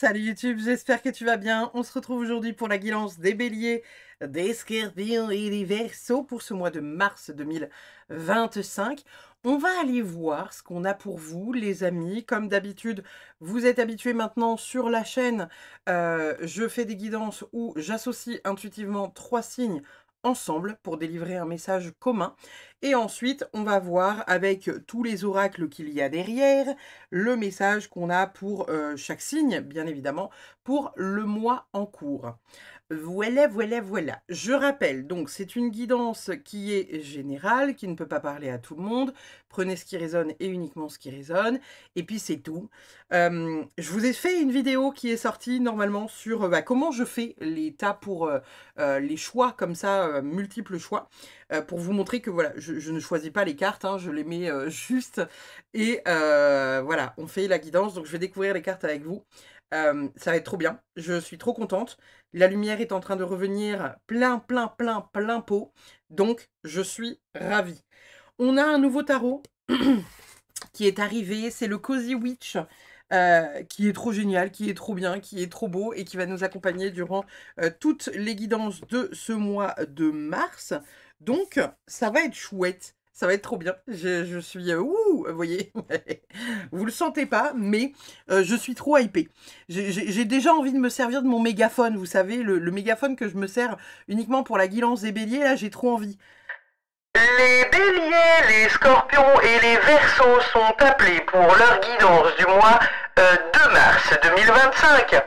Salut YouTube, j'espère que tu vas bien. On se retrouve aujourd'hui pour la guidance des béliers, des scorpions et des verseaux pour ce mois de mars 2025. On va aller voir ce qu'on a pour vous, les amis. Comme d'habitude, vous êtes habitués maintenant sur la chaîne. Je fais des guidances où j'associe intuitivement 3 signes ensemble pour délivrer un message commun. Et ensuite, on va voir avec tous les oracles qu'il y a derrière, le message qu'on a pour chaque signe, bien évidemment, pour le mois en cours. Voilà, voilà, voilà. Je rappelle, donc c'est une guidance qui est générale, qui ne peut pas parler à tout le monde. Prenez ce qui résonne et uniquement ce qui résonne. Et puis c'est tout. Je vous ai fait une vidéo qui est sortie normalement sur comment je fais les tas pour les choix comme ça, multiples choix, pour vous montrer que voilà, je ne choisis pas les cartes, hein, je les mets juste. Et voilà, on fait la guidance. Donc je vais découvrir les cartes avec vous. Ça va être trop bien. Je suis trop contente. La lumière est en train de revenir plein, plein, plein, plein pot. Donc, je suis ravie. On a un nouveau tarot qui est arrivé. C'est le Cozy Witch, qui est trop génial, qui est trop bien, qui est trop beau et qui va nous accompagner durant toutes les guidances de ce mois de mars. Donc, ça va être chouette. Ça va être trop bien. Je suis... ouh, vous voyez, vous le sentez pas, mais je suis trop hypée. J'ai déjà envie de me servir de mon mégaphone, vous savez, le mégaphone que je me sers uniquement pour la guidance des béliers, là, j'ai trop envie. Les béliers, les scorpions et les verseaux sont appelés pour leur guidance du mois de mars 2025.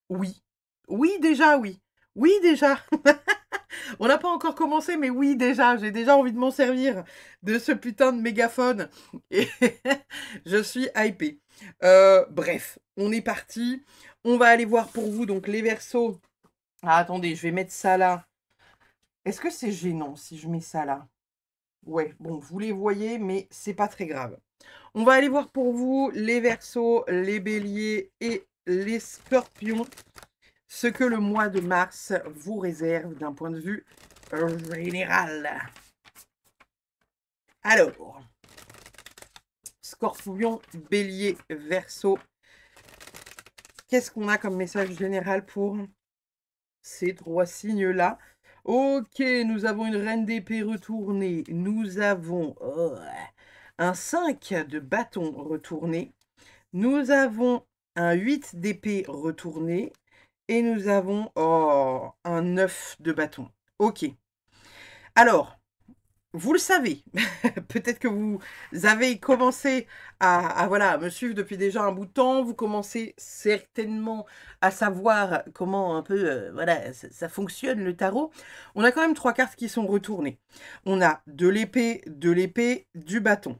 Oui. Oui, déjà, oui. Oui, déjà. On n'a pas encore commencé, mais oui, déjà. J'ai déjà envie de m'en servir de ce putain de mégaphone. Et je suis hypée. Bref, on est parti. On va aller voir pour vous, donc, les verseaux. Ah, attendez, je vais mettre ça là. Est-ce que c'est gênant si je mets ça là? Ouais, bon, vous les voyez, mais c'est pas très grave. On va aller voir pour vous les Verseaux, les Béliers et les Scorpions, ce que le mois de mars vous réserve d'un point de vue général. Alors, Scorpion, Bélier, Verseau, qu'est-ce qu'on a comme message général pour ces 3 signes-là? Ok, nous avons une reine d'épée retournée, nous avons un 5 de bâton retourné, nous avons un 8 d'épée retourné, et nous avons un 9 de bâton. Ok. Alors, vous le savez, peut-être que vous avez commencé voilà, me suivre depuis déjà un bout de temps, vous commencez certainement à savoir comment un peu voilà, ça fonctionne le tarot. On a quand même 3 cartes qui sont retournées. On a de l'épée, du bâton.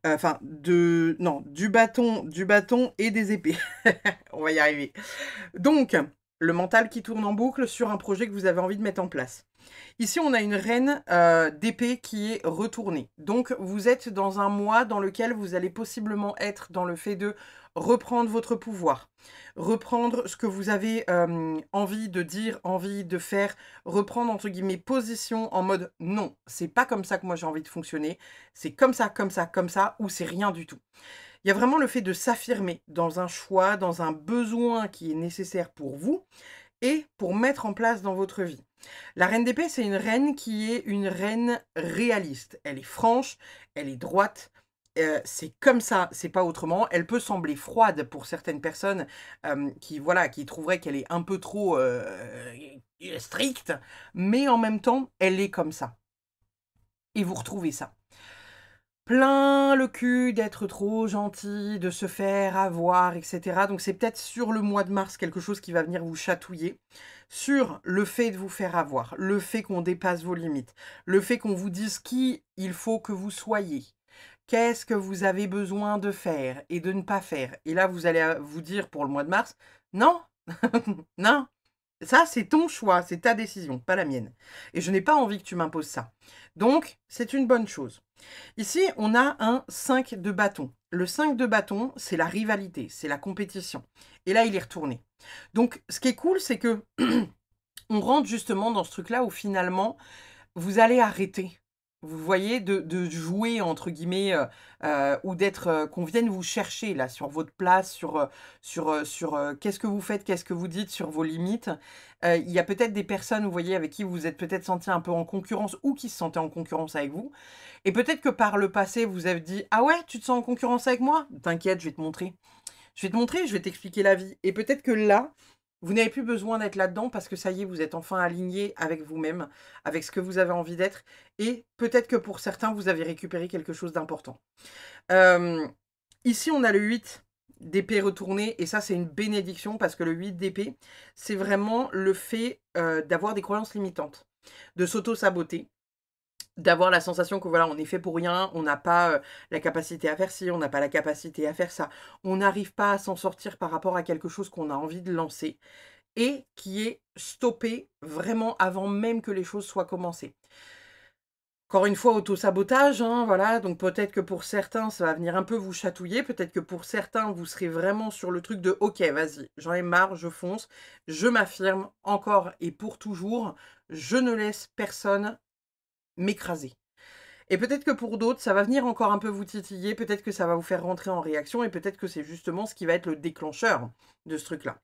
Enfin, non, du bâton et des épées. On va y arriver. Donc, le mental qui tourne en boucle sur un projet que vous avez envie de mettre en place. Ici, on a une reine d'épée qui est retournée. Donc, vous êtes dans un mois dans lequel vous allez possiblement être dans le fait de reprendre votre pouvoir, reprendre ce que vous avez envie de dire, envie de faire, reprendre entre guillemets position en mode non, c'est pas comme ça que moi j'ai envie de fonctionner, c'est comme ça, comme ça, comme ça, ou c'est rien du tout. Il y a vraiment le fait de s'affirmer dans un choix, dans un besoin qui est nécessaire pour vous et pour mettre en place dans votre vie. La reine d'épée, c'est une reine qui est une reine réaliste. Elle est franche, elle est droite. C'est comme ça, c'est pas autrement. Elle peut sembler froide pour certaines personnes qui trouveraient qu'elle est un peu trop stricte, mais en même temps, elle est comme ça. Et vous retrouvez ça. Plein le cul d'être trop gentil, de se faire avoir, etc. Donc c'est peut-être sur le mois de mars quelque chose qui va venir vous chatouiller, sur le fait de vous faire avoir, le fait qu'on dépasse vos limites, le fait qu'on vous dise qui il faut que vous soyez, qu'est-ce que vous avez besoin de faire et de ne pas faire. Et là, vous allez vous dire pour le mois de mars, non, non, ça, c'est ton choix, c'est ta décision, pas la mienne. Et je n'ai pas envie que tu m'imposes ça. Donc, c'est une bonne chose. Ici, on a un 5 de bâton. Le 5 de bâton, c'est la rivalité, c'est la compétition. Et là, il est retourné. Donc, ce qui est cool, c'est que on rentre justement dans ce truc-là où finalement, vous allez arrêter Vous voyez, de jouer entre guillemets, ou d'être, qu'on vienne vous chercher là sur votre place, sur qu'est-ce que vous faites, qu'est-ce que vous dites, sur vos limites. Il y a peut-être des personnes, vous voyez, avec qui vous vous êtes peut-être senti un peu en concurrence ou qui se sentaient en concurrence avec vous et peut-être que par le passé, vous avez dit: «Ah ouais, tu te sens en concurrence avec moi? T'inquiète, je vais te montrer. Je vais te montrer, je vais t'expliquer la vie» et peut-être que là, vous n'avez plus besoin d'être là-dedans parce que ça y est, vous êtes enfin aligné avec vous-même, avec ce que vous avez envie d'être et peut-être que pour certains, vous avez récupéré quelque chose d'important. Ici, on a le 8 d'épée retourné et ça, c'est une bénédiction parce que le 8 d'épée, c'est vraiment le fait, d'avoir des croyances limitantes, de s'auto-saboter, d'avoir la sensation que voilà, on est fait pour rien, on n'a pas, la capacité à faire ci, on n'a pas la capacité à faire ça. On n'arrive pas à s'en sortir par rapport à quelque chose qu'on a envie de lancer et qui est stoppé vraiment avant même que les choses soient commencées. Encore une fois, auto-sabotage, hein, voilà, donc peut-être que pour certains, ça va venir un peu vous chatouiller, peut-être que pour certains, vous serez vraiment sur le truc de: «OK, vas-y, j'en ai marre, je fonce, je m'affirme encore et pour toujours, je ne laisse personne m'écraser». Et peut-être que pour d'autres, ça va venir encore un peu vous titiller, peut-être que ça va vous faire rentrer en réaction et peut-être que c'est justement ce qui va être le déclencheur de ce truc-là.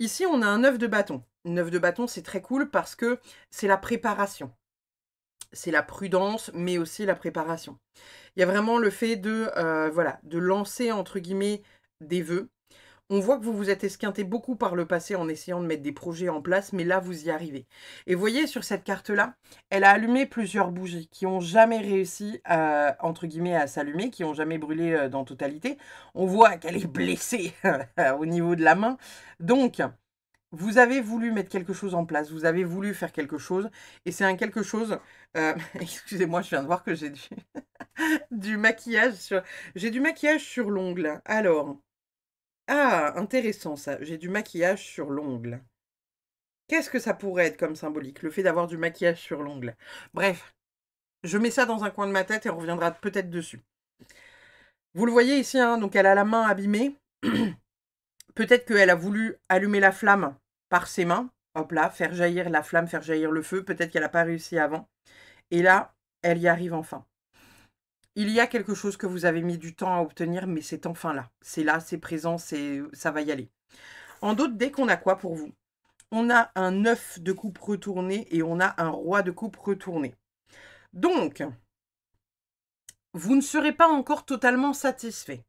Ici, on a un 9 de bâton. 9 de bâton, c'est très cool parce que c'est la préparation. C'est la prudence, mais aussi la préparation. Il y a vraiment le fait de, voilà, de lancer entre guillemets «des vœux». On voit que vous vous êtes esquinté beaucoup par le passé en essayant de mettre des projets en place, mais là, vous y arrivez. Et vous voyez sur cette carte-là, elle a allumé plusieurs bougies qui ont jamais réussi à, entre guillemets, à s'allumer, qui ont jamais brûlé, dans totalité. On voit qu'elle est blessée au niveau de la main. Donc, vous avez voulu mettre quelque chose en place, vous avez voulu faire quelque chose et c'est un quelque chose, excusez-moi, je viens de voir que j'ai du maquillage sur l'ongle. Alors, ah, intéressant ça, j'ai du maquillage sur l'ongle. Qu'est-ce que ça pourrait être comme symbolique, le fait d'avoir du maquillage sur l'ongle? Bref, je mets ça dans un coin de ma tête et on reviendra peut-être dessus. Vous le voyez ici, hein, donc elle a la main abîmée. Peut-être qu'elle a voulu allumer la flamme par ses mains, hop là, faire jaillir la flamme, faire jaillir le feu. Peut-être qu'elle n'a pas réussi avant. Et là, elle y arrive enfin. Il y a quelque chose que vous avez mis du temps à obtenir, mais c'est enfin là. C'est là, c'est présent, ça va y aller. En d'autres decks, on a quoi pour vous? On a un 9 de coupe retourné et on a un roi de coupe retourné. Donc, vous ne serez pas encore totalement satisfait.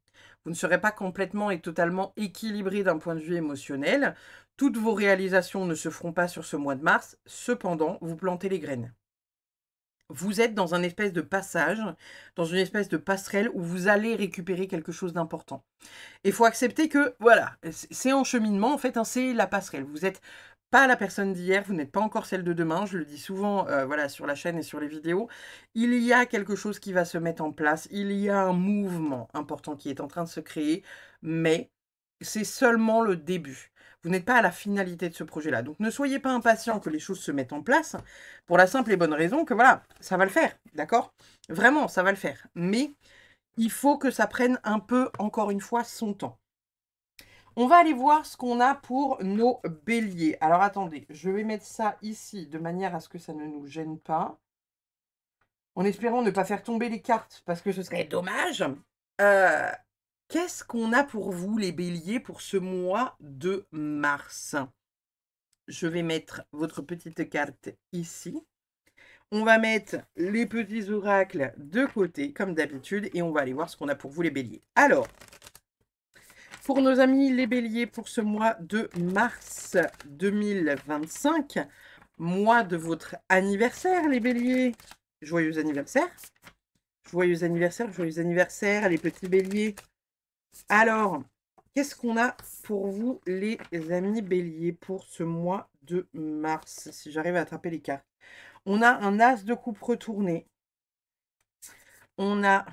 Vous ne serez pas complètement et totalement équilibré d'un point de vue émotionnel. Toutes vos réalisations ne se feront pas sur ce mois de mars. Cependant, vous plantez les graines. Vous êtes dans un espèce de passage, dans une espèce de passerelle où vous allez récupérer quelque chose d'important. Il faut accepter que, voilà, c'est en cheminement, en fait, hein, c'est la passerelle. Vous n'êtes pas la personne d'hier, vous n'êtes pas encore celle de demain, je le dis souvent voilà, sur la chaîne et sur les vidéos. Il y a quelque chose qui va se mettre en place, il y a un mouvement important qui est en train de se créer, mais c'est seulement le début. Vous n'êtes pas à la finalité de ce projet-là. Donc ne soyez pas impatient que les choses se mettent en place, pour la simple et bonne raison que voilà, ça va le faire, d'accord? Vraiment, ça va le faire. Mais il faut que ça prenne un peu, encore une fois, son temps. On va aller voir ce qu'on a pour nos béliers. Alors attendez, je vais mettre ça ici de manière à ce que ça ne nous gêne pas. En espérant ne pas faire tomber les cartes parce que ce serait dommage. Qu'est-ce qu'on a pour vous les béliers pour ce mois de mars? Je vais mettre votre petite carte ici. On va mettre les petits oracles de côté comme d'habitude et on va aller voir ce qu'on a pour vous les béliers. Alors, pour nos amis les béliers, pour ce mois de mars 2025, mois de votre anniversaire, les béliers. Joyeux anniversaire. Joyeux anniversaire, joyeux anniversaire, les petits béliers. Alors, qu'est-ce qu'on a pour vous, les amis béliers, pour ce mois de mars? Si j'arrive à attraper les cartes. On a un as de coupe retourné. On a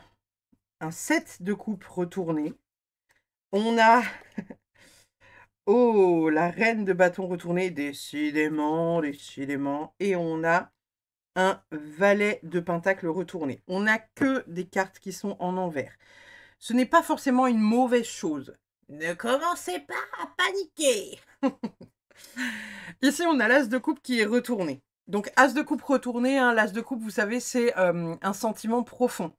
un 7 de coupe retourné. On a... oh, la reine de bâton retourné, décidément, décidément. Et on a un valet de pentacle retourné. On n'a que des cartes qui sont en envers. Ce n'est pas forcément une mauvaise chose. Ne commencez pas à paniquer. Ici, on a l'as de coupe qui est retourné. Donc, as de coupe retourné, hein, l'as de coupe, vous savez, c'est un sentiment profond.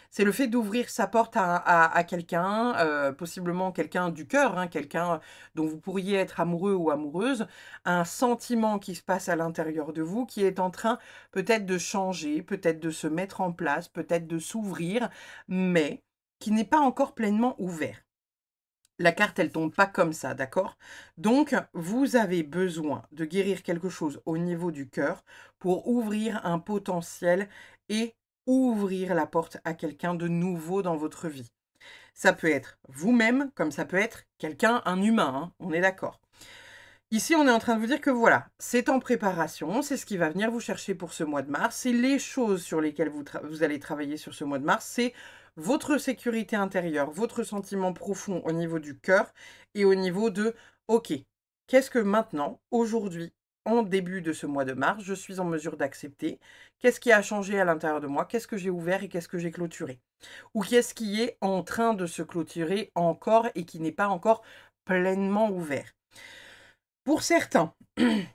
C'est le fait d'ouvrir sa porte à quelqu'un, possiblement quelqu'un du cœur, hein, quelqu'un dont vous pourriez être amoureux ou amoureuse, un sentiment qui se passe à l'intérieur de vous, qui est en train peut-être de changer, peut-être de se mettre en place, peut-être de s'ouvrir, mais qui n'est pas encore pleinement ouvert. La carte, elle tombe pas comme ça, d'accord? Donc, vous avez besoin de guérir quelque chose au niveau du cœur pour ouvrir un potentiel et ouvrir la porte à quelqu'un de nouveau dans votre vie. Ça peut être vous-même, comme ça peut être quelqu'un, un humain, hein, on est d'accord. Ici, on est en train de vous dire que voilà, c'est en préparation, c'est ce qui va venir vous chercher pour ce mois de mars, c'est les choses sur lesquelles vous allez travailler sur ce mois de mars, c'est votre sécurité intérieure, votre sentiment profond au niveau du cœur et au niveau de « Ok, qu'est-ce que maintenant, aujourd'hui, en début de ce mois de mars, je suis en mesure d'accepter? Qu'est-ce qui a changé à l'intérieur de moi? Qu'est-ce que j'ai ouvert et qu'est-ce que j'ai clôturé? Ou qu'est-ce qui est en train de se clôturer encore et qui n'est pas encore pleinement ouvert ?» Pour certains, il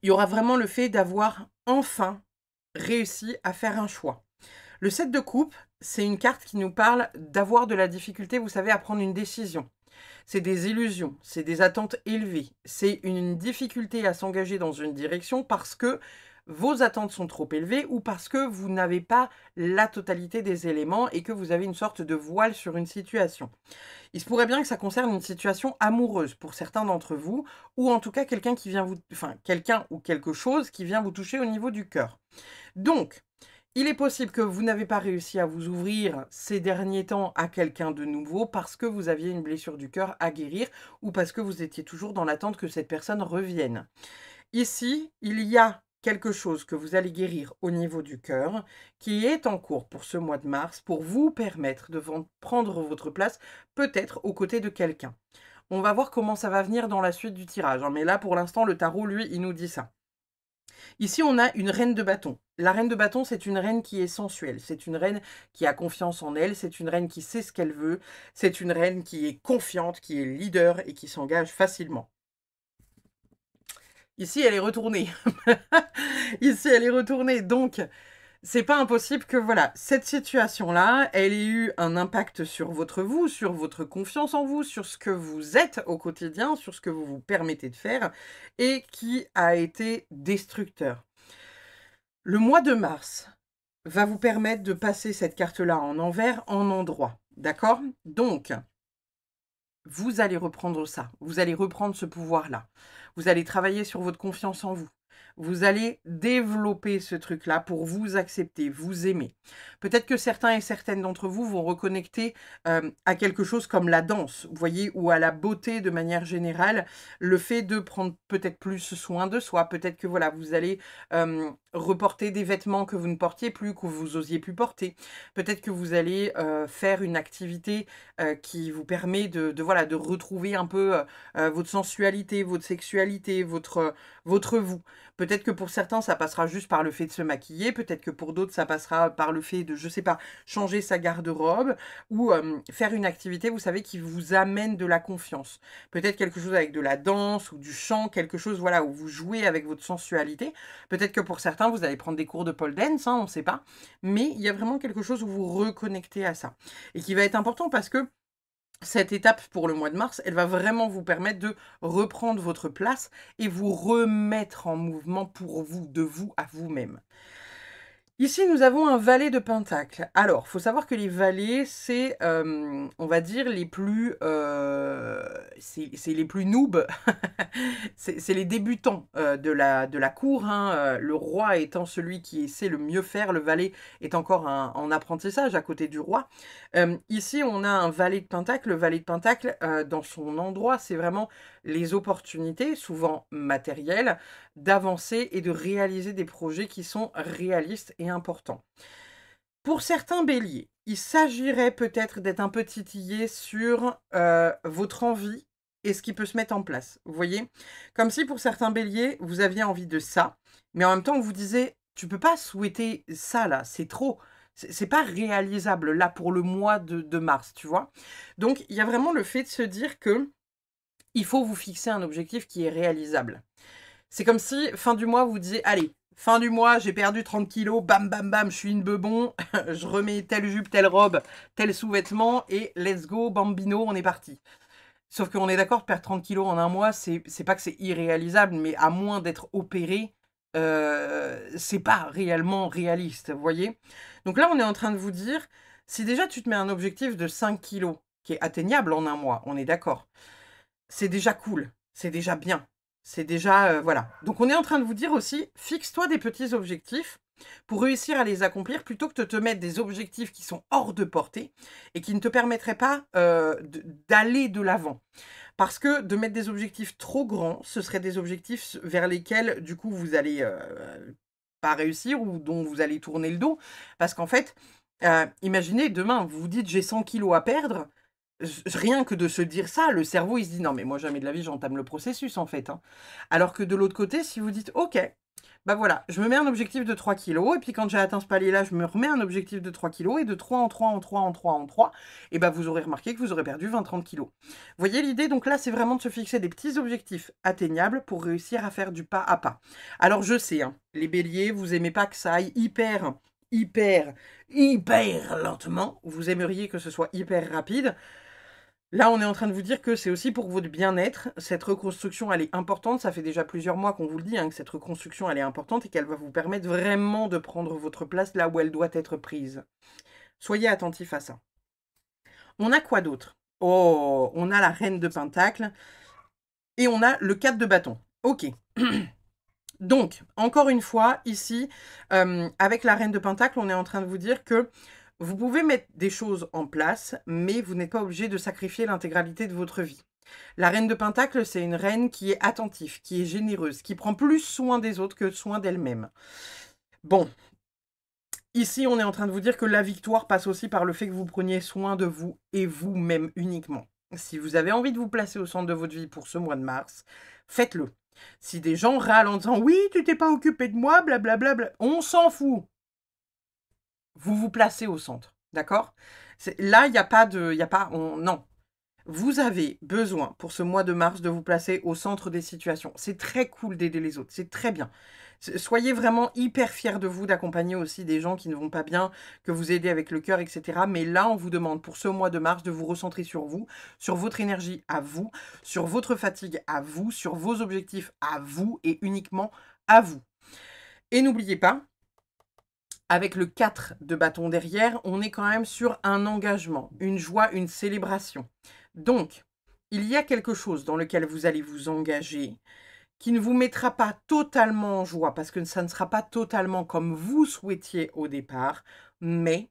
y aura vraiment le fait d'avoir enfin réussi à faire un choix. Le 7 de coupe, c'est une carte qui nous parle d'avoir de la difficulté, vous savez, à prendre une décision. C'est des illusions, c'est des attentes élevées, c'est une difficulté à s'engager dans une direction parce que vos attentes sont trop élevées ou parce que vous n'avez pas la totalité des éléments et que vous avez une sorte de voile sur une situation. Il se pourrait bien que ça concerne une situation amoureuse pour certains d'entre vous, ou en tout cas quelqu'un qui vient vous, enfin quelqu'un ou quelque chose qui vient vous toucher au niveau du cœur. Donc, il est possible que vous n'avez pas réussi à vous ouvrir ces derniers temps à quelqu'un de nouveau parce que vous aviez une blessure du cœur à guérir ou parce que vous étiez toujours dans l'attente que cette personne revienne. Ici, il y a quelque chose que vous allez guérir au niveau du cœur qui est en cours pour ce mois de mars pour vous permettre de prendre votre place peut-être aux côtés de quelqu'un. On va voir comment ça va venir dans la suite du tirage, hein, mais là pour l'instant le tarot lui il nous dit ça. Ici, on a une reine de bâton. La reine de bâton, c'est une reine qui est sensuelle. C'est une reine qui a confiance en elle. C'est une reine qui sait ce qu'elle veut. C'est une reine qui est confiante, qui est leader et qui s'engage facilement. Ici, elle est retournée. Ici, elle est retournée. Donc, c'est pas impossible que, voilà, cette situation-là, elle ait eu un impact sur sur votre confiance en vous, sur ce que vous êtes au quotidien, sur ce que vous vous permettez de faire, et qui a été destructeur. Le mois de mars va vous permettre de passer cette carte-là en envers, en endroit. D'accord? Donc, vous allez reprendre ça. Vous allez reprendre ce pouvoir-là. Vous allez travailler sur votre confiance en vous. Vous allez développer ce truc-là pour vous accepter, vous aimer. Peut-être que certains et certaines d'entre vous vont reconnecter à quelque chose comme la danse, vous voyez, ou à la beauté de manière générale, le fait de prendre peut-être plus soin de soi. Peut-être que voilà, vous allez reporter des vêtements que vous ne portiez plus, que vous osiez plus porter. Peut-être que vous allez faire une activité qui vous permet voilà, de retrouver un peu votre sensualité, votre sexualité, votre vous. Peut-être que pour certains, ça passera juste par le fait de se maquiller. Peut-être que pour d'autres, ça passera par le fait de, je sais pas, changer sa garde-robe ou faire une activité, vous savez, qui vous amène de la confiance. Peut-être quelque chose avec de la danse ou du chant, quelque chose, voilà, où vous jouez avec votre sensualité. Peut-être que pour certains, vous allez prendre des cours de pole dance, hein, on ne sait pas. Mais il y a vraiment quelque chose où vous reconnectez à ça. Et qui va être important parce que cette étape pour le mois de mars, elle va vraiment vous permettre de reprendre votre place et vous remettre en mouvement pour vous, de vous à vous-même. Ici, nous avons un valet de pentacle. Alors, il faut savoir que les valets, c'est, on va dire, les plus, c'est les plus noobs, c'est les débutants de la cour, hein. Le roi étant celui qui sait le mieux faire, le valet est encore en apprentissage à côté du roi. Ici, on a un valet de pentacle. Le valet de pentacle, dans son endroit, c'est vraiment les opportunités, souvent matérielles, d'avancer et de réaliser des projets qui sont réalistes et importants. Pour certains béliers, il s'agirait peut-être d'être un peu titillé sur votre envie et ce qui peut se mettre en place. Vous voyez? Comme si pour certains béliers, vous aviez envie de ça, mais en même temps, on vous disait, tu peux pas souhaiter ça là, c'est trop. C'est pas réalisable là pour le mois de mars, tu vois? Donc, il y a vraiment le fait de se dire que il faut vous fixer un objectif qui est réalisable. C'est comme si, fin du mois, vous disiez, allez, fin du mois, j'ai perdu 30 kilos, bam, bam, bam, je suis une bebon, je remets telle jupe, telle robe, tel sous-vêtement, et let's go, bambino, on est parti. Sauf qu'on est d'accord, perdre 30 kilos en un mois, c'est pas que c'est irréalisable, mais à moins d'être opéré, c'est pas réellement réaliste, vous voyez. Donc là, on est en train de vous dire, si déjà tu te mets un objectif de 5 kilos, qui est atteignable en un mois, on est d'accord, c'est déjà cool, c'est déjà bien, c'est déjà, voilà. Donc on est en train de vous dire aussi, fixe-toi des petits objectifs pour réussir à les accomplir, plutôt que de te mettre des objectifs qui sont hors de portée et qui ne te permettraient pas d'aller de l'avant. Parce que de mettre des objectifs trop grands, ce seraient des objectifs vers lesquels, du coup, vous allez pas réussir ou dont vous allez tourner le dos. Parce qu'en fait, imaginez, demain, vous vous dites, j'ai 100 kilos à perdre. Rien que de se dire ça, le cerveau, il se dit, non, mais moi, jamais de la vie, j'entame le processus, en fait, hein. Alors que de l'autre côté, si vous dites, OK, bah voilà, je me mets un objectif de 3 kilos, et puis quand j'ai atteint ce palier-là, je me remets un objectif de 3 kilos, et de 3 en 3 en 3 en 3 en 3, et bah vous aurez remarqué que vous aurez perdu 20-30 kilos. Vous voyez l'idée? Donc là, c'est vraiment de se fixer des petits objectifs atteignables pour réussir à faire du pas à pas. Alors je sais, hein, les béliers, vous aimez pas que ça aille hyper lentement. Vous aimeriez que ce soit hyper rapide. Là, on est en train de vous dire que c'est aussi pour votre bien-être. Cette reconstruction, elle est importante. Ça fait déjà plusieurs mois qu'on vous le dit, hein, que cette reconstruction, elle est importante et qu'elle va vous permettre vraiment de prendre votre place là où elle doit être prise. Soyez attentifs à ça. On a quoi d'autre? Oh, on a la reine de Pentacle et on a le 4 de bâton. Ok. Donc, encore une fois, ici, avec la reine de Pentacle, on est en train de vous dire que vous pouvez mettre des choses en place, mais vous n'êtes pas obligé de sacrifier l'intégralité de votre vie. La reine de Pentacle, c'est une reine qui est attentive, qui est généreuse, qui prend plus soin des autres que soin d'elle-même. Bon, ici, on est en train de vous dire que la victoire passe aussi par le fait que vous preniez soin de vous et vous-même uniquement. Si vous avez envie de vous placer au centre de votre vie pour ce mois de mars, faites-le. Si des gens râlent en disant « Oui, tu t'es pas occupé de moi, blablabla », on s'en fout. Vous vous placez au centre, d'accord? Là, il n'y a pas de... non. Vous avez besoin, pour ce mois de mars, de vous placer au centre des situations. C'est très cool d'aider les autres, c'est très bien. Soyez vraiment hyper fiers de vous, d'accompagner aussi des gens qui ne vont pas bien, que vous aidez avec le cœur, etc. Mais là, on vous demande pour ce mois de mars de vous recentrer sur vous, sur votre énergie à vous, sur votre fatigue à vous, sur vos objectifs à vous et uniquement à vous. Et n'oubliez pas, avec le 4 de bâton derrière, on est quand même sur un engagement, une joie, une célébration. Donc, il y a quelque chose dans lequel vous allez vous engager qui ne vous mettra pas totalement en joie, parce que ça ne sera pas totalement comme vous souhaitiez au départ, mais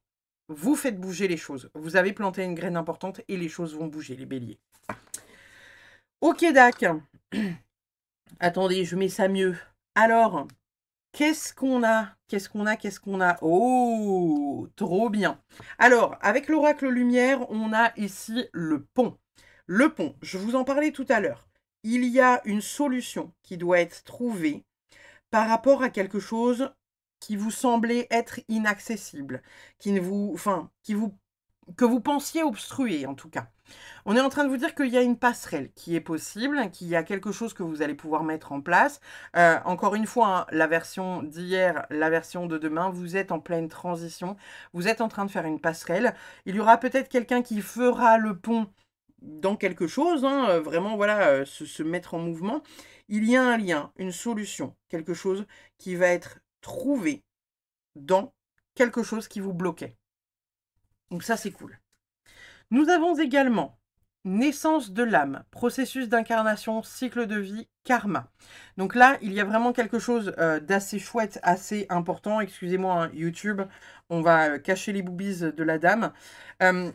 vous faites bouger les choses. Vous avez planté une graine importante et les choses vont bouger, les béliers. Ok, Dac. Attendez, je mets ça mieux. Alors, qu'est-ce qu'on a? Qu'est-ce qu'on a? Qu'est-ce qu'on a? Oh, trop bien. Alors, avec l'oracle lumière, on a ici le pont. Le pont, je vous en parlais tout à l'heure. Il y a une solution qui doit être trouvée par rapport à quelque chose qui vous semblait être inaccessible, que vous pensiez obstruer en tout cas. On est en train de vous dire qu'il y a une passerelle qui est possible, qu'il y a quelque chose que vous allez pouvoir mettre en place. Encore une fois, hein, la version d'hier, la version de demain, vous êtes en pleine transition. Vous êtes en train de faire une passerelle. Il y aura peut-être quelqu'un qui fera le pont dans quelque chose, hein, vraiment, voilà, se mettre en mouvement. Il y a un lien, une solution, quelque chose qui va être trouvé dans quelque chose qui vous bloquait. Donc ça, c'est cool. Nous avons également naissance de l'âme, processus d'incarnation, cycle de vie, karma. Donc là, il y a vraiment quelque chose d'assez chouette, assez important. Excusez-moi, hein, YouTube, on va cacher les boobies de la dame.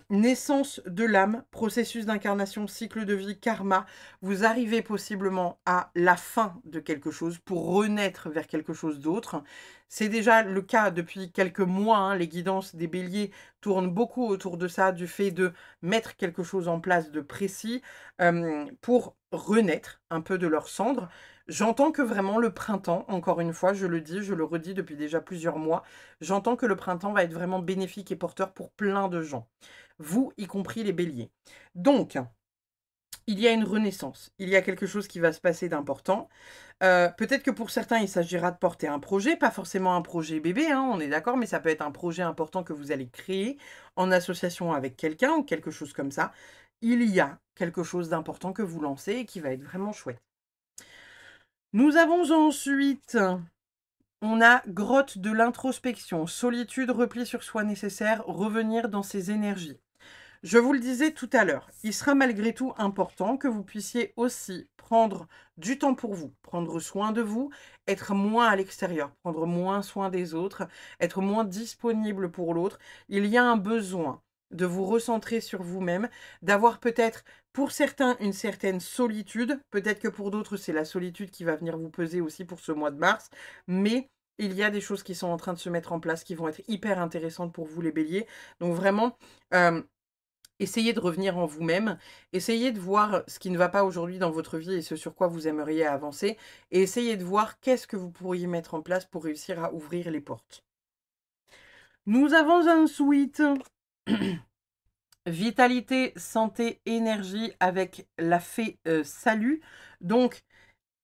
Naissance de l'âme, processus d'incarnation, cycle de vie, karma. Vous arrivez possiblement à la fin de quelque chose pour renaître vers quelque chose d'autre. C'est déjà le cas depuis quelques mois, hein, les guidances des béliers tournent beaucoup autour de ça, du fait de mettre quelque chose en place de précis pour renaître un peu de leur cendre. J'entends que vraiment le printemps, encore une fois, je le dis, je le redis depuis déjà plusieurs mois, j'entends que le printemps va être vraiment bénéfique et porteur pour plein de gens, vous y compris les béliers. Donc, il y a une renaissance. Il y a quelque chose qui va se passer d'important. Peut-être que pour certains, il s'agira de porter un projet, pas forcément un projet bébé, hein, on est d'accord, mais ça peut être un projet important que vous allez créer en association avec quelqu'un ou quelque chose comme ça. Il y a quelque chose d'important que vous lancez et qui va être vraiment chouette. Nous avons ensuite, on a grotte de l'introspection, solitude, repli sur soi nécessaire, revenir dans ses énergies. Je vous le disais tout à l'heure, il sera malgré tout important que vous puissiez aussi prendre du temps pour vous, prendre soin de vous, être moins à l'extérieur, prendre moins soin des autres, être moins disponible pour l'autre. Il y a un besoin de vous recentrer sur vous-même, d'avoir peut-être pour certains une certaine solitude, peut-être que pour d'autres c'est la solitude qui va venir vous peser aussi pour ce mois de mars, mais il y a des choses qui sont en train de se mettre en place qui vont être hyper intéressantes pour vous les béliers. Donc vraiment, essayez de revenir en vous-même, essayez de voir ce qui ne va pas aujourd'hui dans votre vie et ce sur quoi vous aimeriez avancer, et essayez de voir qu'est-ce que vous pourriez mettre en place pour réussir à ouvrir les portes. Nous avons ensuite vitalité, santé, énergie avec la fée salut. Donc,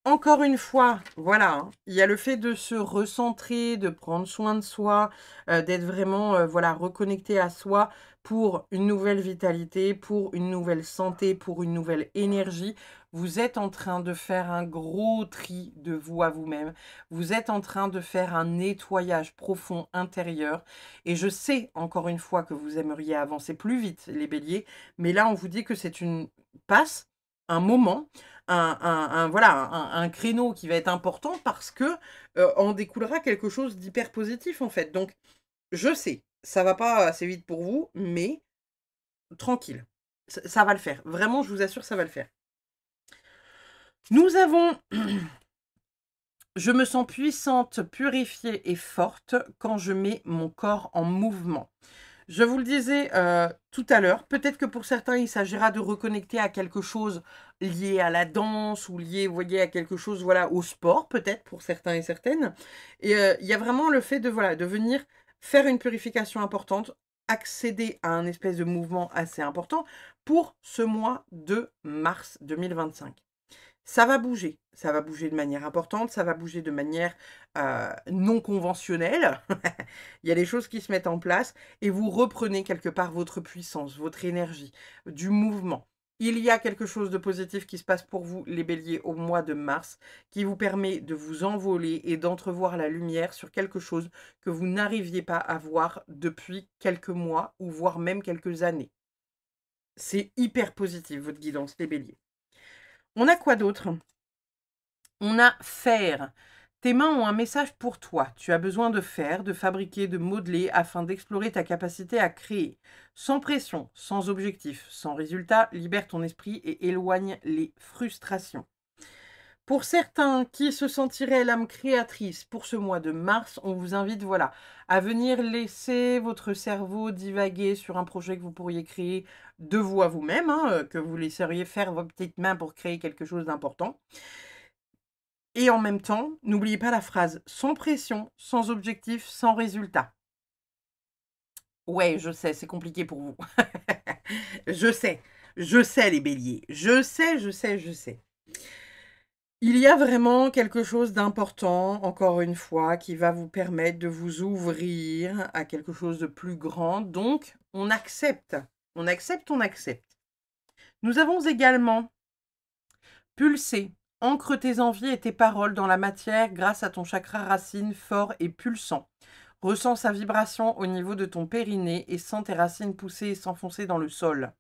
encore une fois, voilà, hein, il y a le fait de se recentrer, de prendre soin de soi, d'être vraiment voilà, reconnecté à soi pour une nouvelle vitalité, pour une nouvelle santé, pour une nouvelle énergie. Vous êtes en train de faire un gros tri de vous à vous-même. Vous êtes en train de faire un nettoyage profond intérieur. Et je sais, encore une fois, que vous aimeriez avancer plus vite, les béliers. Mais là, on vous dit que c'est une passe, un moment, voilà, un créneau qui va être important parce que en découlera quelque chose d'hyper positif en fait. Donc, je sais, ça va pas assez vite pour vous, mais tranquille, ça va le faire. Vraiment, je vous assure, ça va le faire. Nous avons je me sens puissante, purifiée et forte quand je mets mon corps en mouvement. Je vous le disais tout à l'heure, peut-être que pour certains, il s'agira de reconnecter à quelque chose lié à la danse ou lié, vous voyez, à quelque chose, voilà, au sport, peut-être pour certains et certaines. Et il y a vraiment le fait de, voilà, de venir faire une purification importante, accéder à un espèce de mouvement assez important pour ce mois de mars 2025. Ça va bouger de manière importante, ça va bouger de manière non conventionnelle. Il y a des choses qui se mettent en place et vous reprenez quelque part votre puissance, votre énergie, du mouvement. Il y a quelque chose de positif qui se passe pour vous, les béliers, au mois de mars, qui vous permet de vous envoler et d'entrevoir la lumière sur quelque chose que vous n'arriviez pas à voir depuis quelques mois ou voire même quelques années. C'est hyper positif, votre guidance, les béliers. On a quoi d'autre? On a faire. Tes mains ont un message pour toi. Tu as besoin de faire, de fabriquer, de modeler afin d'explorer ta capacité à créer. Sans pression, sans objectif, sans résultat, libère ton esprit et éloigne les frustrations. Pour certains qui se sentiraient l'âme créatrice pour ce mois de mars, on vous invite voilà, à venir laisser votre cerveau divaguer sur un projet que vous pourriez créer de vous à vous-même, hein, que vous laisseriez faire vos petites mains pour créer quelque chose d'important. Et en même temps, n'oubliez pas la phrase « sans pression, sans objectif, sans résultat ». Ouais, je sais, c'est compliqué pour vous. Je sais les béliers. Je sais. Il y a vraiment quelque chose d'important, encore une fois, qui va vous permettre de vous ouvrir à quelque chose de plus grand. Donc, on accepte. On accepte. Nous avons également pulsé. Ancre tes envies et tes paroles dans la matière grâce à ton chakra racine fort et pulsant. Ressens sa vibration au niveau de ton périnée et sens tes racines pousser et s'enfoncer dans le sol.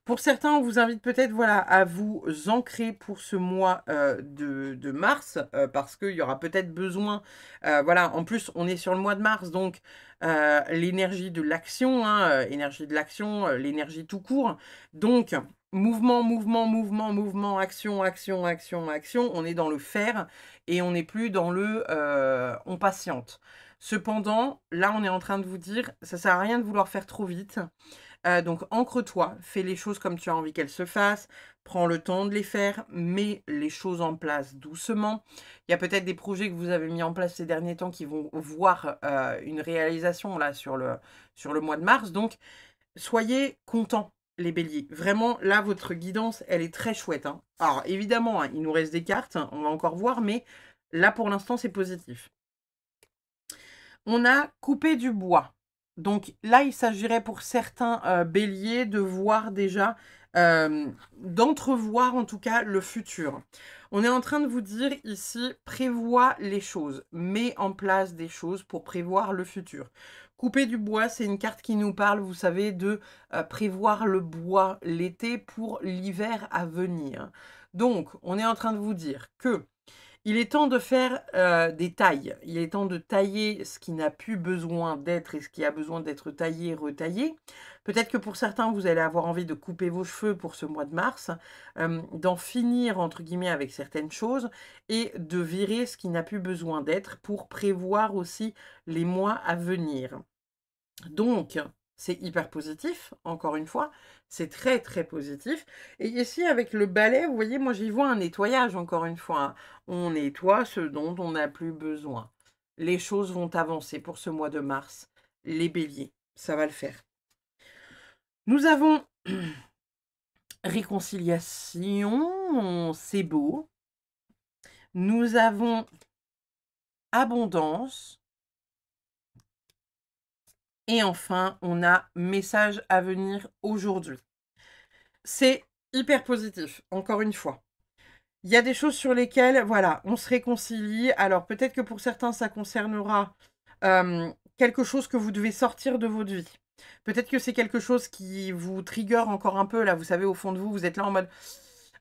Pour certains, on vous invite peut-être voilà, à vous ancrer pour ce mois de mars, parce qu'il y aura peut-être besoin, voilà, en plus on est sur le mois de mars, donc l'énergie de l'action, hein, l'énergie tout court, donc mouvement, action, on est dans le faire et on n'est plus dans le on patiente. Cependant, là on est en train de vous dire, ça sert à rien de vouloir faire trop vite. Donc, ancre-toi, fais les choses comme tu as envie qu'elles se fassent, prends le temps de les faire, mets les choses en place doucement. Il y a peut-être des projets que vous avez mis en place ces derniers temps qui vont voir une réalisation là sur le mois de mars. Donc, soyez contents. les béliers. Vraiment, là, votre guidance, elle est très chouette, hein. Alors, évidemment, hein, il nous reste des cartes, on va encore voir, mais là, pour l'instant, c'est positif. On a coupé du bois. Donc là, il s'agirait pour certains béliers de voir déjà, d'entrevoir en tout cas le futur. On est en train de vous dire ici, prévois les choses, mets en place des choses pour prévoir le futur. Couper du bois, c'est une carte qui nous parle, vous savez, de prévoir le bois l'été pour l'hiver à venir. Donc, on est en train de vous dire que il est temps de faire des tailles. Il est temps de tailler ce qui n'a plus besoin d'être et ce qui a besoin d'être taillé, retaillé. Peut-être que pour certains, vous allez avoir envie de couper vos cheveux pour ce mois de mars, d'en finir, entre guillemets, avec certaines choses et de virer ce qui n'a plus besoin d'être pour prévoir aussi les mois à venir. Donc, c'est hyper positif, encore une fois, c'est très très positif. Et ici, avec le balai, vous voyez, moi j'y vois un nettoyage, encore une fois, hein. On nettoie ce dont on n'a plus besoin. Les choses vont avancer pour ce mois de mars. Les béliers, ça va le faire. Nous avons réconciliation, c'est beau. Nous avons abondance. Et enfin, on a message à venir aujourd'hui. C'est hyper positif, encore une fois. Il y a des choses sur lesquelles, voilà, on se réconcilie. Alors, peut-être que pour certains, ça concernera quelque chose que vous devez sortir de votre vie. Peut-être que c'est quelque chose qui vous trigger encore un peu, là, vous savez, au fond de vous, vous êtes là en mode...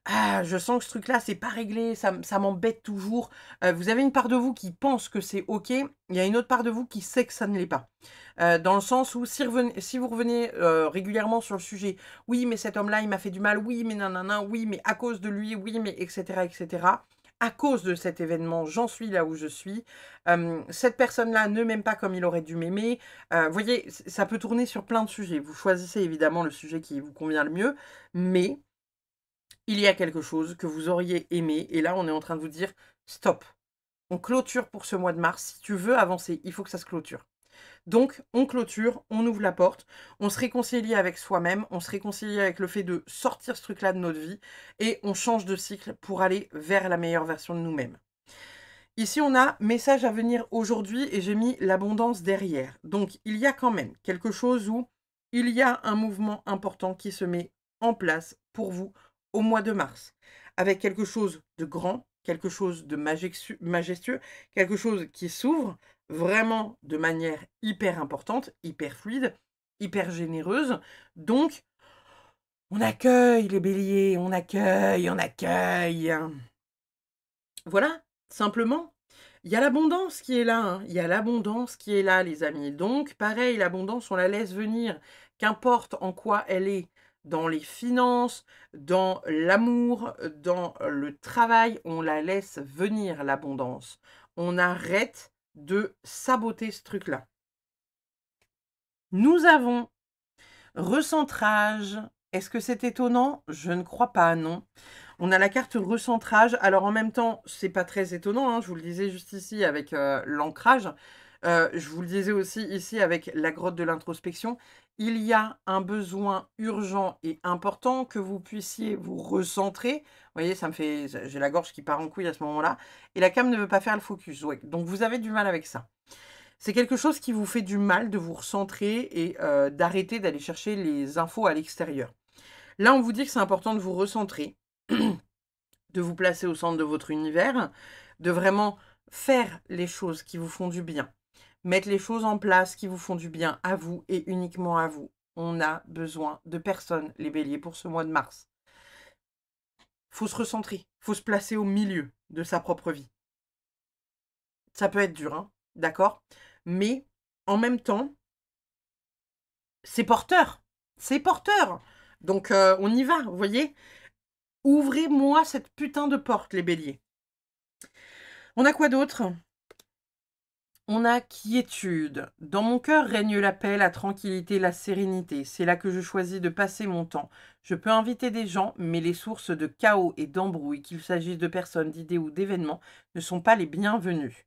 Ah, je sens que ce truc-là, c'est pas réglé, ça m'embête toujours. Vous avez une part de vous qui pense que c'est OK, il y a une autre part de vous qui sait que ça ne l'est pas. Dans le sens où si vous revenez régulièrement sur le sujet, oui, mais cet homme-là, il m'a fait du mal, oui, mais nanana, oui, mais à cause de lui, oui, mais etc., etc. À cause de cet événement, j'en suis là où je suis. Cette personne-là ne m'aime pas comme il aurait dû m'aimer. Vous voyez, ça peut tourner sur plein de sujets. Vous choisissez évidemment le sujet qui vous convient le mieux, mais il y a quelque chose que vous auriez aimé, et là, on est en train de vous dire, stop. On clôture pour ce mois de mars. Si tu veux avancer, il faut que ça se clôture. Donc, on clôture, on ouvre la porte, on se réconcilie avec soi-même, on se réconcilie avec le fait de sortir ce truc-là de notre vie, et on change de cycle pour aller vers la meilleure version de nous-mêmes. Ici, on a message à venir aujourd'hui, et j'ai mis l'abondance derrière. Donc, il y a quand même quelque chose où il y a un mouvement important qui se met en place pour vous au mois de mars, avec quelque chose de grand, quelque chose de majestueux, quelque chose qui s'ouvre vraiment de manière hyper importante, hyper fluide, hyper généreuse. Donc, on accueille les béliers, on accueille, on accueille. Voilà, simplement. Il y a l'abondance qui est là, hein. Il y a l'abondance qui est là, les amis. Donc, pareil, l'abondance, on la laisse venir. Qu'importe en quoi elle est, dans les finances, dans l'amour, dans le travail, on la laisse venir, l'abondance. On arrête de saboter ce truc-là. Nous avons recentrage. Est-ce que c'est étonnant? Je ne crois pas, non. On a la carte recentrage. Alors, en même temps, c'est pas très étonnant, hein. Je vous le disais juste ici avec l'ancrage. Je vous le disais aussi ici avec la grotte de l'introspection. Il y a un besoin urgent et important que vous puissiez vous recentrer. Vous voyez, j'ai la gorge qui part en couille à ce moment-là. Et la cam ne veut pas faire le focus. Ouais. Donc, vous avez du mal avec ça. C'est quelque chose qui vous fait du mal de vous recentrer et d'arrêter d'aller chercher les infos à l'extérieur. Là, on vous dit que c'est important de vous recentrer, de vous placer au centre de votre univers, de vraiment faire les choses qui vous font du bien. Mettre les choses en place qui vous font du bien à vous et uniquement à vous. On a besoin de personne, les béliers, pour ce mois de mars. Faut se recentrer, faut se placer au milieu de sa propre vie. Ça peut être dur, hein, d'accord? Mais en même temps, c'est porteur. C'est porteur. Donc, on y va, vous voyez? Ouvrez-moi cette putain de porte, les béliers. On a quoi d'autre? On a quiétude. Dans mon cœur règne la paix, la tranquillité, la sérénité. C'est là que je choisis de passer mon temps. Je peux inviter des gens, mais les sources de chaos et d'embrouille, qu'il s'agisse de personnes, d'idées ou d'événements, ne sont pas les bienvenues.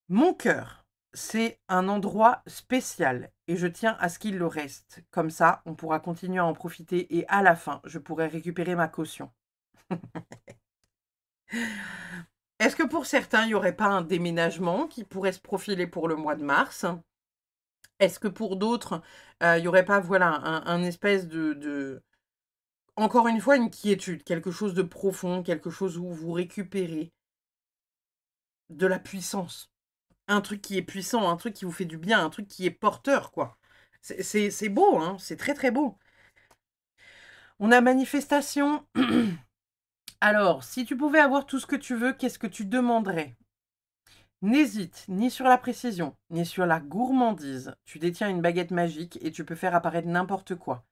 Mon cœur c'est un endroit spécial et je tiens à ce qu'il le reste. Comme ça, on pourra continuer à en profiter et à la fin, je pourrai récupérer ma caution. Est-ce que pour certains, il n'y aurait pas un déménagement qui pourrait se profiler pour le mois de mars? Est-ce que pour d'autres, il n'y aurait pas, voilà, un espèce encore une fois, une quiétude, quelque chose de profond, quelque chose où vous récupérez de la puissance? Un truc qui est puissant, un truc qui vous fait du bien, un truc qui est porteur, quoi. C'est beau, hein, c'est très, très beau. On a manifestation. Alors, si tu pouvais avoir tout ce que tu veux, qu'est-ce que tu demanderais? N'hésite ni sur la précision, ni sur la gourmandise. Tu détiens une baguette magique et tu peux faire apparaître n'importe quoi.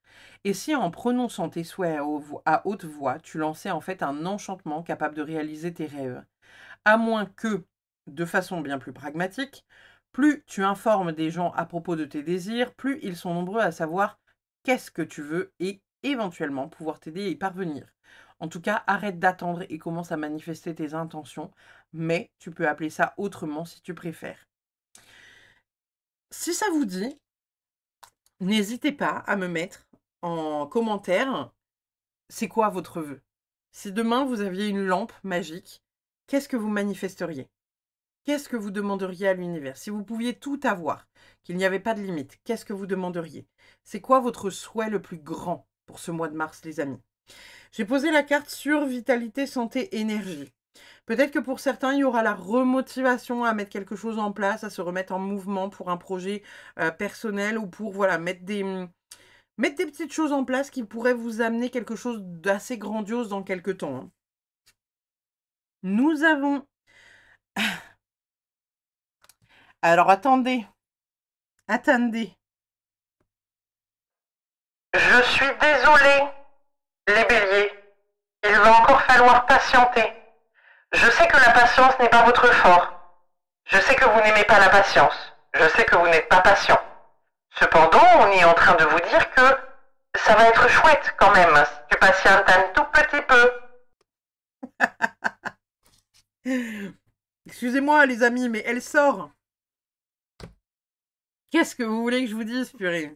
Et si en prononçant tes souhaits à haute voix, tu lançais en fait un enchantement capable de réaliser tes rêves? À moins que, de façon bien plus pragmatique, plus tu informes des gens à propos de tes désirs, plus ils sont nombreux à savoir qu'est-ce que tu veux et éventuellement pouvoir t'aider à y parvenir. En tout cas, arrête d'attendre et commence à manifester tes intentions, mais tu peux appeler ça autrement si tu préfères. Si ça vous dit, n'hésitez pas à me mettre en commentaire c'est quoi votre vœu. Si demain vous aviez une lampe magique, qu'est-ce que vous manifesteriez? Qu'est-ce que vous demanderiez à l'univers? Si vous pouviez tout avoir, qu'il n'y avait pas de limite, qu'est-ce que vous demanderiez? C'est quoi votre souhait le plus grand pour ce mois de mars, les amis? J'ai posé la carte sur vitalité, santé, énergie. Peut-être que pour certains, il y aura la remotivation à mettre quelque chose en place, à se remettre en mouvement pour un projet personnel ou pour voilà, mettre des petites choses en place qui pourraient vous amener quelque chose d'assez grandiose dans quelques temps, hein. Nous avons... Alors attendez. Attendez. Je suis désolé, les béliers. Il va encore falloir patienter. Je sais que la patience n'est pas votre fort. Je sais que vous n'aimez pas la patience. Je sais que vous n'êtes pas patient. Cependant, on est en train de vous dire que ça va être chouette quand même si tu patientes un tout petit peu. Excusez-moi les amis, mais elle sort. Qu'est-ce que vous voulez que je vous dise, purée?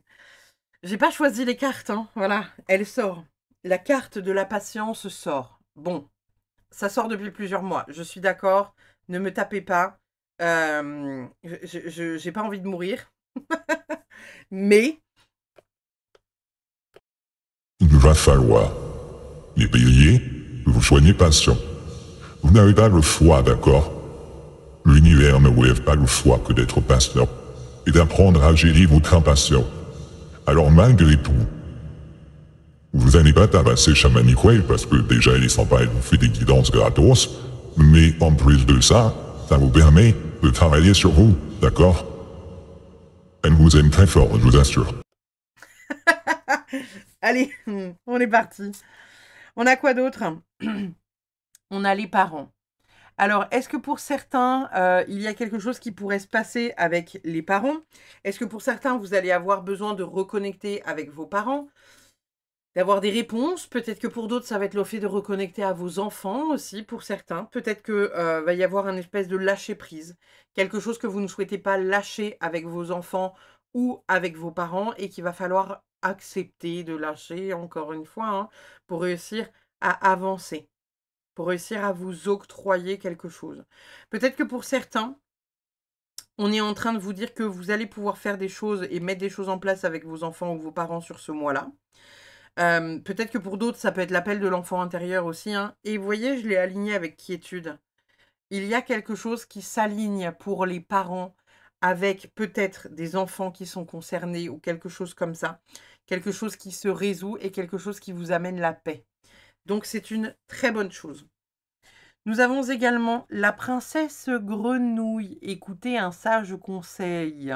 J'ai pas choisi les cartes, hein. Voilà, elle sort. La carte de la patience sort. Bon, ça sort depuis plusieurs mois. Je suis d'accord, ne me tapez pas. J'ai pas envie de mourir. Mais... Il va falloir, les béliers, que vous soyez patients. Vous n'avez pas le choix, d'accord? L'univers ne vous lève pas le choix que d'être patient et d'apprendre à gérer votre impatience. Alors malgré tout, vous n'allez pas tabasser Chamaniquel parce que déjà il est sympa, elle vous fait des guidances gratos, mais en plus de ça, ça vous permet de travailler sur vous, d'accord? Elle vous aime très fort, je vous assure. Allez, on est parti. On a quoi d'autre? On a les parents. Alors, est-ce que pour certains, il y a quelque chose qui pourrait se passer avec les parents? Est-ce que pour certains, vous allez avoir besoin de reconnecter avec vos parents? D'avoir des réponses? Peut-être que pour d'autres, ça va être le fait de reconnecter à vos enfants aussi, pour certains. Peut-être que va y avoir un espèce de lâcher-prise. Quelque chose que vous ne souhaitez pas lâcher avec vos enfants ou avec vos parents et qu'il va falloir accepter de lâcher, encore une fois, hein, pour réussir à avancer, pour réussir à vous octroyer quelque chose. Peut-être que pour certains, on est en train de vous dire que vous allez pouvoir faire des choses et mettre des choses en place avec vos enfants ou vos parents sur ce mois-là. Peut-être que pour d'autres, ça peut être l'appel de l'enfant intérieur aussi, hein. Et vous voyez, je l'ai aligné avec quiétude. Il y a quelque chose qui s'aligne pour les parents avec peut-être des enfants qui sont concernés ou quelque chose comme ça. Quelque chose qui se résout et quelque chose qui vous amène la paix. Donc c'est une très bonne chose. Nous avons également la princesse grenouille. Écoutez un sage conseil.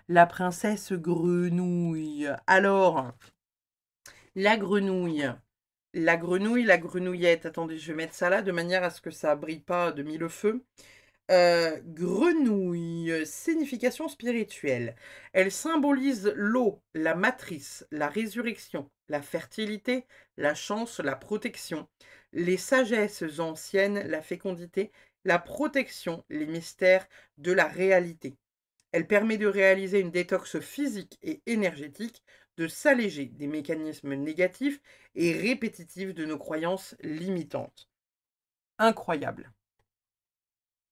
La princesse grenouille. Alors, la grenouille. La grenouille, la grenouillette. Attendez, je vais mettre ça là de manière à ce que ça brille pas de mille feux. Grenouille, signification spirituelle. Elle symbolise l'eau, la matrice, la résurrection, la fertilité, la chance, la protection, les sagesses anciennes, la fécondité, la protection, les mystères de la réalité. Elle permet de réaliser une détox physique et énergétique, de s'alléger des mécanismes négatifs et répétitifs de nos croyances limitantes. Incroyable.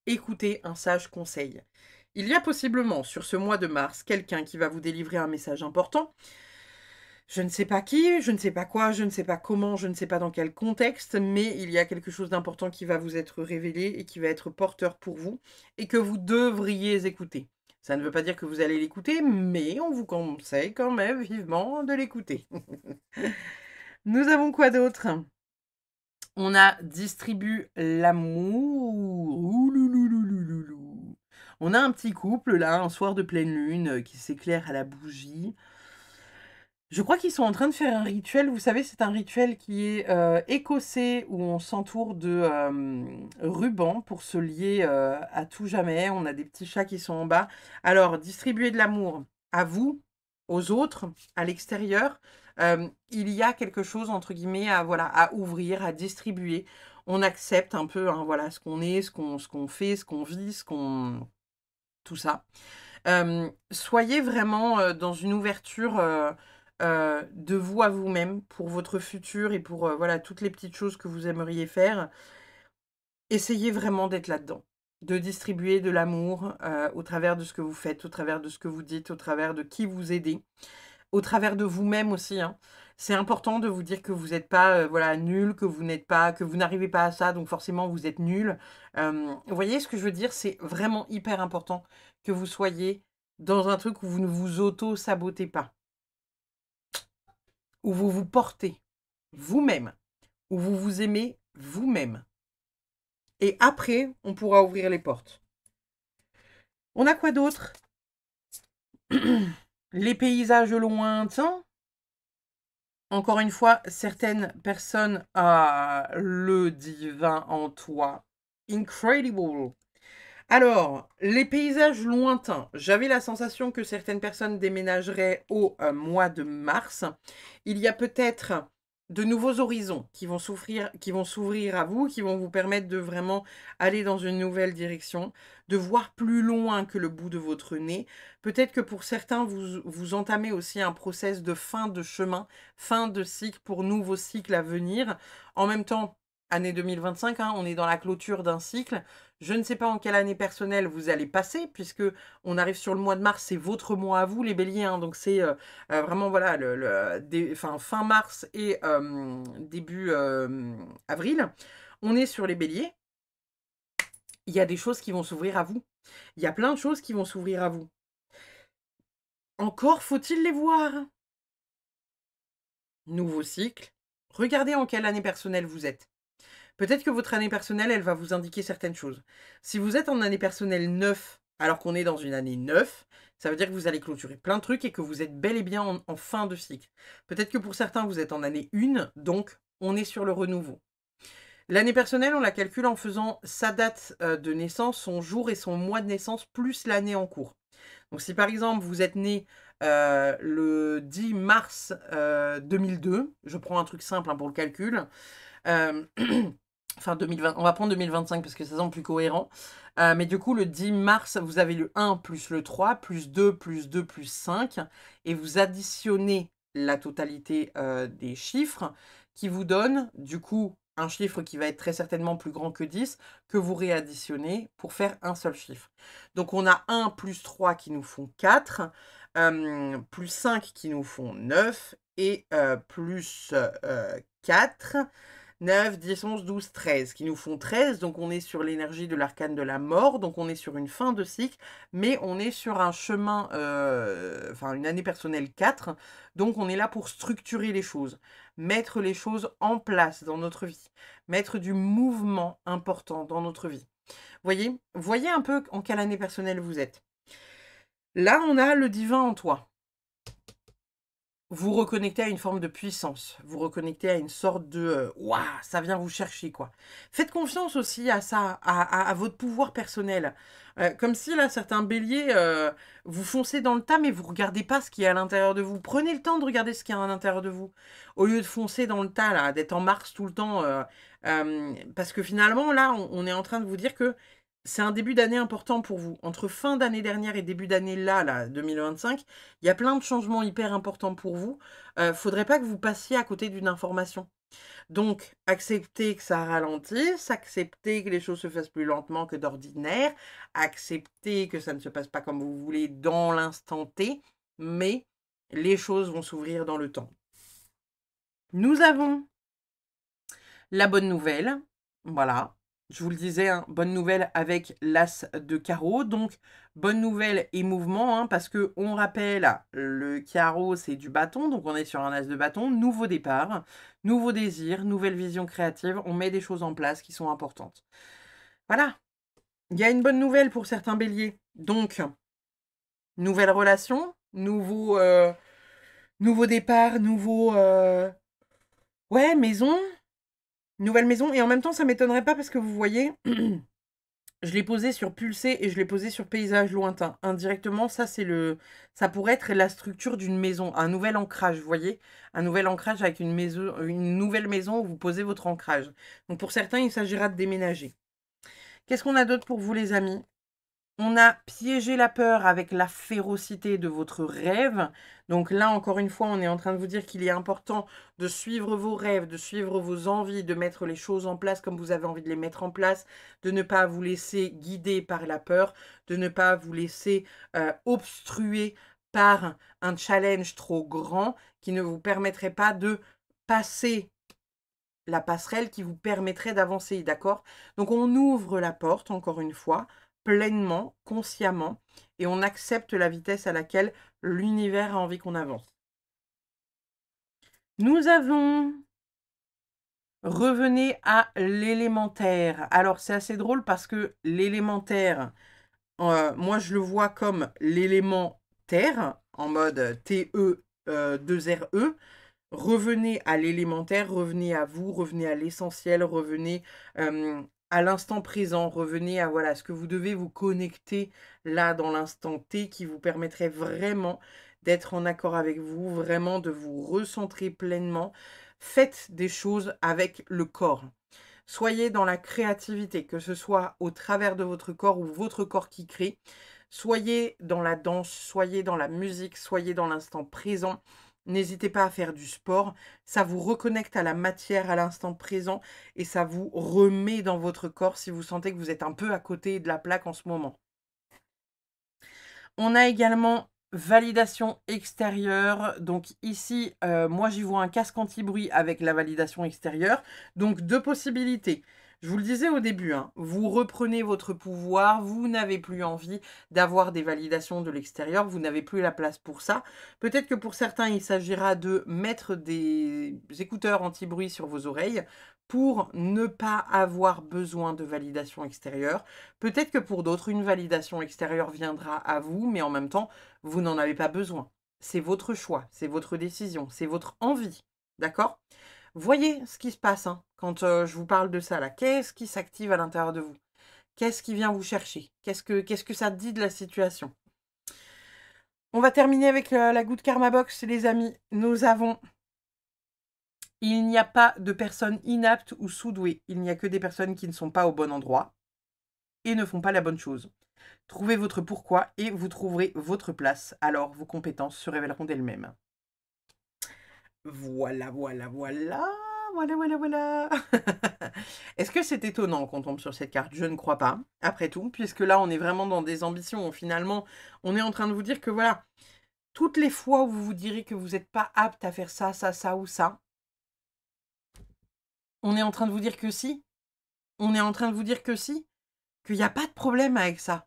Écoutez un sage conseil. Il y a possiblement sur ce mois de mars quelqu'un qui va vous délivrer un message important. Je ne sais pas qui, je ne sais pas quoi, je ne sais pas comment, je ne sais pas dans quel contexte, mais il y a quelque chose d'important qui va vous être révélé et qui va être porteur pour vous et que vous devriez écouter. Ça ne veut pas dire que vous allez l'écouter, mais on vous conseille quand même vivement de l'écouter. Nous avons quoi d'autre? On a distribue l'amour. Oulouloulouloulou. On a un petit couple là, un soir de pleine lune, qui s'éclaire à la bougie. Je crois qu'ils sont en train de faire un rituel. Vous savez, c'est un rituel qui est écossais où on s'entoure de rubans pour se lier à tout jamais. On a des petits chats qui sont en bas. Alors, distribuer de l'amour à vous, aux autres, à l'extérieur. Il y a quelque chose, entre guillemets, voilà, à ouvrir, à distribuer. On accepte un peu voilà, ce qu'on est, ce qu'on fait, ce qu'on vit, tout ça. Soyez vraiment dans une ouverture de vous à vous-même pour votre futur et pour voilà, toutes les petites choses que vous aimeriez faire. Essayez vraiment d'être là-dedans, de distribuer de l'amour au travers de ce que vous faites, au travers de ce que vous dites, au travers de qui vous aidez, au travers de vous-même aussi. C'est important de vous dire que vous n'êtes pas voilà, nul, que vous n'arrivez pas à ça, donc forcément vous êtes nul. Vous voyez ce que je veux dire? C'est vraiment hyper important que vous soyez dans un truc où vous ne vous auto-sabotez pas, où vous vous portez vous-même, où vous vous aimez vous-même. Et après, on pourra ouvrir les portes. On a quoi d'autre? Les paysages lointains. Encore une fois, certaines personnes ont le divin en toi. Incredible. Alors, les paysages lointains. J'avais la sensation que certaines personnes déménageraient au mois de mars. Il y a peut-être de nouveaux horizons qui vont s'ouvrir à vous, qui vont vous permettre de vraiment aller dans une nouvelle direction, de voir plus loin que le bout de votre nez. Peut-être que pour certains, vous entamez aussi un process de fin de chemin, fin de cycle pour nouveaux cycles à venir. En même temps, année 2025, on est dans la clôture d'un cycle. Je ne sais pas en quelle année personnelle vous allez passer, puisque on arrive sur le mois de mars, c'est votre mois à vous, les béliers. Donc c'est vraiment voilà, fin mars et début avril. On est sur les béliers. Il y a des choses qui vont s'ouvrir à vous. Il y a plein de choses qui vont s'ouvrir à vous. Encore faut-il les voir. Nouveau cycle. Regardez en quelle année personnelle vous êtes. Peut-être que votre année personnelle, elle va vous indiquer certaines choses. Si vous êtes en année personnelle 9, alors qu'on est dans une année 9, ça veut dire que vous allez clôturer plein de trucs et que vous êtes bel et bien en fin de cycle. Peut-être que pour certains, vous êtes en année 1, donc on est sur le renouveau. L'année personnelle, on la calcule en faisant sa date de naissance, son jour et son mois de naissance, plus l'année en cours. Donc si par exemple, vous êtes né le 10 mars 2002, je prends un truc simple pour le calcul, enfin 2020, on va prendre 2025 parce que ça semble plus cohérent. Mais du coup, le 10 mars, vous avez le 1 plus le 3, plus 2, plus 2, plus 5. Et vous additionnez la totalité des chiffres qui vous donnent, du coup, un chiffre qui va être très certainement plus grand que 10, que vous réadditionnez pour faire un seul chiffre. Donc, on a 1 plus 3 qui nous font 4, plus 5 qui nous font 9, et plus 4... 9, 10, 11, 12, 13, qui nous font 13, donc on est sur l'énergie de l'arcane de la mort, donc on est sur une fin de cycle, mais on est sur un chemin, enfin une année personnelle 4, donc on est là pour structurer les choses, mettre les choses en place dans notre vie, mettre du mouvement important dans notre vie. Voyez un peu en quelle année personnelle vous êtes. Là, on a le divin en toi. Vous reconnectez à une forme de puissance, vous reconnectez à une sorte de waouh, ça vient vous chercher quoi. Faites confiance aussi à ça, à votre pouvoir personnel. Comme si là, certains béliers, vous foncez dans le tas, mais vous regardez pas ce qu'il y a à l'intérieur de vous. Prenez le temps de regarder ce qu'il y a à l'intérieur de vous, au lieu de foncer dans le tas là, d'être en Mars tout le temps, parce que finalement là, on est en train de vous dire que c'est un début d'année important pour vous. Entre fin d'année dernière et début d'année là, 2025, il y a plein de changements hyper importants pour vous. Faudrait pas que vous passiez à côté d'une information. Donc, acceptez que ça ralentisse, acceptez que les choses se fassent plus lentement que d'ordinaire, acceptez que ça ne se passe pas comme vous voulez dans l'instant T, mais les choses vont s'ouvrir dans le temps. Nous avons la bonne nouvelle, voilà. Je vous le disais, hein, bonne nouvelle avec l'as de carreau. Donc, bonne nouvelle et mouvement, hein, parce que on rappelle, le carreau, c'est du bâton. Donc, on est sur un as de bâton. Nouveau départ, nouveau désir, nouvelle vision créative. On met des choses en place qui sont importantes. Voilà. Il y a une bonne nouvelle pour certains béliers. Donc, nouvelle relation, nouveau départ, ouais, maison. Nouvelle maison. Et en même temps, ça m'étonnerait pas parce que vous voyez... Je l'ai posé sur pulsé et je l'ai posé sur paysage lointain. Indirectement, ça pourrait être la structure d'une maison, un nouvel ancrage, vous voyez? Un nouvel ancrage avec une nouvelle maison où vous posez votre ancrage. Donc pour certains, il s'agira de déménager. Qu'est-ce qu'on a d'autre pour vous les amis? On a piégé la peur avec la férocité de votre rêve. Donc là, encore une fois, on est en train de vous dire qu'il est important de suivre vos rêves, de suivre vos envies, de mettre les choses en place comme vous avez envie de les mettre en place, de ne pas vous laisser guider par la peur, de ne pas vous laisser obstruer par un challenge trop grand qui ne vous permettrait pas de passer la passerelle qui vous permettrait d'avancer, d'accord? Donc on ouvre la porte, encore une fois, pleinement, consciemment, et on accepte la vitesse à laquelle l'univers a envie qu'on avance. Nous avons... Revenez à l'élémentaire. Alors, c'est assez drôle parce que l'élémentaire, moi, je le vois comme l'élément terre, en mode TE 2RE. Revenez à l'élémentaire, revenez à vous, revenez à l'essentiel, revenez à l'instant présent, revenez à voilà, ce que vous devez vous connecter là dans l'instant T qui vous permettrait vraiment d'être en accord avec vous, vraiment de vous recentrer pleinement. Faites des choses avec le corps. Soyez dans la créativité, que ce soit au travers de votre corps ou votre corps qui crée. Soyez dans la danse, soyez dans la musique, soyez dans l'instant présent. N'hésitez pas à faire du sport, ça vous reconnecte à la matière à l'instant présent et ça vous remet dans votre corps si vous sentez que vous êtes un peu à côté de la plaque en ce moment. On a également validation extérieure. Donc ici, moi j'y vois un casque anti-bruit avec la validation extérieure. Donc deux possibilités. Je vous le disais au début, hein, vous reprenez votre pouvoir, vous n'avez plus envie d'avoir des validations de l'extérieur, vous n'avez plus la place pour ça. Peut-être que pour certains, il s'agira de mettre des écouteurs anti-bruit sur vos oreilles pour ne pas avoir besoin de validation extérieure. Peut-être que pour d'autres, une validation extérieure viendra à vous, mais en même temps, vous n'en avez pas besoin. C'est votre choix, c'est votre décision, c'est votre envie, d'accord? Voyez ce qui se passe hein, quand je vous parle de ça là. Qu'est-ce qui s'active à l'intérieur de vous? Qu'est-ce qui vient vous chercher? Qu'est-ce que ça dit de la situation? On va terminer avec la Good Karma Box, les amis. Nous avons... Il n'y a pas de personnes inaptes ou sous-douées. Il n'y a que des personnes qui ne sont pas au bon endroit et ne font pas la bonne chose. Trouvez votre pourquoi et vous trouverez votre place. Alors, vos compétences se révéleront d'elles-mêmes. Voilà, voilà, voilà. Voilà, voilà, voilà. Est-ce que c'est étonnant qu'on tombe sur cette carte? Je ne crois pas, après tout, puisque là, on est vraiment dans des ambitions où finalement, on est en train de vous dire que voilà, toutes les fois où vous vous direz que vous n'êtes pas apte à faire ça, ça, ça ou ça, on est en train de vous dire que si. On est en train de vous dire que si. Qu'il n'y a pas de problème avec ça.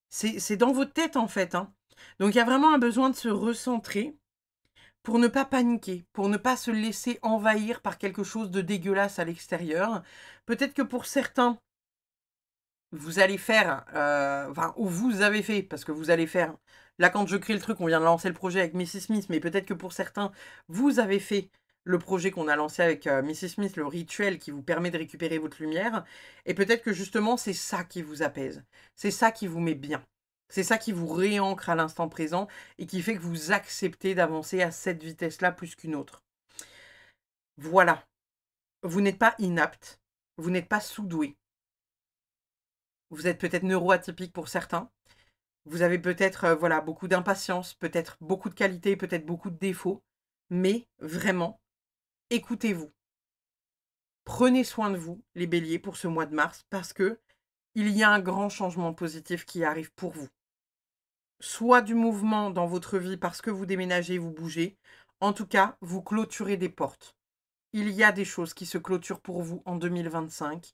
C'est dans votre tête, en fait. Hein. Donc, il y a vraiment un besoin de se recentrer pour ne pas paniquer, pour ne pas se laisser envahir par quelque chose de dégueulasse à l'extérieur. Peut-être que pour certains, vous allez faire, ou vous avez fait, parce que vous allez faire, là quand je crée le truc, on vient de lancer le projet avec Mrs. Smith, mais peut-être que pour certains, vous avez fait le projet qu'on a lancé avec Mrs. Smith, le rituel qui vous permet de récupérer votre lumière, et peut-être que justement, c'est ça qui vous apaise, c'est ça qui vous met bien. C'est ça qui vous réancre à l'instant présent et qui fait que vous acceptez d'avancer à cette vitesse-là plus qu'une autre. Voilà. Vous n'êtes pas inapte. Vous n'êtes pas sous-doué. Vous êtes peut-être neuroatypique pour certains. Vous avez peut-être, voilà, beaucoup d'impatience, peut-être beaucoup de qualités, peut-être beaucoup de défauts. Mais vraiment, écoutez-vous. Prenez soin de vous, les béliers, pour ce mois de mars, parce que il y a un grand changement positif qui arrive pour vous. Soit du mouvement dans votre vie parce que vous déménagez, vous bougez. En tout cas, vous clôturez des portes. Il y a des choses qui se clôturent pour vous en 2025.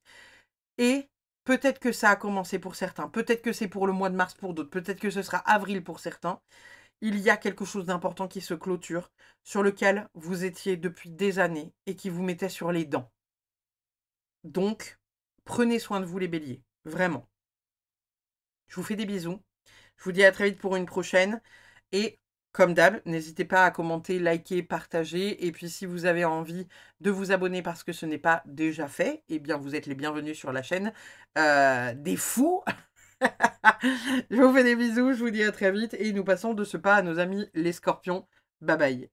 Et peut-être que ça a commencé pour certains. Peut-être que c'est pour le mois de mars pour d'autres. Peut-être que ce sera avril pour certains. Il y a quelque chose d'important qui se clôture, sur lequel vous étiez depuis des années et qui vous mettait sur les dents. Donc, prenez soin de vous les béliers. Vraiment. Je vous fais des bisous. Je vous dis à très vite pour une prochaine. Et comme d'hab, n'hésitez pas à commenter, liker, partager. Et puis si vous avez envie de vous abonner parce que ce n'est pas déjà fait, eh bien vous êtes les bienvenus sur la chaîne des fous. Je vous fais des bisous, je vous dis à très vite. Et nous passons de ce pas à nos amis les scorpions. Bye bye.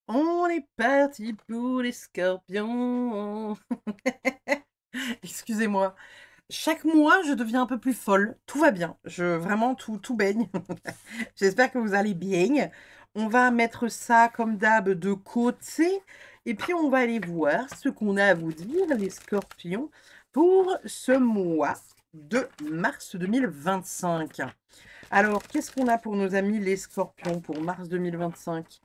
On est parti pour les scorpions. Excusez-moi. Chaque mois, je deviens un peu plus folle. Tout va bien. Vraiment, tout baigne. J'espère que vous allez bien. On va mettre ça, comme d'hab, de côté. Et puis, on va aller voir ce qu'on a à vous dire, les scorpions, pour ce mois de mars 2025. Alors, qu'est-ce qu'on a pour nos amis, les scorpions, pour mars 2025?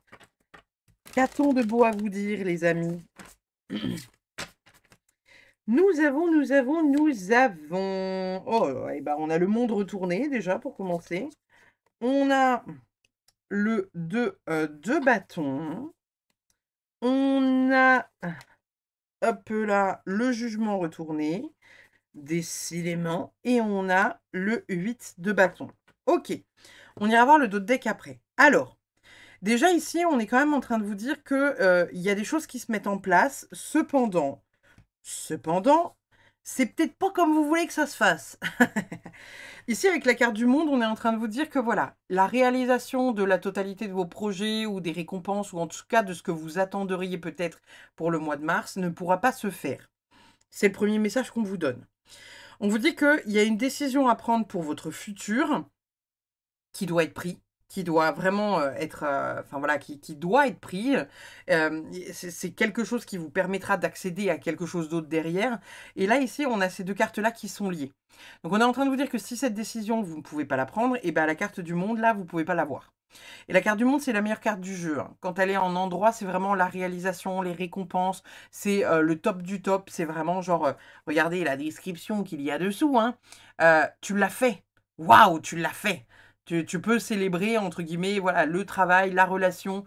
Qu'a-t-on de beau à vous dire, les amis? Nous avons. Oh, et ben, on a le monde retourné, déjà, pour commencer. On a le 2 de bâton. On a, hop là, le jugement retourné, décidément. Et on a le 8 de bâton. Ok, on ira voir le dos de deck après. Alors, déjà ici, on est quand même en train de vous dire qu'il y a des choses qui se mettent en place. Cependant, c'est peut-être pas comme vous voulez que ça se fasse. Ici, avec la carte du monde, on est en train de vous dire que voilà, la réalisation de la totalité de vos projets ou des récompenses, ou en tout cas de ce que vous attendriez peut-être pour le mois de mars, ne pourra pas se faire. C'est le premier message qu'on vous donne. On vous dit qu'il y a une décision à prendre pour votre futur qui doit être prise, qui doit vraiment être, enfin voilà, qui doit être pris. C'est quelque chose qui vous permettra d'accéder à quelque chose d'autre derrière. Et là, ici, on a ces deux cartes-là qui sont liées. Donc, on est en train de vous dire que si cette décision, vous ne pouvez pas la prendre, et bien la carte du monde, là, vous ne pouvez pas l'avoir. Et la carte du monde, c'est la meilleure carte du jeu. Hein. Quand elle est en endroit, c'est vraiment la réalisation, les récompenses, c'est le top du top. C'est vraiment genre, regardez la description qu'il y a dessous. Hein. Tu l'as fait. Waouh, tu l'as fait. Tu peux célébrer, entre guillemets, voilà, le travail, la relation,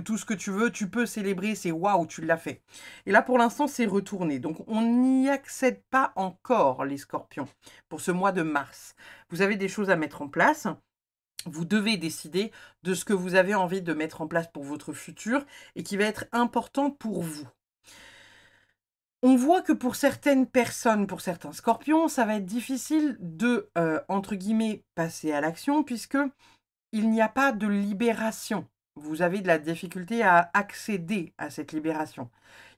tout ce que tu veux, tu peux célébrer, c'est waouh, tu l'as fait. Et là, pour l'instant, c'est retourné. Donc, on n'y accède pas encore, les scorpions, pour ce mois de mars. Vous avez des choses à mettre en place. Vous devez décider de ce que vous avez envie de mettre en place pour votre futur et qui va être important pour vous. On voit que pour certaines personnes, pour certains scorpions, ça va être difficile de, entre guillemets, passer à l'action puisque il n'y a pas de libération. Vous avez de la difficulté à accéder à cette libération.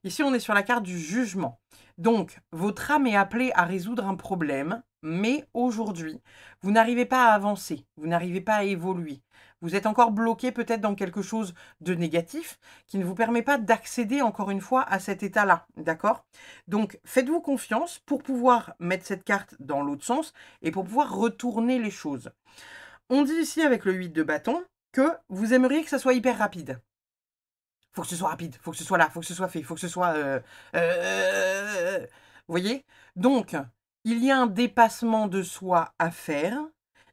Ici, on est sur la carte du jugement. Donc, votre âme est appelée à résoudre un problème, mais aujourd'hui, vous n'arrivez pas à avancer, vous n'arrivez pas à évoluer. Vous êtes encore bloqué peut-être dans quelque chose de négatif qui ne vous permet pas d'accéder encore une fois à cet état-là, d'accord? Donc, faites-vous confiance pour pouvoir mettre cette carte dans l'autre sens et pour pouvoir retourner les choses. On dit ici avec le 8 de bâton que vous aimeriez que ça soit hyper rapide. Faut que ce soit rapide, faut que ce soit là, faut que ce soit fait, faut que ce soit... Vous voyez? Donc, il y a un dépassement de soi à faire.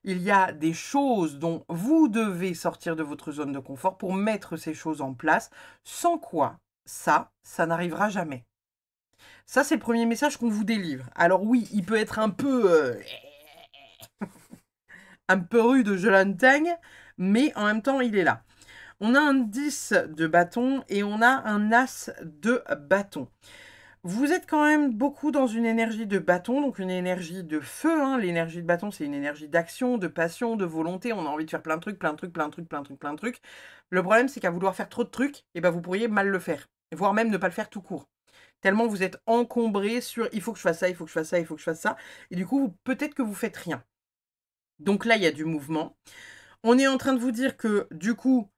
Il y a des choses dont vous devez sortir de votre zone de confort pour mettre ces choses en place, sans quoi ça n'arrivera jamais. Ça, c'est le premier message qu'on vous délivre. Alors oui, il peut être un peu rude, je l'entends, mais en même temps, il est là. On a un 10 de bâton et on a un as de bâton. Vous êtes quand même beaucoup dans une énergie de bâton, donc une énergie de feu. Hein. L'énergie de bâton, c'est une énergie d'action, de passion, de volonté. On a envie de faire plein de trucs. Le problème, c'est qu'à vouloir faire trop de trucs, eh ben, vous pourriez mal le faire, voire même ne pas le faire tout court. Tellement vous êtes encombré sur il faut que je fasse ça, il faut que je fasse ça, il faut que je fasse ça. Et du coup, peut-être que vous faites rien. Donc là, il y a du mouvement. On est en train de vous dire que du coup,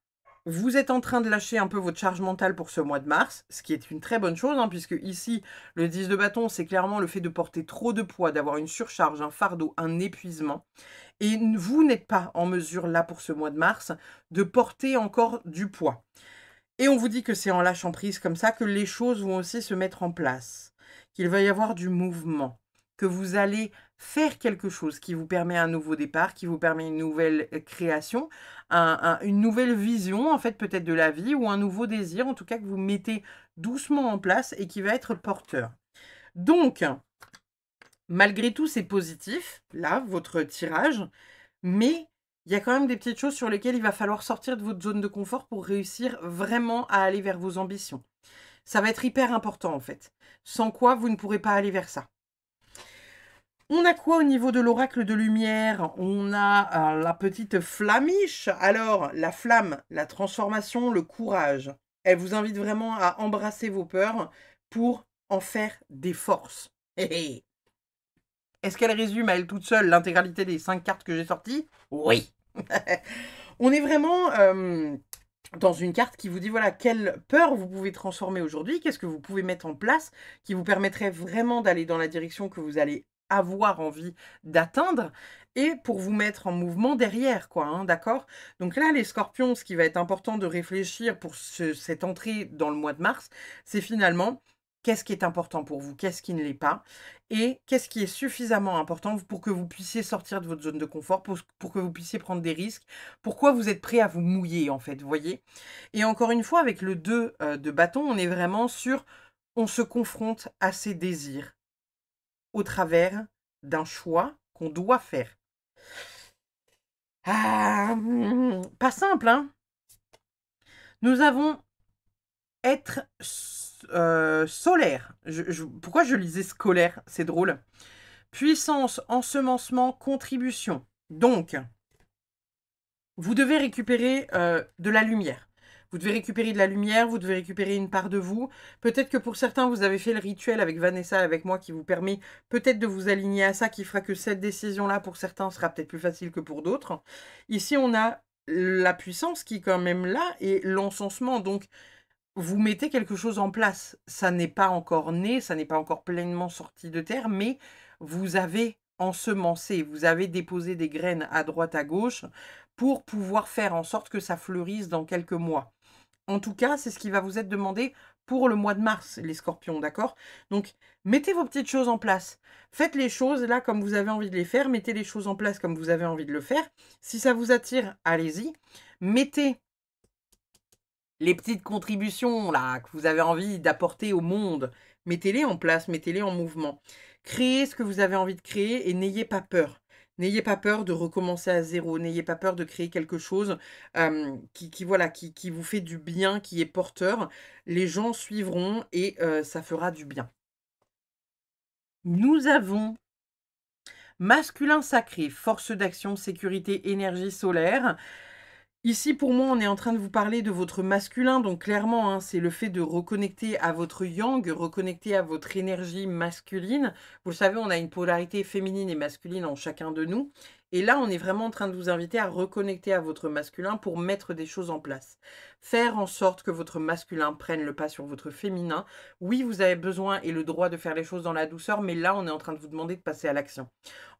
vous êtes en train de lâcher un peu votre charge mentale pour ce mois de mars, ce qui est une très bonne chose, hein, puisque ici, le 10 de bâton, c'est clairement le fait de porter trop de poids, d'avoir une surcharge, un fardeau, un épuisement. Et vous n'êtes pas en mesure, là, pour ce mois de mars, de porter encore du poids. Et on vous dit que c'est en lâchant prise comme ça que les choses vont aussi se mettre en place, qu'il va y avoir du mouvement, que vous allez faire quelque chose qui vous permet un nouveau départ, qui vous permet une nouvelle création, une nouvelle vision, en fait, peut-être de la vie, ou un nouveau désir, en tout cas, que vous mettez doucement en place et qui va être porteur. Donc, malgré tout, c'est positif, là, votre tirage, mais il y a quand même des petites choses sur lesquelles il va falloir sortir de votre zone de confort pour réussir vraiment à aller vers vos ambitions. Ça va être hyper important, en fait. Sans quoi, vous ne pourrez pas aller vers ça. On a quoi au niveau de l'oracle de lumière? On a la petite flamiche. Alors, la flamme, la transformation, le courage. Elle vous invite vraiment à embrasser vos peurs pour en faire des forces. Est-ce qu'elle résume à elle toute seule l'intégralité des 5 cartes que j'ai sorties? Oui. On est vraiment dans une carte qui vous dit, voilà, quelle peur vous pouvez transformer aujourd'hui, qu'est-ce que vous pouvez mettre en place qui vous permettrait vraiment d'aller dans la direction que vous allez avoir envie d'atteindre et pour vous mettre en mouvement derrière, quoi, hein, d'accord? Donc là, les scorpions, ce qui va être important de réfléchir pour cette entrée dans le mois de mars, c'est finalement qu'est-ce qui est important pour vous, qu'est-ce qui ne l'est pas, et qu'est-ce qui est suffisamment important pour que vous puissiez sortir de votre zone de confort, pour que vous puissiez prendre des risques, pourquoi vous êtes prêt à vous mouiller, en fait, vous voyez? Et encore une fois, avec le 2 de bâton, on est vraiment sur on se confronte à ses désirs au travers d'un choix qu'on doit faire. Ah, pas simple, hein? Nous avons être solaire. Pourquoi je lisais scolaire? C'est drôle. Puissance, ensemencement, contribution. Donc, vous devez récupérer de la lumière. Vous devez récupérer de la lumière, vous devez récupérer une part de vous. Peut-être que pour certains, vous avez fait le rituel avec Vanessa, avec moi, qui vous permet peut-être de vous aligner à ça, qui fera que cette décision-là, pour certains, sera peut-être plus facile que pour d'autres. Ici, on a la puissance qui est quand même là et l'encensement. Donc, vous mettez quelque chose en place. Ça n'est pas encore né, ça n'est pas encore pleinement sorti de terre, mais vous avez ensemencé, vous avez déposé des graines à droite, à gauche, pour pouvoir faire en sorte que ça fleurisse dans quelques mois. En tout cas, c'est ce qui va vous être demandé pour le mois de mars, les scorpions, d'accord? Donc, mettez vos petites choses en place. Faites les choses là comme vous avez envie de les faire. Mettez les choses en place comme vous avez envie de le faire. Si ça vous attire, allez-y. Mettez les petites contributions là que vous avez envie d'apporter au monde. Mettez-les en place, mettez-les en mouvement. Créez ce que vous avez envie de créer et n'ayez pas peur. N'ayez pas peur de recommencer à zéro. N'ayez pas peur de créer quelque chose qui vous fait du bien, qui est porteur. Les gens suivront et ça fera du bien. Nous avons masculin sacré, force d'action, sécurité, énergie solaire. Ici, pour moi, on est en train de vous parler de votre masculin, donc clairement, hein, c'est le fait de reconnecter à votre yang, reconnecter à votre énergie masculine. Vous le savez, on a une polarité féminine et masculine en chacun de nous. Et là, on est vraiment en train de vous inviter à reconnecter à votre masculin pour mettre des choses en place. Faire en sorte que votre masculin prenne le pas sur votre féminin. Oui, vous avez besoin et le droit de faire les choses dans la douceur, mais là, on est en train de vous demander de passer à l'action.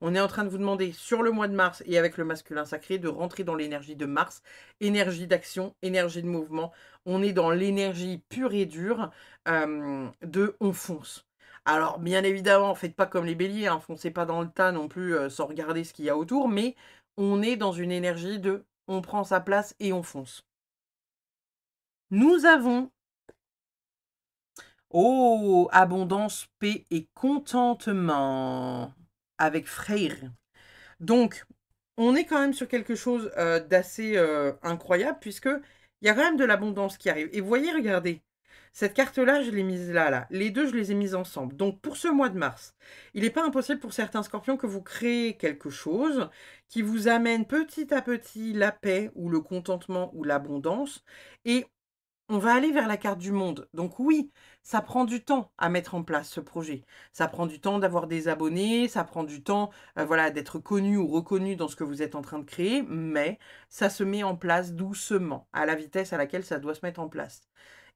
On est en train de vous demander, sur le mois de mars et avec le masculin sacré, de rentrer dans l'énergie de Mars, énergie d'action, énergie de mouvement. On est dans l'énergie pure et dure de on fonce. Alors, bien évidemment, faites pas comme les béliers, hein, foncez pas dans le tas non plus sans regarder ce qu'il y a autour, mais on est dans une énergie de on prend sa place et on fonce. Nous avons abondance, paix et contentement avec Freyr. Donc, on est quand même sur quelque chose d'assez incroyable, puisque il y a quand même de l'abondance qui arrive. Et vous voyez, regardez, cette carte-là, je l'ai mise là. Les deux, je les ai mises ensemble. Donc, pour ce mois de mars, il n'est pas impossible pour certains scorpions que vous créez quelque chose qui vous amène petit à petit la paix ou le contentement ou l'abondance. Et on va aller vers la carte du monde. Donc oui, ça prend du temps à mettre en place ce projet. Ça prend du temps d'avoir des abonnés, ça prend du temps, voilà, d'être connu ou reconnu dans ce que vous êtes en train de créer, mais ça se met en place doucement, à la vitesse à laquelle ça doit se mettre en place.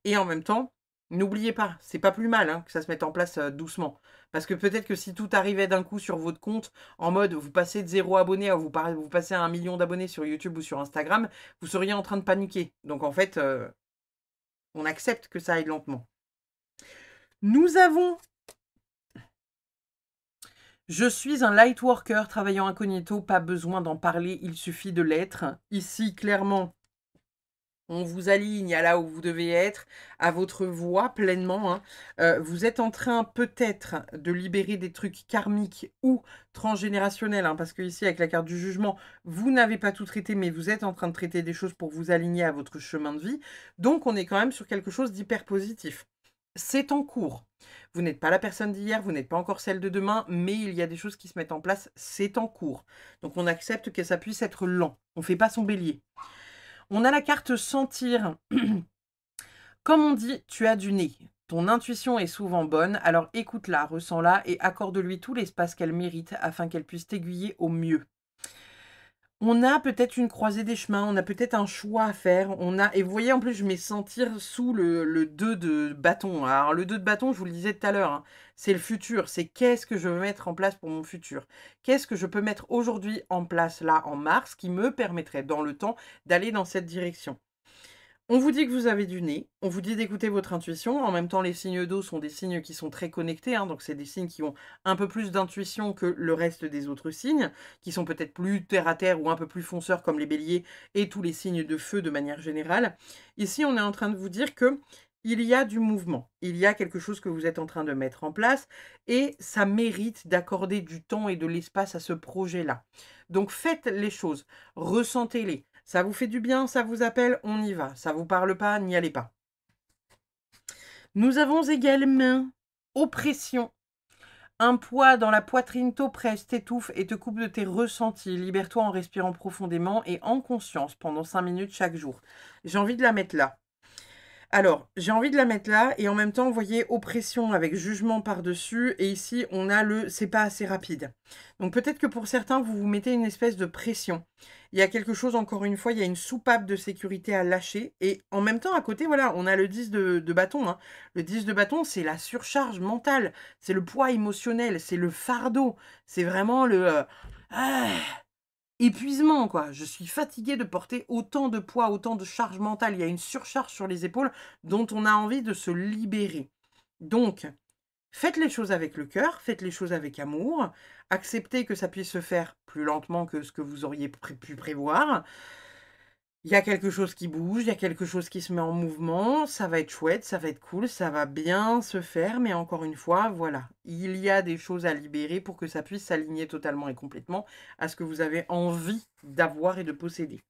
Et en même temps, n'oubliez pas, c'est pas plus mal, hein, que ça se mette en place, doucement. Parce que peut-être que si tout arrivait d'un coup sur votre compte, en mode vous passez de 0 abonné à vous passez à 1 million d'abonnés sur YouTube ou sur Instagram, vous seriez en train de paniquer. Donc en fait, on accepte que ça aille lentement. Nous avons je suis un light worker travaillant incognito, pas besoin d'en parler, il suffit de l'être. Ici, clairement, on vous aligne à là où vous devez être, à votre voie pleinement, hein. Vous êtes en train peut-être de libérer des trucs karmiques ou transgénérationnels, hein, parce que ici, avec la carte du jugement, vous n'avez pas tout traité, mais vous êtes en train de traiter des choses pour vous aligner à votre chemin de vie. Donc, on est quand même sur quelque chose d'hyper positif. C'est en cours. Vous n'êtes pas la personne d'hier, vous n'êtes pas encore celle de demain, mais il y a des choses qui se mettent en place, c'est en cours. Donc on accepte que ça puisse être lent. On ne fait pas son bélier. On a la carte sentir. Comme on dit, tu as du nez. Ton intuition est souvent bonne, alors écoute-la, ressens-la et accorde-lui tout l'espace qu'elle mérite afin qu'elle puisse t'aiguiller au mieux. On a peut-être une croisée des chemins, on a peut-être un choix à faire. Et vous voyez, en plus, je mets sentir sous le 2 de bâton. Alors, le 2 de bâton, je vous le disais tout à l'heure, hein, c'est le futur. C'est qu'est-ce que je veux mettre en place pour mon futur? Qu'est-ce que je peux mettre aujourd'hui en place, là, en mars, qui me permettrait, dans le temps, d'aller dans cette direction? On vous dit que vous avez du nez, on vous dit d'écouter votre intuition. En même temps, les signes d'eau sont des signes qui sont très connectés, hein, donc c'est des signes qui ont un peu plus d'intuition que le reste des autres signes, qui sont peut-être plus terre-à-terre ou un peu plus fonceurs comme les béliers et tous les signes de feu de manière générale. Ici, on est en train de vous dire que il y a du mouvement, il y a quelque chose que vous êtes en train de mettre en place et ça mérite d'accorder du temps et de l'espace à ce projet-là. Donc faites les choses, ressentez-les. Ça vous fait du bien, ça vous appelle, on y va. Ça vous parle pas, n'y allez pas. Nous avons également oppression. Un poids dans la poitrine t'oppresse, t'étouffe et te coupe de tes ressentis. Libère-toi en respirant profondément et en conscience pendant 5 minutes chaque jour. J'ai envie de la mettre là. Alors, j'ai envie de la mettre là et en même temps, vous voyez, oppression avec jugement par-dessus. Et ici, on a le « c'est pas assez rapide ». Donc peut-être que pour certains, vous vous mettez une espèce de pression. Il y a quelque chose, encore une fois, il y a une soupape de sécurité à lâcher. Et en même temps, à côté, voilà, on a le 10 de bâton, hein. Le 10 de bâton, c'est la surcharge mentale. C'est le poids émotionnel, c'est le fardeau. C'est vraiment le... épuisement, quoi. Je suis fatiguée de porter autant de poids, autant de charge mentale. Il y a une surcharge sur les épaules dont on a envie de se libérer. Donc, faites les choses avec le cœur, faites les choses avec amour, acceptez que ça puisse se faire plus lentement que ce que vous auriez pu prévoir. Il y a quelque chose qui bouge, il y a quelque chose qui se met en mouvement, ça va être chouette, ça va être cool, ça va bien se faire, mais encore une fois, voilà, il y a des choses à libérer pour que ça puisse s'aligner totalement et complètement à ce que vous avez envie d'avoir et de posséder.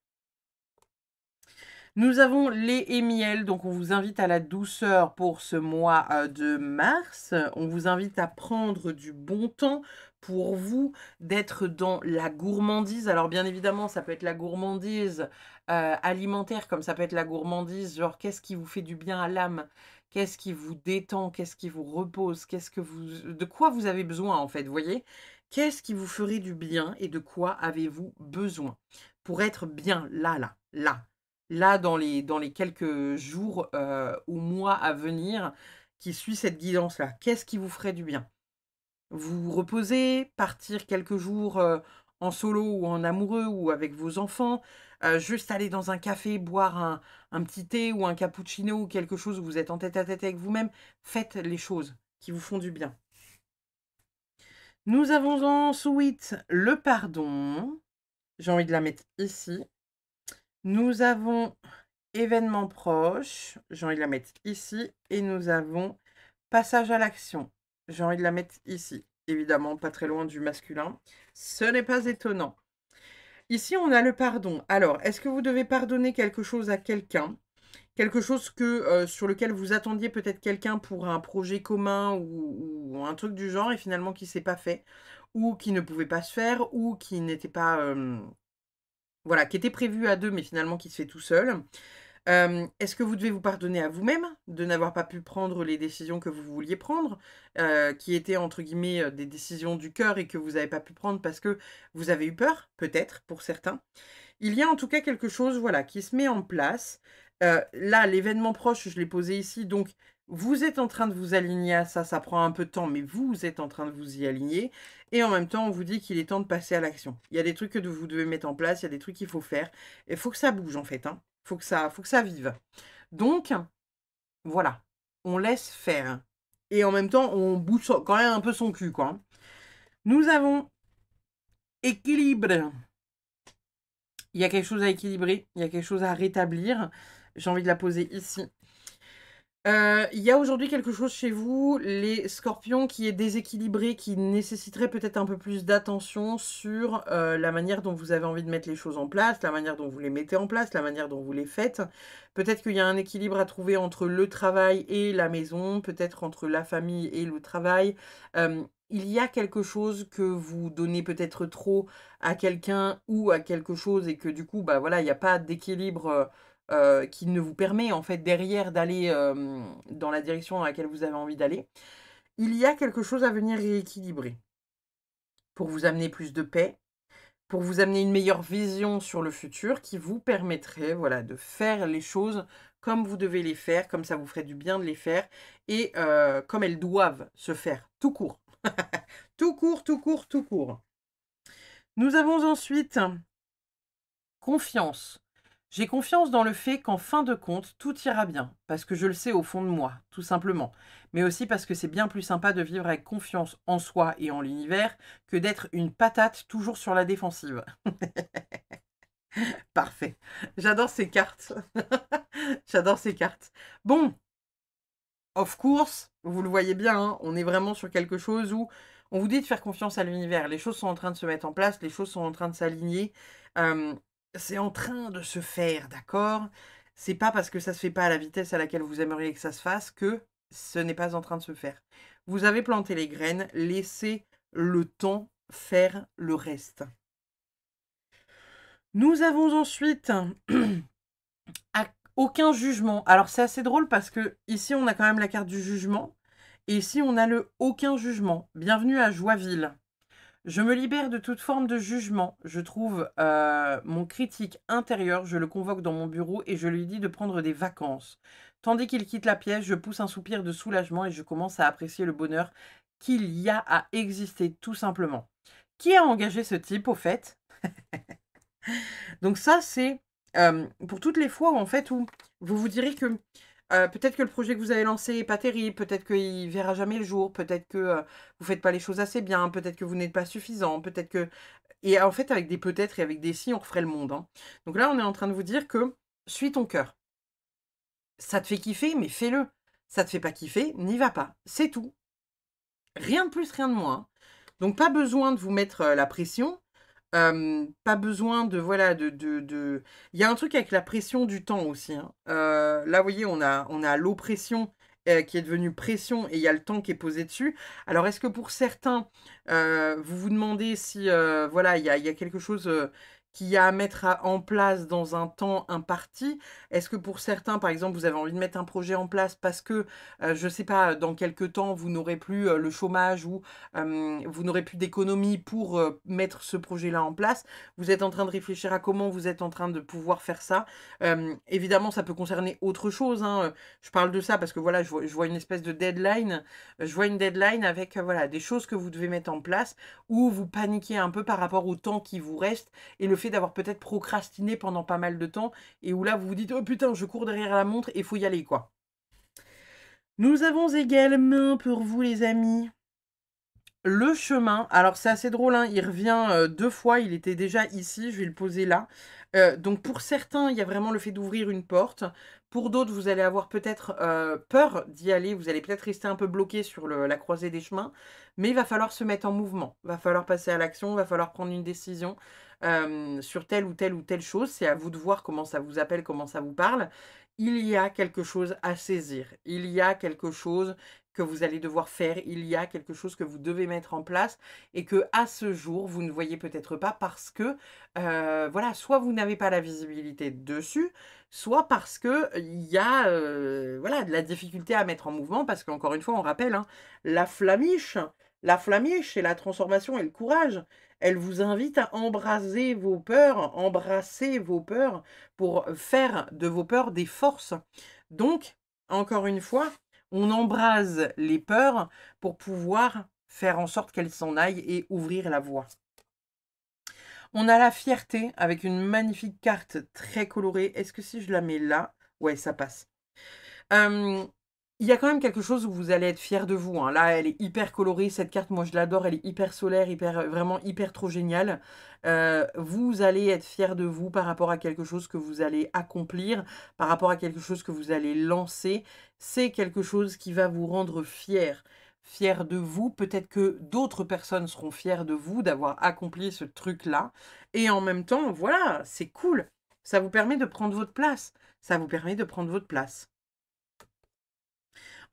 Nous avons lait et miel, donc on vous invite à la douceur pour ce mois de mars. On vous invite à prendre du bon temps pour vous, d'être dans la gourmandise. Alors bien évidemment, ça peut être la gourmandise alimentaire, comme ça peut être la gourmandise, genre qu'est-ce qui vous fait du bien à l'âme? Qu'est-ce qui vous détend? Qu'est-ce qui vous repose? De quoi vous avez besoin en fait, vous voyez? Qu'est-ce qui vous ferait du bien et de quoi avez-vous besoin? Pour être bien là, dans les quelques jours ou mois à venir qui suit cette guidance-là. Qu'est-ce qui vous ferait du bien? Vous reposer, partir quelques jours en solo ou en amoureux ou avec vos enfants, juste aller dans un café, boire un petit thé ou un cappuccino ou quelque chose où vous êtes en tête-à-tête avec vous-même. Faites les choses qui vous font du bien. Nous avons ensuite le pardon. J'ai envie de la mettre ici. Nous avons événement proche, j'ai envie de la mettre ici, et nous avons passage à l'action, j'ai envie de la mettre ici, évidemment pas très loin du masculin, ce n'est pas étonnant. Ici on a le pardon. Alors, est-ce que vous devez pardonner quelque chose à quelqu'un? Quelque chose sur lequel vous attendiez peut-être quelqu'un pour un projet commun ou un truc du genre et finalement qui ne s'est pas fait, ou qui ne pouvait pas se faire, ou qui n'était pas... voilà, qui était prévu à deux mais finalement qui se fait tout seul. Est-ce que vous devez vous pardonner à vous-même de n'avoir pas pu prendre les décisions que vous vouliez prendre, qui étaient entre guillemets, des décisions du cœur et que vous n'avez pas pu prendre parce que vous avez eu peur? Peut-être, pour certains. Il y a en tout cas quelque chose, voilà, qui se met en place. Là, l'événement proche, je l'ai posé ici, donc vous êtes en train de vous aligner à ça, ça prend un peu de temps, mais vous êtes en train de vous y aligner et en même temps, on vous dit qu'il est temps de passer à l'action. Il y a des trucs que vous devez mettre en place, il y a des trucs qu'il faut faire et il faut que ça bouge en fait, hein. Faut que ça vive. Donc voilà, on laisse faire et en même temps, on bouge quand même un peu son cul, quoi, hein. Nous avons équilibre. Il y a quelque chose à équilibrer, il y a quelque chose à rétablir. J'ai envie de la poser ici. Il y a aujourd'hui quelque chose chez vous, les scorpions, qui est déséquilibré, qui nécessiterait peut-être un peu plus d'attention sur la manière dont vous avez envie de mettre les choses en place, la manière dont vous les mettez en place, la manière dont vous les faites. Peut-être qu'il y a un équilibre à trouver entre le travail et la maison, peut-être entre la famille et le travail. Il y a quelque chose que vous donnez peut-être trop à quelqu'un ou à quelque chose et que du coup, bah voilà, il n'y a pas d'équilibre qui ne vous permet en fait derrière d'aller dans la direction dans laquelle vous avez envie d'aller. Il y a quelque chose à venir rééquilibrer pour vous amener plus de paix, pour vous amener une meilleure vision sur le futur qui vous permettrait, voilà, de faire les choses comme vous devez les faire, comme ça vous ferait du bien de les faire et comme elles doivent se faire, tout court. Tout court, tout court, tout court. Nous avons ensuite confiance. J'ai confiance dans le fait qu'en fin de compte, tout ira bien, parce que je le sais au fond de moi, tout simplement. Mais aussi parce que c'est bien plus sympa de vivre avec confiance en soi et en l'univers que d'être une patate toujours sur la défensive. Parfait. J'adore ces cartes. J'adore ces cartes. Bon, of course, vous le voyez bien, hein, on est vraiment sur quelque chose où on vous dit de faire confiance à l'univers. Les choses sont en train de se mettre en place, les choses sont en train de s'aligner. C'est en train de se faire, d'accord? C'est pas parce que ça se fait pas à la vitesse à laquelle vous aimeriez que ça se fasse que ce n'est pas en train de se faire. Vous avez planté les graines, laissez le temps faire le reste. Nous avons ensuite aucun jugement. Alors c'est assez drôle parce que ici on a quand même la carte du jugement et ici on a le aucun jugement. Bienvenue à Joinville. Je me libère de toute forme de jugement. Je trouve mon critique intérieur, je le convoque dans mon bureau et je lui dis de prendre des vacances. Tandis qu'il quitte la pièce, je pousse un soupir de soulagement et je commence à apprécier le bonheur qu'il y a à exister tout simplement. Qui a engagé ce type au fait? Donc ça c'est pour toutes les fois en fait où vous vous direz que peut-être que le projet que vous avez lancé n'est pas terrible, peut-être qu'il verra jamais le jour, peut-être que vous faites pas les choses assez bien, peut-être que vous n'êtes pas suffisant, peut-être que... Et en fait, avec des peut-être et avec des si, on referait le monde, hein. Donc là, on est en train de vous dire que suis ton cœur. Ça te fait kiffer, mais fais-le. Ça te fait pas kiffer, n'y va pas. C'est tout. Rien de plus, rien de moins. Donc pas besoin de vous mettre la pression. Pas besoin de, voilà, Il y a un truc avec la pression du temps aussi, hein. Là, vous voyez, on a l'oppression qui est devenue pression et il y a le temps qui est posé dessus. Alors, est-ce que pour certains, vous vous demandez si, voilà, il y a quelque chose qu'il y a à mettre en place dans un temps imparti? Est-ce que pour certains, par exemple, vous avez envie de mettre un projet en place parce que, je ne sais pas, dans quelques temps, vous n'aurez plus le chômage ou vous n'aurez plus d'économie pour mettre ce projet-là en place. Vous êtes en train de réfléchir à comment vous êtes en train de pouvoir faire ça. Évidemment, ça peut concerner autre chose, hein. Je parle de ça parce que voilà, je vois une espèce de deadline. Je vois une deadline avec voilà, des choses que vous devez mettre en place ou vous paniquez un peu par rapport au temps qui vous reste et le fait d'avoir peut-être procrastiné pendant pas mal de temps et où là, vous vous dites « Oh putain, je cours derrière la montre et il faut y aller, quoi ». Nous avons également pour vous, les amis, le chemin. Alors, c'est assez drôle, hein, il revient 2 fois, il était déjà ici, je vais le poser là. Donc, pour certains, il y a vraiment le fait d'ouvrir une porte. Pour d'autres, vous allez avoir peut-être peur d'y aller, vous allez peut-être rester un peu bloqué sur la croisée des chemins, mais il va falloir se mettre en mouvement, il va falloir passer à l'action, il va falloir prendre une décision sur telle ou telle ou telle chose. C'est à vous de voir comment ça vous appelle, comment ça vous parle. il y a quelque chose à saisir, il y a quelque chose que vous allez devoir faire, il y a quelque chose que vous devez mettre en place et que à ce jour, vous ne voyez peut-être pas parce que, voilà, soit vous n'avez pas la visibilité dessus, soit parce que il y a, voilà, de la difficulté à mettre en mouvement parce qu'encore une fois, on rappelle, hein, la flamiche, c'est la transformation et le courage. Elle vous invite à embraser vos peurs, embrasser vos peurs pour faire de vos peurs des forces. Donc, encore une fois, on embrase les peurs pour pouvoir faire en sorte qu'elles s'en aillent et ouvrir la voie. On a la fierté avec une magnifique carte très colorée. Est-ce que si je la mets là, ouais, ça passe. Il y a quand même quelque chose où vous allez être fier de vous, hein. Là, elle est hyper colorée, cette carte, moi je l'adore, elle est hyper solaire, hyper, vraiment hyper trop géniale. Vous allez être fier de vous par rapport à quelque chose que vous allez accomplir, par rapport à quelque chose que vous allez lancer. C'est quelque chose qui va vous rendre fier. Fier de vous, peut-être que d'autres personnes seront fières de vous d'avoir accompli ce truc-là. Et en même temps, voilà, c'est cool. Ça vous permet de prendre votre place. Ça vous permet de prendre votre place.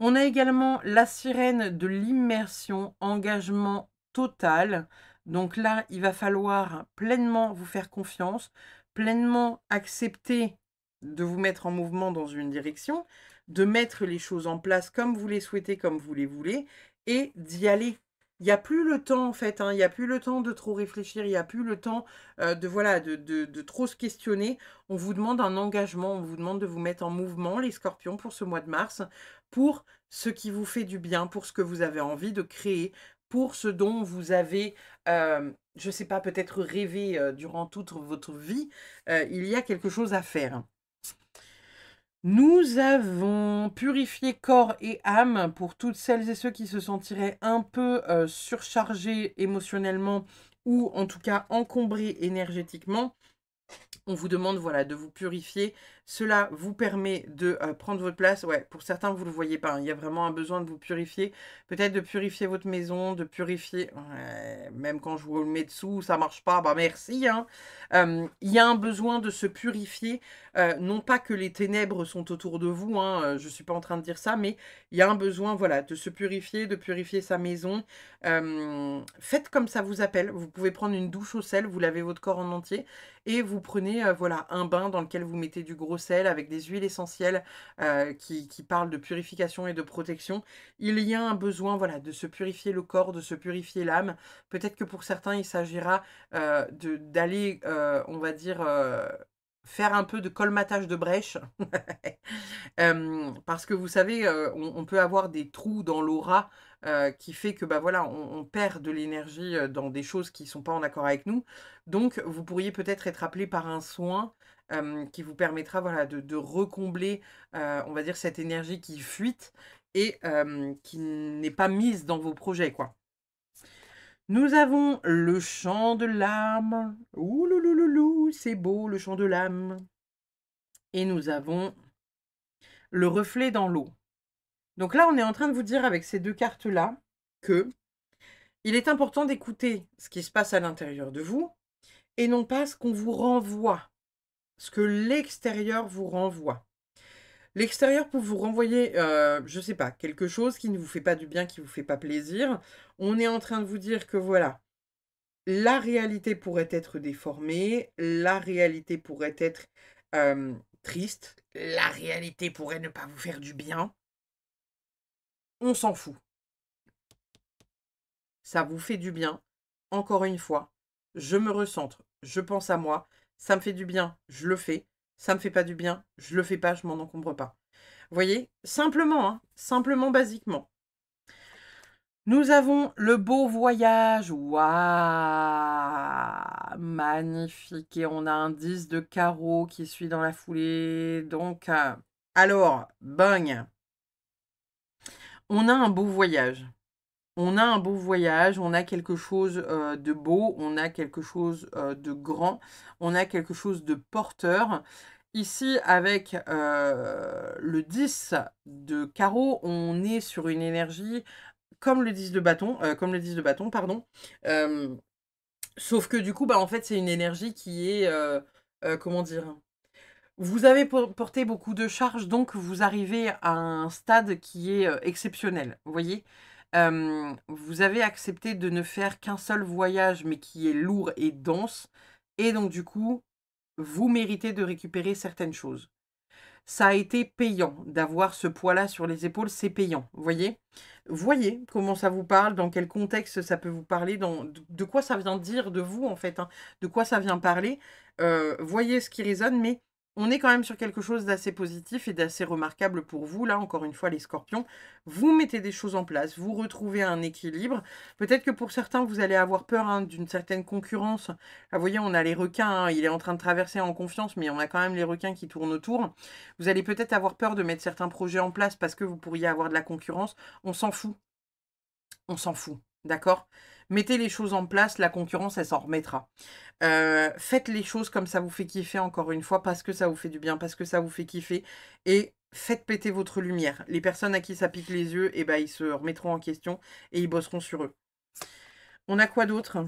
On a également la sirène de l'immersion, engagement total. Donc là, il va falloir pleinement vous faire confiance, pleinement accepter de vous mettre en mouvement dans une direction, de mettre les choses en place comme vous les souhaitez, comme vous les voulez, et d'y aller. Il n'y a plus le temps, en fait, hein, il n'y a plus le temps de trop réfléchir, il n'y a plus le temps de trop se questionner. On vous demande un engagement, on vous demande de vous mettre en mouvement, les scorpions, pour ce mois de mars, pour ce qui vous fait du bien, pour ce que vous avez envie de créer, pour ce dont vous avez, je ne sais pas, peut-être rêvé durant toute votre vie. Il y a quelque chose à faire. Nous avons purifié corps et âme pour toutes celles et ceux qui se sentiraient un peu surchargés émotionnellement ou en tout cas encombrés énergétiquement. On vous demande voilà, de vous purifier. Cela vous permet de prendre votre place. Ouais, pour certains, vous ne le voyez pas, hein. Il y a vraiment un besoin de vous purifier. Peut-être de purifier votre maison, de purifier... Ouais, même quand je vous le mets dessous, ça ne marche pas. Bah merci, hein. Il y a un besoin de se purifier. Non pas que les ténèbres sont autour de vous, hein, je ne suis pas en train de dire ça, mais il y a un besoin voilà, de se purifier, de purifier sa maison. Faites comme ça vous appelle. Vous pouvez prendre une douche au sel, vous lavez votre corps en entier et vous prenez voilà, un bain dans lequel vous mettez du gros sel avec des huiles essentielles qui parlent de purification et de protection. Il y a un besoin voilà, de se purifier le corps, de se purifier l'âme. Peut-être que pour certains, il s'agira d'aller, on va dire, faire un peu de colmatage de brèche. Parce que vous savez, on peut avoir des trous dans l'aura qui fait que bah, voilà, on perd de l'énergie dans des choses qui ne sont pas en accord avec nous. Donc, vous pourriez peut-être être appelé par un soin qui vous permettra voilà, de recombler, on va dire, cette énergie qui fuite et qui n'est pas mise dans vos projets, quoi. Nous avons le chant de l'âme. Ouh loulouloulou, c'est beau, le chant de l'âme. Et nous avons le reflet dans l'eau. Donc là, on est en train de vous dire avec ces deux cartes-là que il est important d'écouter ce qui se passe à l'intérieur de vous et non pas ce qu'on vous renvoie, ce que l'extérieur vous renvoie. L'extérieur peut vous renvoyer, je ne sais pas, quelque chose qui ne vous fait pas du bien, qui ne vous fait pas plaisir. On est en train de vous dire que voilà, la réalité pourrait être déformée, la réalité pourrait être triste, la réalité pourrait ne pas vous faire du bien. On s'en fout. Ça vous fait du bien. Encore une fois, je me recentre, je pense à moi, ça me fait du bien, je le fais. Ça me fait pas du bien, je le fais pas, je m'en encombre pas. Vous voyez, simplement, hein, simplement, basiquement. Nous avons le beau voyage. Waouh, magnifique. Et on a un 10 de carreau qui suit dans la foulée. Donc, alors, bang. On a un beau voyage. On a un beau voyage, on a quelque chose de beau, on a quelque chose de grand, on a quelque chose de porteur. Ici, avec le 10 de carreau, on est sur une énergie comme le 10 de bâton, pardon. Sauf que du coup, bah, en fait, c'est une énergie qui est, comment dire, Vous avez porté beaucoup de charges, donc vous arrivez à un stade qui est exceptionnel. Vous voyez, vous avez accepté de ne faire qu'un seul voyage, mais qui est lourd et dense. Et donc, du coup, vous méritez de récupérer certaines choses. Ça a été payant d'avoir ce poids-là sur les épaules, c'est payant. Vous voyez? Voyez comment ça vous parle, dans quel contexte ça peut vous parler, de quoi ça vient dire de vous, en fait, hein, de quoi ça vient parler. Voyez ce qui résonne, mais on est quand même sur quelque chose d'assez positif et d'assez remarquable pour vous, là, encore une fois, les scorpions. Vous mettez des choses en place, vous retrouvez un équilibre. Peut-être que pour certains, vous allez avoir peur hein, d'une certaine concurrence. Là, vous voyez, on a les requins, hein, il est en train de traverser en confiance, mais on a quand même les requins qui tournent autour. Vous allez peut-être avoir peur de mettre certains projets en place parce que vous pourriez avoir de la concurrence. On s'en fout. On s'en fout. D'accord? Mettez les choses en place, la concurrence, elle s'en remettra. Faites les choses comme ça vous fait kiffer, encore une fois, parce que ça vous fait du bien, parce que ça vous fait kiffer. Et faites péter votre lumière. Les personnes à qui ça pique les yeux, eh ben, ils se remettront en question et ils bosseront sur eux. On a quoi d'autre?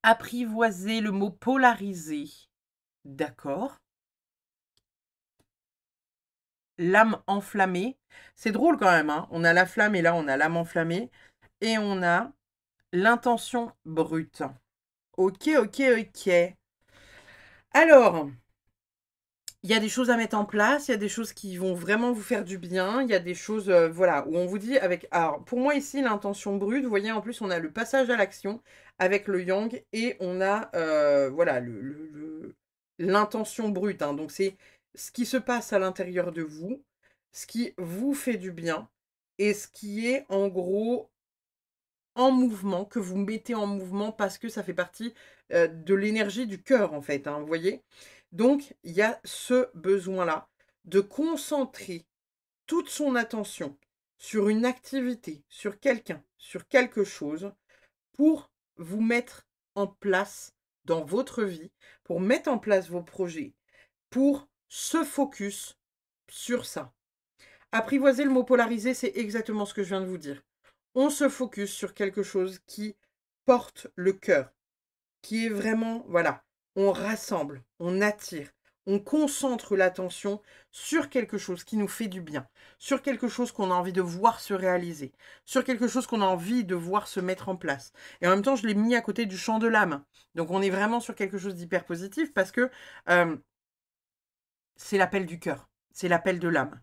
Apprivoiser, le mot polariser. D'accord. L'âme enflammée. C'est drôle quand même, hein. On a la flamme et là, on a l'âme enflammée. Et on a l'intention brute. Ok, ok, ok. Alors, il y a des choses à mettre en place, il y a des choses qui vont vraiment vous faire du bien, il y a des choses, voilà, où on vous dit avec... Alors, pour moi ici, l'intention brute, vous voyez, en plus, on a le passage à l'action avec le yang et on a, voilà, l'intention brute. Hein. Donc, c'est ce qui se passe à l'intérieur de vous, ce qui vous fait du bien et ce qui est, en gros, en mouvement, que vous mettez en mouvement parce que ça fait partie de l'énergie du cœur, en fait, hein, vous voyez. Donc, il y a ce besoin-là de concentrer toute son attention sur une activité, sur quelqu'un, sur quelque chose, pour vous mettre en place dans votre vie, pour mettre en place vos projets, pour se focus sur ça. Apprivoiser le mot polarisé, c'est exactement ce que je viens de vous dire. On se focus sur quelque chose qui porte le cœur, qui est vraiment, voilà, on rassemble, on attire, on concentre l'attention sur quelque chose qui nous fait du bien, sur quelque chose qu'on a envie de voir se réaliser, sur quelque chose qu'on a envie de voir se mettre en place. Et en même temps, je l'ai mis à côté du chant de l'âme. Donc on est vraiment sur quelque chose d'hyper positif parce que c'est l'appel du cœur, c'est l'appel de l'âme.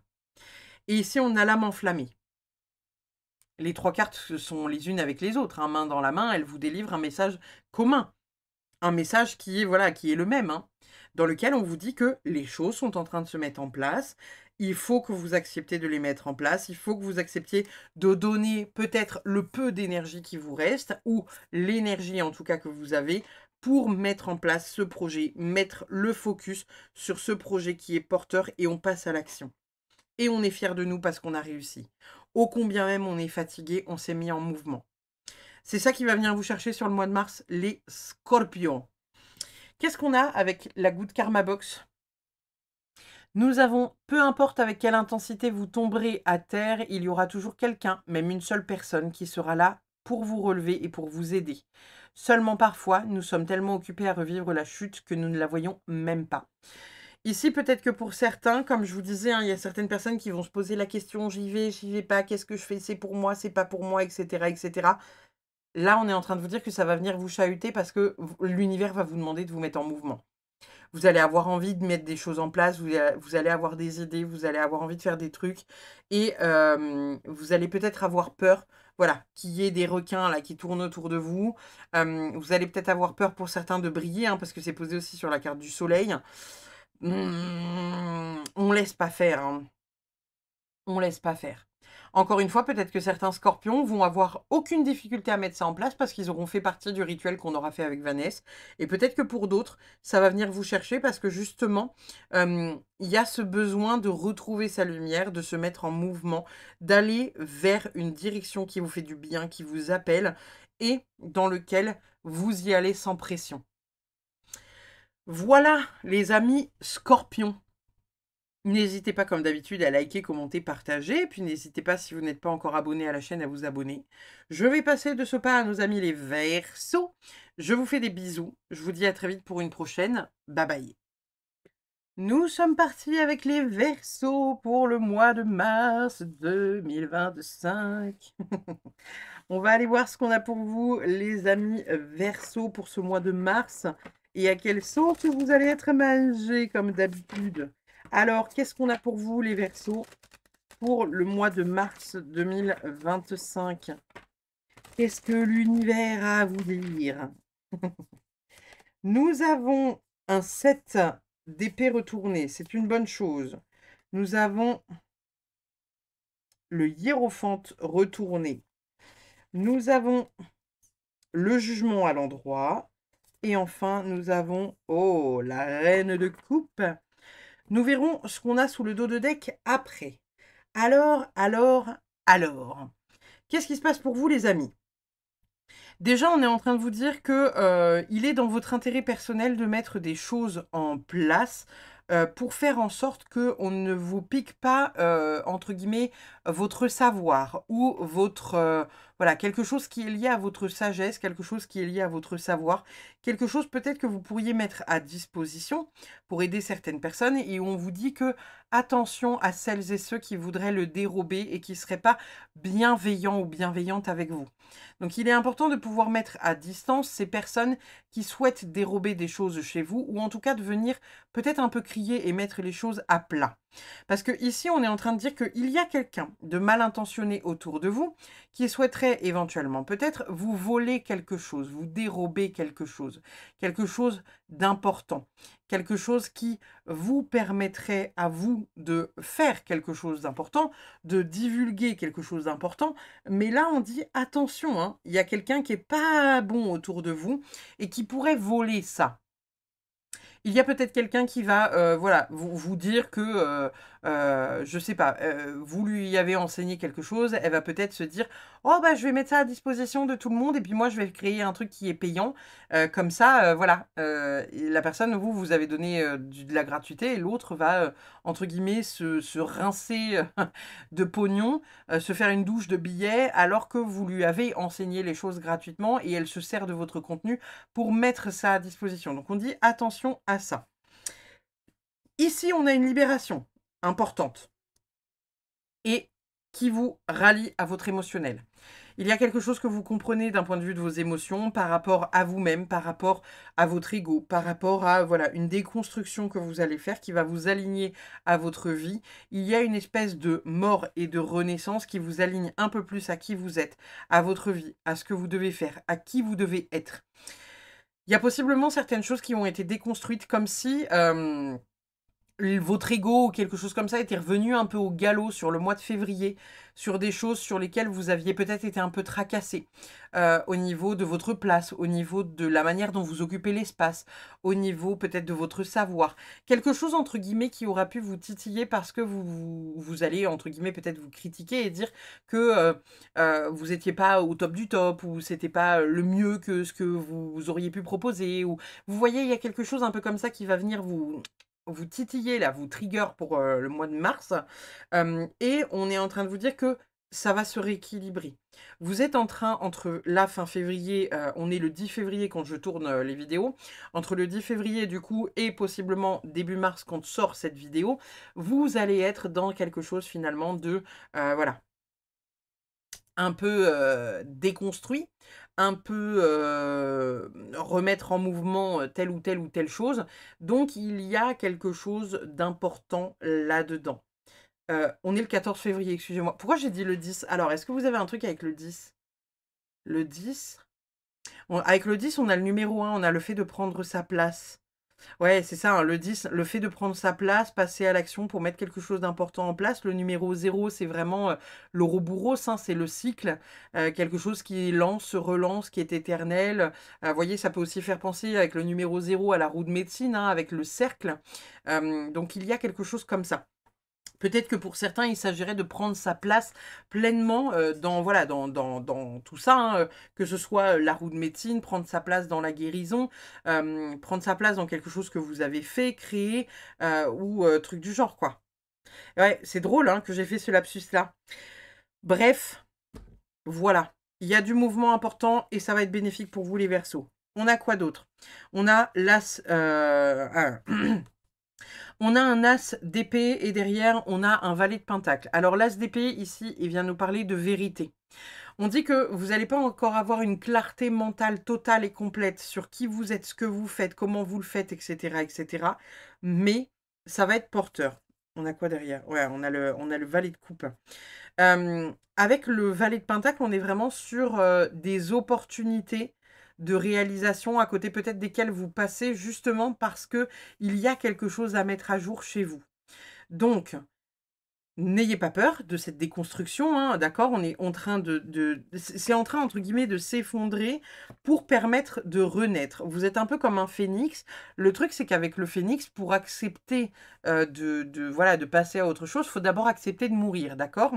Et ici, on a l'âme enflammée. Les trois cartes sont les unes avec les autres, hein, main dans la main, elles vous délivrent un message commun. Un message qui est, voilà, qui est le même, hein, dans lequel on vous dit que les choses sont en train de se mettre en place. Il faut que vous acceptiez de les mettre en place. Il faut que vous acceptiez de donner peut-être le peu d'énergie qui vous reste, ou l'énergie en tout cas que vous avez, pour mettre en place ce projet, mettre le focus sur ce projet qui est porteur et on passe à l'action. Et on est fiers de nous parce qu'on a réussi. Ô combien même on est fatigué, on s'est mis en mouvement. C'est ça qui va venir vous chercher sur le mois de mars, les scorpions. Qu'est-ce qu'on a avec la Good Karma Box? Nous avons, peu importe avec quelle intensité vous tomberez à terre, il y aura toujours quelqu'un, même une seule personne, qui sera là pour vous relever et pour vous aider. Seulement parfois, nous sommes tellement occupés à revivre la chute que nous ne la voyons même pas. Ici, peut-être que pour certains, comme je vous disais, hein, il y a certaines personnes qui vont se poser la question, j'y vais pas, qu'est-ce que je fais, c'est pour moi, c'est pas pour moi, etc., etc. Là, on est en train de vous dire que ça va venir vous chahuter parce que l'univers va vous demander de vous mettre en mouvement. Vous allez avoir envie de mettre des choses en place, vous allez avoir des idées, vous allez avoir envie de faire des trucs et vous allez peut-être avoir peur, voilà, qu'il y ait des requins là qui tournent autour de vous. Vous allez peut-être avoir peur pour certains de briller, hein, parce que c'est posé aussi sur la carte du soleil. On laisse pas faire, hein. On laisse pas faire. Encore une fois, peut-être que certains scorpions vont avoir aucune difficulté à mettre ça en place parce qu'ils auront fait partie du rituel qu'on aura fait avec Vanessa. Et peut-être que pour d'autres, ça va venir vous chercher parce que justement, il y a ce besoin de retrouver sa lumière, de se mettre en mouvement, d'aller vers une direction qui vous fait du bien, qui vous appelle et dans lequel vous y allez sans pression. Voilà, les amis scorpions. N'hésitez pas, comme d'habitude, à liker, commenter, partager. Puis n'hésitez pas, si vous n'êtes pas encore abonné à la chaîne, à vous abonner. Je vais passer de ce pas à nos amis les Verseaux. Je vous fais des bisous. Je vous dis à très vite pour une prochaine. Bye bye. Nous sommes partis avec les Verseaux pour le mois de mars 2025. On va aller voir ce qu'on a pour vous, les amis Verseaux, pour ce mois de mars. Et à quelle sauce vous allez être mangés, comme d'habitude. Alors, qu'est-ce qu'on a pour vous, les Verseaux, pour le mois de mars 2025? Qu'est-ce que l'univers a à vous dire? Nous avons un 7 d'épée retourné, c'est une bonne chose. Nous avons le hiérophante retourné. Nous avons le jugement à l'endroit. Et enfin, nous avons, oh, la reine de coupe. Nous verrons ce qu'on a sous le dos de deck après. Alors. Qu'est-ce qui se passe pour vous, les amis? Déjà, on est en train de vous dire que il est dans votre intérêt personnel de mettre des choses en place pour faire en sorte qu'on ne vous pique pas, entre guillemets, votre savoir ou votre... voilà, quelque chose qui est lié à votre sagesse, quelque chose qui est lié à votre savoir, quelque chose peut-être que vous pourriez mettre à disposition pour aider certaines personnes et on vous dit que attention à celles et ceux qui voudraient le dérober et qui ne seraient pas bienveillants ou bienveillantes avec vous. Donc il est important de pouvoir mettre à distance ces personnes qui souhaitent dérober des choses chez vous ou en tout cas de venir peut-être un peu crier et mettre les choses à plat. Parce que ici on est en train de dire qu'il y a quelqu'un de mal intentionné autour de vous qui souhaiterait éventuellement peut-être vous voler quelque chose, vous dérober quelque chose d'important, quelque chose qui vous permettrait à vous de faire quelque chose d'important, de divulguer quelque chose d'important. Mais là, on dit attention, hein, il y a quelqu'un qui n'est pas bon autour de vous et qui pourrait voler ça. Il y a peut-être quelqu'un qui va voilà, vous dire que, je sais pas, vous lui avez enseigné quelque chose, elle va peut-être se dire « Oh bah je vais mettre ça à disposition de tout le monde et puis moi je vais créer un truc qui est payant. Comme ça, voilà, la personne, vous avez donné de la gratuité et l'autre va, entre guillemets, se rincer de pognon, se faire une douche de billets alors que vous lui avez enseigné les choses gratuitement et elle se sert de votre contenu pour mettre ça à disposition. Donc on dit attention à ça. Ici, on a une libération importante et qui vous rallie à votre émotionnel. Il y a quelque chose que vous comprenez d'un point de vue de vos émotions par rapport à vous-même, par rapport à votre ego, par rapport à voilà, une déconstruction que vous allez faire qui va vous aligner à votre vie. Il y a une espèce de mort et de renaissance qui vous aligne un peu plus à qui vous êtes, à votre vie, à ce que vous devez faire, à qui vous devez être. Il y a possiblement certaines choses qui ont été déconstruites comme si votre ego ou quelque chose comme ça était revenu un peu au galop sur le mois de février, sur des choses sur lesquelles vous aviez peut-être été un peu tracassé, au niveau de votre place, au niveau de la manière dont vous occupez l'espace, au niveau peut-être de votre savoir. Quelque chose, entre guillemets, qui aura pu vous titiller parce que vous allez, entre guillemets, peut-être vous critiquer et dire que vous n'étiez pas au top du top, ou c'était pas le mieux que ce que vous auriez pu proposer, ou vous voyez, il y a quelque chose un peu comme ça qui va venir vous titiller, là, vous trigger pour le mois de mars. Et on est en train de vous dire que ça va se rééquilibrer. Vous êtes en train, entre la fin février, on est le 10 février quand je tourne les vidéos, entre le 10 février du coup et possiblement début mars quand sort cette vidéo, vous allez être dans quelque chose finalement de, voilà, un peu déconstruit, un peu remettre en mouvement telle ou telle chose. Donc, il y a quelque chose d'important là-dedans. On est le 14 février, excusez-moi. Pourquoi j'ai dit le 10? Alors, est-ce que vous avez un truc avec le 10? Le 10? Avec le 10, on a le numéro 1, on a le fait de prendre sa place. Ouais, c'est ça, hein, le 10, le fait de prendre sa place, passer à l'action pour mettre quelque chose d'important en place. Le numéro 0, c'est vraiment l'ouroboros, hein, c'est le cycle, quelque chose qui lance, se relance, qui est éternel. Vous voyez, ça peut aussi faire penser avec le numéro 0 à la roue de médecine, hein, avec le cercle. Donc il y a quelque chose comme ça. Peut-être que pour certains, il s'agirait de prendre sa place pleinement dans, voilà, dans tout ça, hein, que ce soit la roue de médecine, prendre sa place dans la guérison, prendre sa place dans quelque chose que vous avez fait, créé, ou truc du genre, quoi. Ouais, c'est drôle hein, que j'ai fait ce lapsus-là. Bref, voilà. Il y a du mouvement important et ça va être bénéfique pour vous, les Verseaux. On a quoi d'autre? On a l'as... On a un as d'épée et derrière, on a un valet de pentacle. Alors l'as d'épée, ici, il vient nous parler de vérité. On dit que vous n'allez pas encore avoir une clarté mentale totale et complète sur qui vous êtes, ce que vous faites, comment vous le faites, etc., etc. Mais ça va être porteur. On a quoi derrière? Ouais, on a le valet de coupe. Avec le valet de pentacle, on est vraiment sur des opportunités de réalisation à côté peut-être desquelles vous passez justement parce que il y a quelque chose à mettre à jour chez vous. Donc, n'ayez pas peur de cette déconstruction, hein, d'accord? On est en train c'est en train, entre guillemets, de s'effondrer pour permettre de renaître. Vous êtes un peu comme un phénix. Le truc, c'est qu'avec le phénix, pour accepter voilà, de passer à autre chose, il faut d'abord accepter de mourir, d'accord?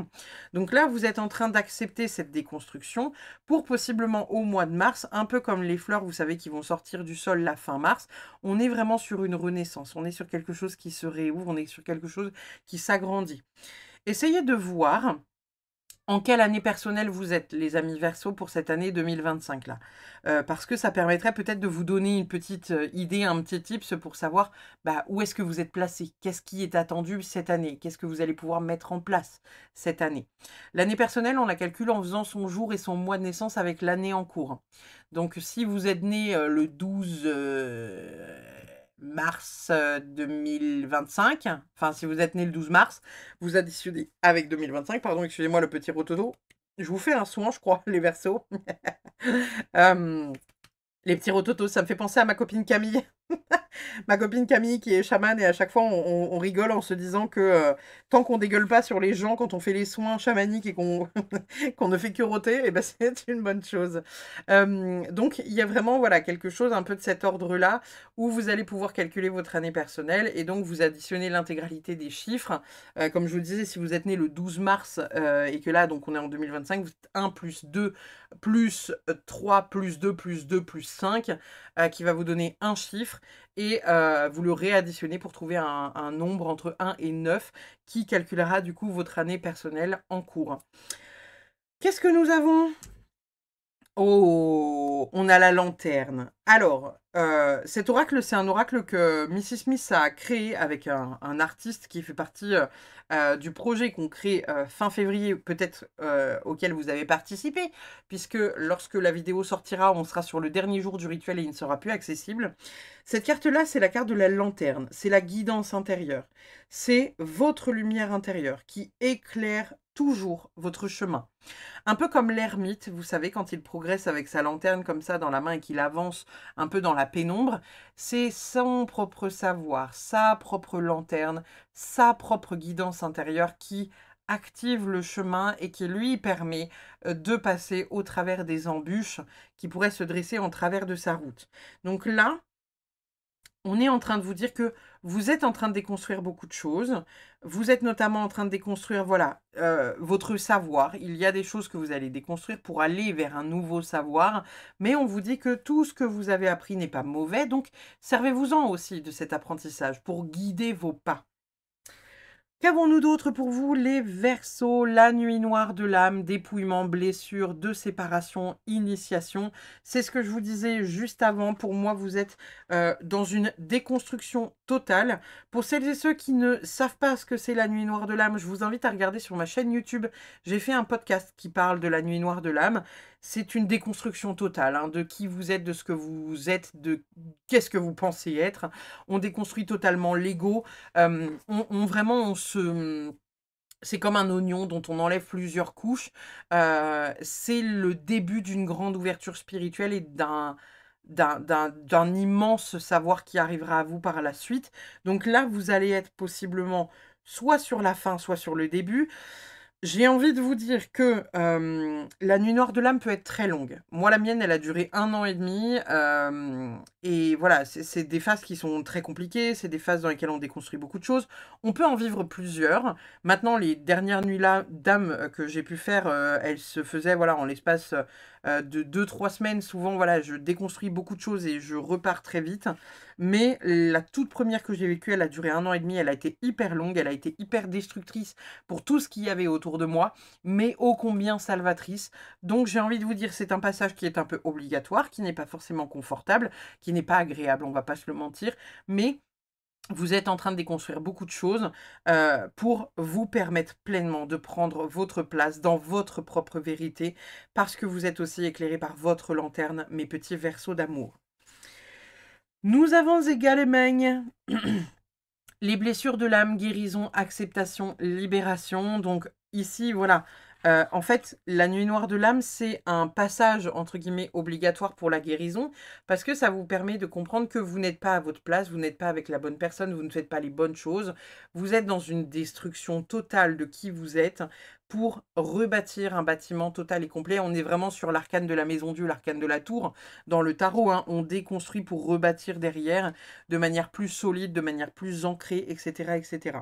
Donc là, vous êtes en train d'accepter cette déconstruction pour possiblement au mois de mars, un peu comme les fleurs, vous savez, qui vont sortir du sol la fin mars, on est vraiment sur une renaissance. On est sur quelque chose qui se réouvre, on est sur quelque chose qui s'agrandit. Essayez de voir en quelle année personnelle vous êtes, les amis Verseau, pour cette année 2025 là. Parce que ça permettrait peut-être de vous donner une petite idée, un petit tips pour savoir où est-ce que vous êtes placé, qu'est-ce qui est attendu cette année, qu'est-ce que vous allez pouvoir mettre en place cette année. L'année personnelle, on la calcule en faisant son jour et son mois de naissance avec l'année en cours. Donc si vous êtes né le 12 mars 2025, enfin si vous êtes né le 12 mars, vous additionnez avec 2025, pardon, excusez-moi le petit rototo. Je vous fais un soin, je crois, les Verseaux. Les petits rototos, ça me fait penser à ma copine Camille. Ma copine Camille qui est chamane et à chaque fois on rigole en se disant que tant qu'on dégueule pas sur les gens quand on fait les soins chamaniques et qu'on qu'on ne fait que roter, et ben c'est une bonne chose. Donc il y a vraiment voilà quelque chose un peu de cet ordre-là où vous allez pouvoir calculer votre année personnelle et donc vous additionnez l'intégralité des chiffres. Comme je vous disais, si vous êtes né le 12 mars et que là donc on est en 2025, vous êtes 1 plus 2 plus 3 plus 2 plus 2 plus 5 qui va vous donner un chiffre et vous le réadditionnez pour trouver un nombre entre 1 et 9 qui calculera du coup votre année personnelle en cours. Qu'est-ce que nous avons? Oh, on a la lanterne. Alors, cet oracle, c'est un oracle que Mrs. Smith a créé avec un artiste qui fait partie du projet qu'on crée fin février, peut-être auquel vous avez participé, puisque lorsque la vidéo sortira, on sera sur le dernier jour du rituel et il ne sera plus accessible. Cette carte-là, c'est la carte de la lanterne, c'est la guidance intérieure. C'est votre lumière intérieure qui éclaire toujours votre chemin. Un peu comme l'ermite, vous savez, quand il progresse avec sa lanterne comme ça dans la main et qu'il avance un peu dans la pénombre, c'est son propre savoir, sa propre lanterne, sa propre guidance intérieure qui active le chemin et qui lui permet de passer au travers des embûches qui pourraient se dresser en travers de sa route. Donc là, on est en train de vous dire que vous êtes en train de déconstruire beaucoup de choses. Vous êtes notamment en train de déconstruire, voilà, votre savoir. Il y a des choses que vous allez déconstruire pour aller vers un nouveau savoir. Mais on vous dit que tout ce que vous avez appris n'est pas mauvais. Donc, servez-vous-en aussi de cet apprentissage pour guider vos pas. Qu'avons-nous d'autre pour vous, les Verseaux? La nuit noire de l'âme, dépouillement, blessure, de séparation, initiation. C'est ce que je vous disais juste avant. Pour moi, vous êtes dans une déconstruction totale. Pour celles et ceux qui ne savent pas ce que c'est la nuit noire de l'âme, je vous invite à regarder sur ma chaîne YouTube. J'ai fait un podcast qui parle de la nuit noire de l'âme. C'est une déconstruction totale hein, de qui vous êtes, de ce que vous êtes, de qu'est-ce que vous pensez être. On déconstruit totalement l'ego. C'est comme un oignon dont on enlève plusieurs couches. C'est le début d'une grande ouverture spirituelle et d'un immense savoir qui arrivera à vous par la suite. Donc là, vous allez être possiblement soit sur la fin, soit sur le début. J'ai envie de vous dire que la nuit noire de l'âme peut être très longue. Moi, la mienne, elle a duré 1 an et demi. Et voilà, c'est des phases qui sont très compliquées. C'est des phases dans lesquelles on déconstruit beaucoup de choses. On peut en vivre plusieurs. Maintenant, les dernières nuits d'âme que j'ai pu faire, elles se faisaient voilà, en l'espace de 2-3 semaines. Souvent, voilà, je déconstruis beaucoup de choses et je repars très vite. Mais la toute première que j'ai vécue, elle a duré 1 an et demi. Elle a été hyper longue. Elle a été hyper destructrice pour tout ce qu'il y avait autour de moi, mais ô combien salvatrice. Donc j'ai envie de vous dire, c'est un passage qui est un peu obligatoire, qui n'est pas forcément confortable, qui n'est pas agréable, on va pas se le mentir, mais Vous êtes en train de déconstruire beaucoup de choses pour vous permettre pleinement de prendre votre place dans votre propre vérité, parce que vous êtes aussi éclairé par votre lanterne, mes petits verseaux d'amour. Nous avons également les blessures de l'âme, guérison, acceptation, libération. Donc ici, voilà. En fait, la nuit noire de l'âme, c'est un passage, entre guillemets, obligatoire pour la guérison, parce que ça vous permet de comprendre que vous n'êtes pas à votre place, vous n'êtes pas avec la bonne personne, vous ne faites pas les bonnes choses, vous êtes dans une destruction totale de qui vous êtes pour rebâtir un bâtiment total et complet. On est vraiment sur l'arcane de la maison Dieu, l'arcane de la tour. Dans le tarot, hein, on déconstruit pour rebâtir derrière de manière plus solide, de manière plus ancrée, etc., etc.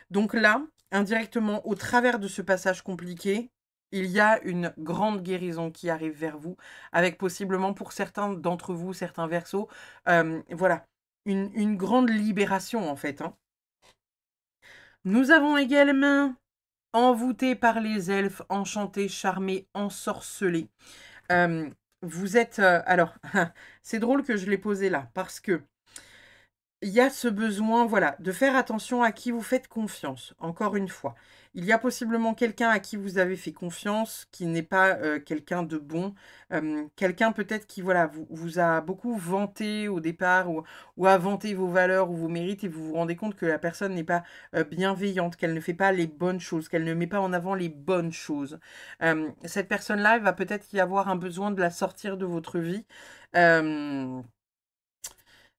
Donc là, indirectement, au travers de ce passage compliqué, il y a une grande guérison qui arrive vers vous, avec possiblement pour certains d'entre vous, certains versos, voilà, une grande libération en fait. Hein. Nous avons également envoûté par les elfes, enchantés, charmés, ensorcelés. Vous êtes... alors, c'est drôle que je l'ai posé là, parce que il y a ce besoin, voilà, de faire attention à qui vous faites confiance, encore une fois. Il y a possiblement quelqu'un à qui vous avez fait confiance, qui n'est pas quelqu'un de bon, quelqu'un peut-être qui, voilà, vous a beaucoup vanté au départ, ou a vanté vos valeurs ou vos mérites, et vous vous rendez compte que la personne n'est pas bienveillante, qu'elle ne fait pas les bonnes choses, qu'elle ne met pas en avant les bonnes choses. Cette personne-là, il va peut-être y avoir un besoin de la sortir de votre vie.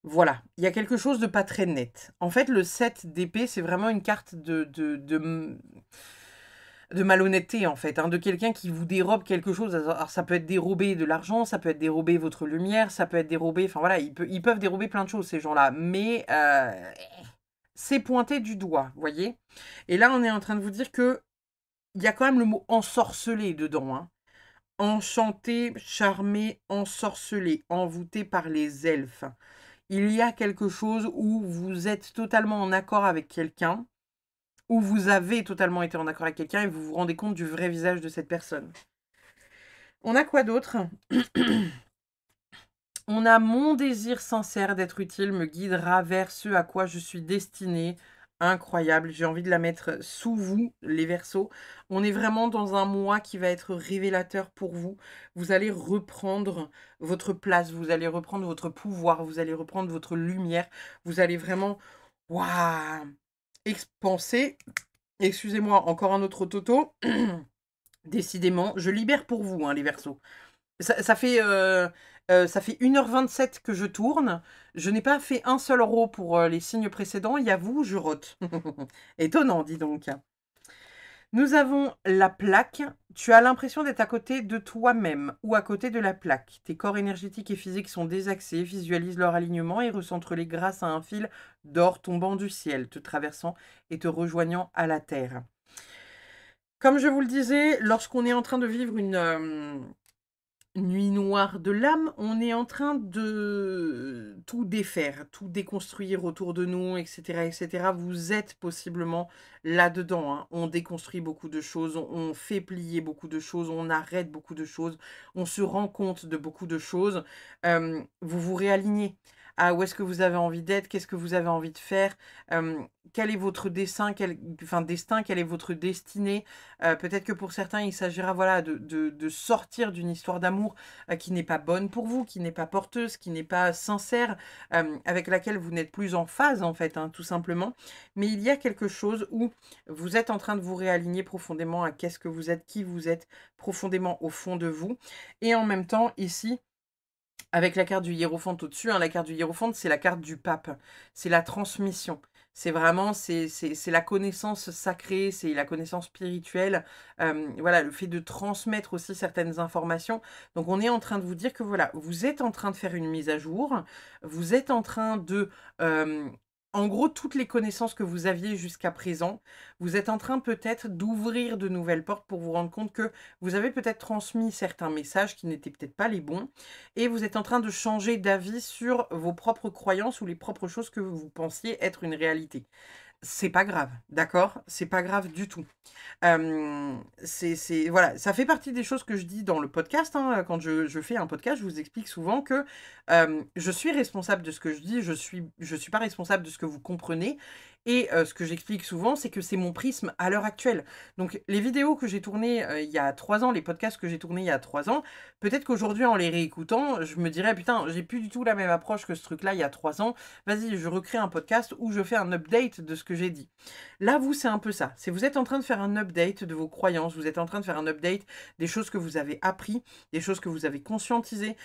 Voilà, il y a quelque chose de pas très net. En fait, le 7 d'épée, c'est vraiment une carte de malhonnêteté, en fait, hein, de quelqu'un qui vous dérobe quelque chose. Alors, ça peut être dérober de l'argent, ça peut être dérober votre lumière, ça peut être dérober... Enfin, voilà, ils peuvent dérober plein de choses, ces gens-là. Mais c'est pointé du doigt, vous voyez. Et là, on est en train de vous dire que il y a quand même le mot ensorcelé dedans, hein. Enchanté, charmé, ensorcelé, envoûté par les elfes. Il y a quelque chose où vous êtes totalement en accord avec quelqu'un, où vous avez totalement été en accord avec quelqu'un et vous vous rendez compte du vrai visage de cette personne. On a quoi d'autre? On a mon désir sincère d'être utile me guidera vers ce à quoi je suis destinée. Incroyable, j'ai envie de la mettre sous vous, les Verseaux. On est vraiment dans un mois qui va être révélateur pour vous. Vous allez reprendre votre place, vous allez reprendre votre pouvoir, vous allez reprendre votre lumière. Vous allez vraiment, waouh, expanser. Excusez-moi, encore un autre toto. Décidément, je libère pour vous, hein, les Verseaux. Ça fait 1h27 que je tourne. Je n'ai pas fait un seul row pour les signes précédents. Et à vous, je rote. Étonnant, dis donc. Nous avons la plaque. Tu as l'impression d'être à côté de toi-même ou à côté de la plaque. Tes corps énergétiques et physiques sont désaxés. Visualise leur alignement et recentre-les grâce à un fil d'or tombant du ciel, te traversant et te rejoignant à la terre. Comme je vous le disais, lorsqu'on est en train de vivre une nuit noire de l'âme, on est en train de tout défaire, tout déconstruire autour de nous, etc., etc. Vous êtes possiblement là-dedans, hein. On déconstruit beaucoup de choses, on fait plier beaucoup de choses, on arrête beaucoup de choses, on se rend compte de beaucoup de choses. Vous vous réalignez à où est-ce que vous avez envie d'être, qu'est-ce que vous avez envie de faire, quel est votre destin, quelle est votre destinée. Peut-être que pour certains, il s'agira voilà, de sortir d'une histoire d'amour qui n'est pas bonne pour vous, qui n'est pas porteuse, qui n'est pas sincère, avec laquelle vous n'êtes plus en phase, en fait, hein, tout simplement. Mais il y a quelque chose où vous êtes en train de vous réaligner profondément à qu'est-ce que vous êtes, qui vous êtes, profondément au fond de vous. Et en même temps, ici, avec la carte du hiérophante au-dessus, hein, la carte du hiérophante, c'est la carte du pape. C'est la transmission. C'est vraiment, c'est la connaissance sacrée, c'est la connaissance spirituelle. Voilà, le fait de transmettre aussi certaines informations. Donc, on est en train de vous dire que voilà, vous êtes en train de faire une mise à jour. Vous êtes en train de... en gros, toutes les connaissances que vous aviez jusqu'à présent, vous êtes en train peut-être d'ouvrir de nouvelles portes pour vous rendre compte que vous avez peut-être transmis certains messages qui n'étaient peut-être pas les bons et vous êtes en train de changer d'avis sur vos propres croyances ou les propres choses que vous pensiez être une réalité. c'est pas grave, d'accord? C'est pas grave du tout. Voilà, ça fait partie des choses que je dis dans le podcast, hein. Quand je fais un podcast, je vous explique souvent que, je suis responsable de ce que je dis, je suis pas responsable de ce que vous comprenez et ce que j'explique souvent, c'est que c'est mon prisme à l'heure actuelle. Donc les vidéos que j'ai tournées, il y a 3 ans, les podcasts que j'ai tournés il y a 3 ans, peut-être qu'aujourd'hui en les réécoutant, je me dirais: «Putain, j'ai plus du tout la même approche que ce truc-là il y a 3 ans. Vas-y, je recrée un podcast où je fais un update de ce que j'ai dit». Là, vous, c'est un peu ça. C'est vous êtes en train de faire un update de vos croyances, vous êtes en train de faire un update des choses que vous avez appris, des choses que vous avez conscientisées.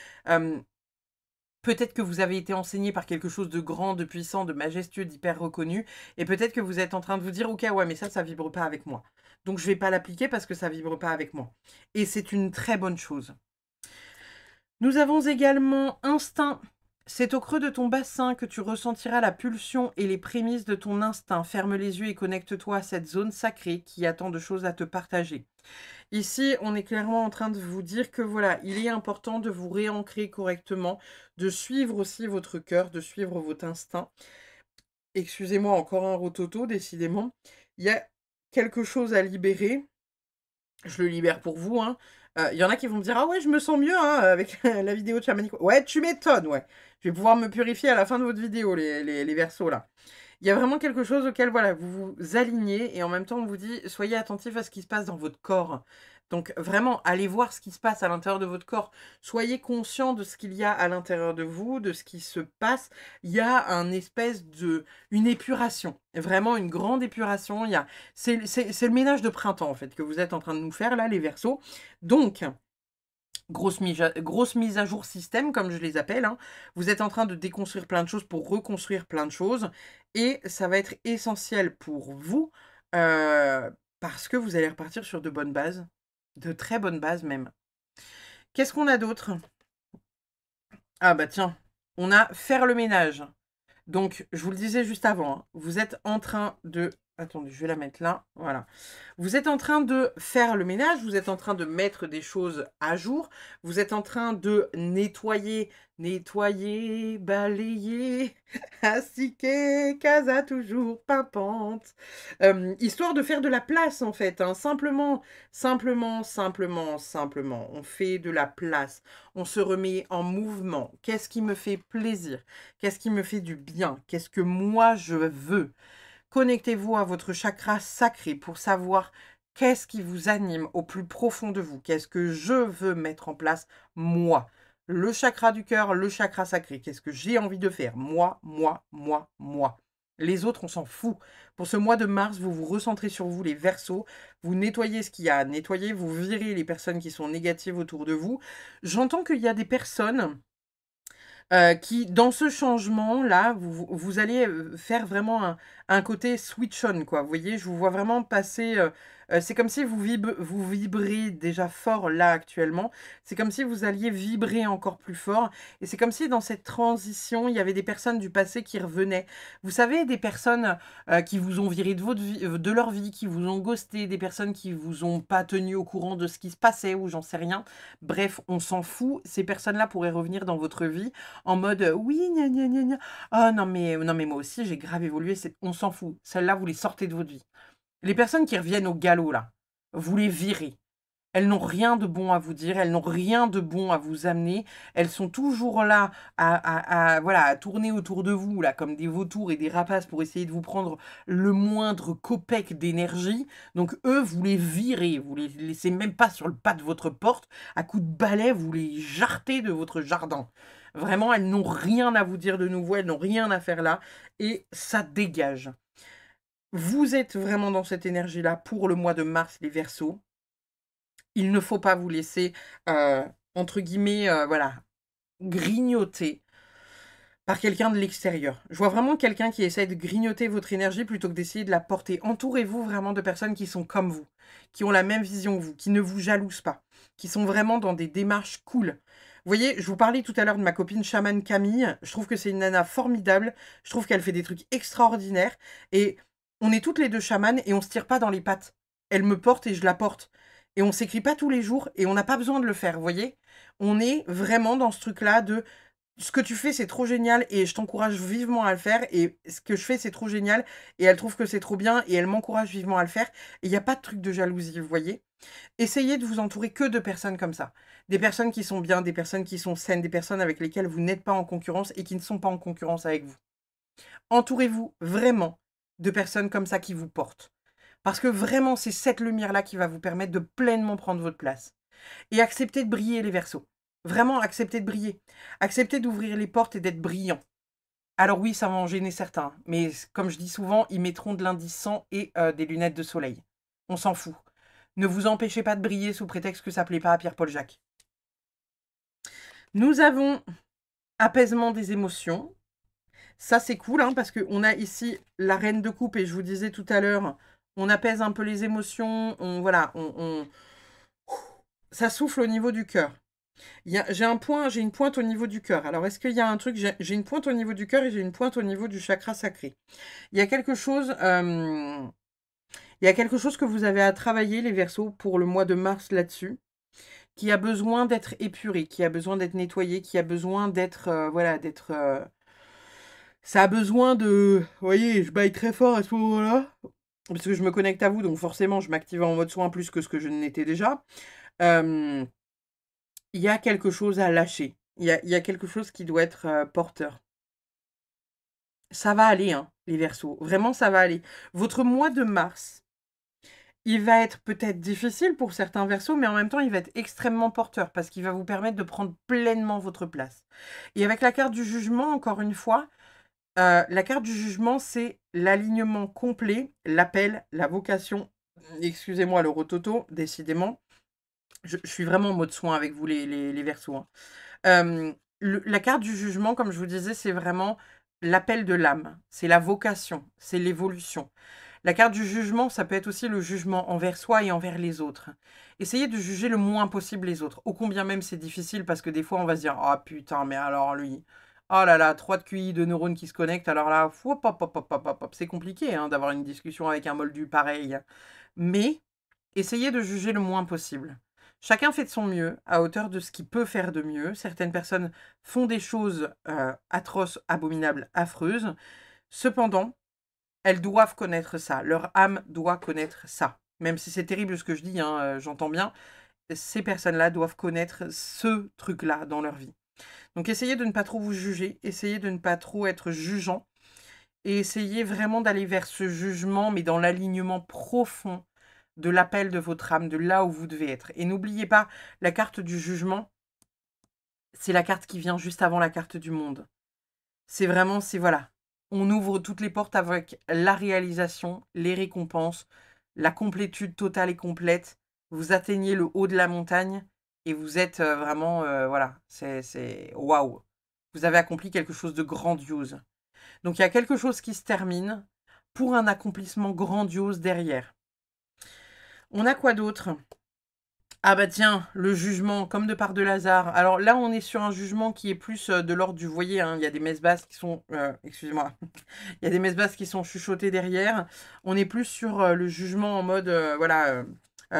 Peut-être que vous avez été enseigné par quelque chose de grand, de puissant, de majestueux, d'hyper reconnu, et peut-être que vous êtes en train de vous dire: «OK, ouais, mais ça vibre pas avec moi. Donc je vais pas l'appliquer parce que ça vibre pas avec moi». Et c'est une très bonne chose. Nous avons également instinct. C'est au creux de ton bassin que tu ressentiras la pulsion et les prémices de ton instinct. Ferme les yeux et connecte-toi à cette zone sacrée qui a tant de choses à te partager. Ici, on est clairement en train de vous dire que voilà, il est important de vous réancrer correctement, de suivre aussi votre cœur, de suivre votre instinct. Excusez-moi, encore un rototo, décidément. Il y a quelque chose à libérer. Je le libère pour vous, hein. Il y en a qui vont me dire: «Ah ouais, je me sens mieux, hein, avec la vidéo de chamanique». Ouais, tu m'étonnes, ouais. Je vais pouvoir me purifier à la fin de votre vidéo, les versos, là. Il y a vraiment quelque chose auquel, voilà, vous vous alignez et en même temps, on vous dit: «Soyez attentifs à ce qui se passe dans votre corps». Donc vraiment, allez voir ce qui se passe à l'intérieur de votre corps. Soyez conscient de ce qu'il y a à l'intérieur de vous, de ce qui se passe. Il y a une épuration, vraiment une grande épuration. C'est le ménage de printemps, en fait, que vous êtes en train de nous faire, là, les Verseaux. Donc, grosse mise à jour système, comme je les appelle, hein. Vous êtes en train de déconstruire plein de choses pour reconstruire plein de choses. Et ça va être essentiel pour vous, parce que vous allez repartir sur de bonnes bases, de très bonnes bases même. Qu'est-ce qu'on a d'autre? Ah bah tiens, on a faire le ménage. Donc, je vous le disais juste avant, hein, vous êtes en train de... Attendez, je vais la mettre là, voilà. Vous êtes en train de faire le ménage, vous êtes en train de mettre des choses à jour, vous êtes en train de nettoyer, balayer, astiquer, casa toujours pimpante. Histoire de faire de la place, en fait, hein, simplement. On fait de la place, on se remet en mouvement. Qu'est-ce qui me fait plaisir? Qu'est-ce qui me fait du bien? Qu'est-ce que moi je veux? Connectez-vous à votre chakra sacré pour savoir qu'est-ce qui vous anime au plus profond de vous. Qu'est-ce que je veux mettre en place, moi? Le chakra du cœur, le chakra sacré. Qu'est-ce que j'ai envie de faire? Moi. Les autres, on s'en fout. Pour ce mois de mars, vous vous recentrez sur vous, les Verseaux. Vous nettoyez ce qu'il y a à nettoyer. Vous virez les personnes qui sont négatives autour de vous. J'entends qu'il y a des personnes... qui, dans ce changement-là, vous allez faire vraiment un côté switch on, quoi. Vous voyez, je vous vois vraiment passer... c'est comme si vous vibrez déjà fort là actuellement. C'est comme si vous alliez vibrer encore plus fort. Et c'est comme si dans cette transition, il y avait des personnes du passé qui revenaient. Vous savez, des personnes qui vous ont viré de leur vie, qui vous ont ghosté, des personnes qui vous ont pas tenu au courant de ce qui se passait ou j'en sais rien. Bref, on s'en fout. Ces personnes-là pourraient revenir dans votre vie en mode oui, gna gna gna gna. Oh non mais moi aussi j'ai grave évolué, on s'en fout. Celles-là, vous les sortez de votre vie. Les personnes qui reviennent au galop là, vous les virez. Elles n'ont rien de bon à vous dire, elles n'ont rien de bon à vous amener. Elles sont toujours là voilà, à tourner autour de vous là, comme des vautours et des rapaces pour essayer de vous prendre le moindre copec d'énergie. Donc eux, vous les virez, vous les laissez même pas sur le pas de votre porte. À coups de balai, vous les jartez de votre jardin. Vraiment, elles n'ont rien à vous dire de nouveau, elles n'ont rien à faire là. Et ça dégage. Vous êtes vraiment dans cette énergie-là pour le mois de mars, les Verseaux. Il ne faut pas vous laisser, entre guillemets, voilà, grignoter par quelqu'un de l'extérieur. Je vois vraiment quelqu'un qui essaie de grignoter votre énergie plutôt que d'essayer de la porter. Entourez-vous vraiment de personnes qui sont comme vous, qui ont la même vision que vous, qui ne vous jalousent pas, qui sont vraiment dans des démarches cool. Vous voyez, je vous parlais tout à l'heure de ma copine chamane Camille. Je trouve que c'est une nana formidable. Je trouve qu'elle fait des trucs extraordinaires. Et on est toutes les deux chamanes et on se tire pas dans les pattes. Elle me porte et je la porte. Et on s'écrit pas tous les jours et on n'a pas besoin de le faire, vous voyez? On est vraiment dans ce truc-là de ce que tu fais, c'est trop génial et je t'encourage vivement à le faire et ce que je fais, c'est trop génial et elle trouve que c'est trop bien et elle m'encourage vivement à le faire et il y a pas de truc de jalousie, vous voyez? Essayez de vous entourer que de personnes comme ça. Des personnes qui sont bien, des personnes qui sont saines, des personnes avec lesquelles vous n'êtes pas en concurrence et qui ne sont pas en concurrence avec vous. Entourez-vous vraiment de personnes comme ça qui vous portent. Parce que vraiment, c'est cette lumière-là qui va vous permettre de pleinement prendre votre place. Et acceptez de briller les Verseaux. Vraiment, acceptez de briller. Acceptez d'ouvrir les portes et d'être brillant. Alors oui, ça va en gêner certains, mais comme je dis souvent, ils mettront de l'indice 100 et des lunettes de soleil. On s'en fout. Ne vous empêchez pas de briller sous prétexte que ça plaît pas à Pierre-Paul Jacques. Nous avons apaisement des émotions. Ça, c'est cool, hein, parce qu'on a ici la reine de coupe, et je vous disais tout à l'heure, on apaise un peu les émotions, ça souffle au niveau du cœur. J'ai une pointe au niveau du cœur. Alors, est-ce qu'il y a un truc? J'ai une pointe au niveau du cœur et j'ai une pointe au niveau du chakra sacré. Il y a quelque chose que vous avez à travailler, les Verseaux, pour le mois de mars là-dessus, qui a besoin d'être épuré, qui a besoin d'être nettoyé, qui a besoin d'être, ça a besoin de... Vous voyez, je baille très fort à ce moment-là, parce que je me connecte à vous, donc forcément, je m'active en mode soin plus que ce que je n'étais déjà. Il y a quelque chose à lâcher. Il y a quelque chose qui doit être porteur. Ça va aller, hein, les Verseaux. Vraiment, ça va aller. Votre mois de mars, il va être peut-être difficile pour certains Verseaux, mais en même temps, il va être extrêmement porteur parce qu'il va vous permettre de prendre pleinement votre place. Et avec la carte du jugement, encore une fois, la carte du jugement, c'est l'alignement complet, l'appel, la vocation. Excusez-moi le rototo, décidément. Je suis vraiment en mode soin avec vous, les Verseaux, hein. La carte du jugement, comme je vous disais, c'est vraiment l'appel de l'âme. C'est la vocation, c'est l'évolution. La carte du jugement, ça peut être aussi le jugement envers soi et envers les autres. Essayez de juger le moins possible les autres. Ô combien même c'est difficile parce que des fois on va se dire « Ah putain, mais alors lui, oh là là, 3 de QI, de neurones qui se connectent, alors là, c'est compliqué hein, d'avoir une discussion avec un moldu pareil. » Mais essayez de juger le moins possible. Chacun fait de son mieux, à hauteur de ce qu'il peut faire de mieux. Certaines personnes font des choses atroces, abominables, affreuses. Cependant, elles doivent connaître ça. Leur âme doit connaître ça. Même si c'est terrible ce que je dis, hein, j'entends bien. Ces personnes-là doivent connaître ce truc-là dans leur vie. Donc essayez de ne pas trop vous juger. Essayez de ne pas trop être jugeant. Et essayez vraiment d'aller vers ce jugement, mais dans l'alignement profond de l'appel de votre âme, de là où vous devez être. Et n'oubliez pas, la carte du jugement, c'est la carte qui vient juste avant la carte du monde. C'est vraiment, voilà. On ouvre toutes les portes avec la réalisation, les récompenses, la complétude totale et complète. Vous atteignez le haut de la montagne et vous êtes vraiment, voilà, c'est waouh. Vous avez accompli quelque chose de grandiose. Donc il y a quelque chose qui se termine pour un accomplissement grandiose derrière. On a quoi d'autre? Ah bah tiens, le jugement, comme de par de hasard. Alors là, on est sur un jugement qui est plus de l'ordre du... Vous voyez, hein, il y a des messes basses qui sont... excusez-moi. Il y a des messes basses qui sont chuchotées derrière. On est plus sur le jugement en mode...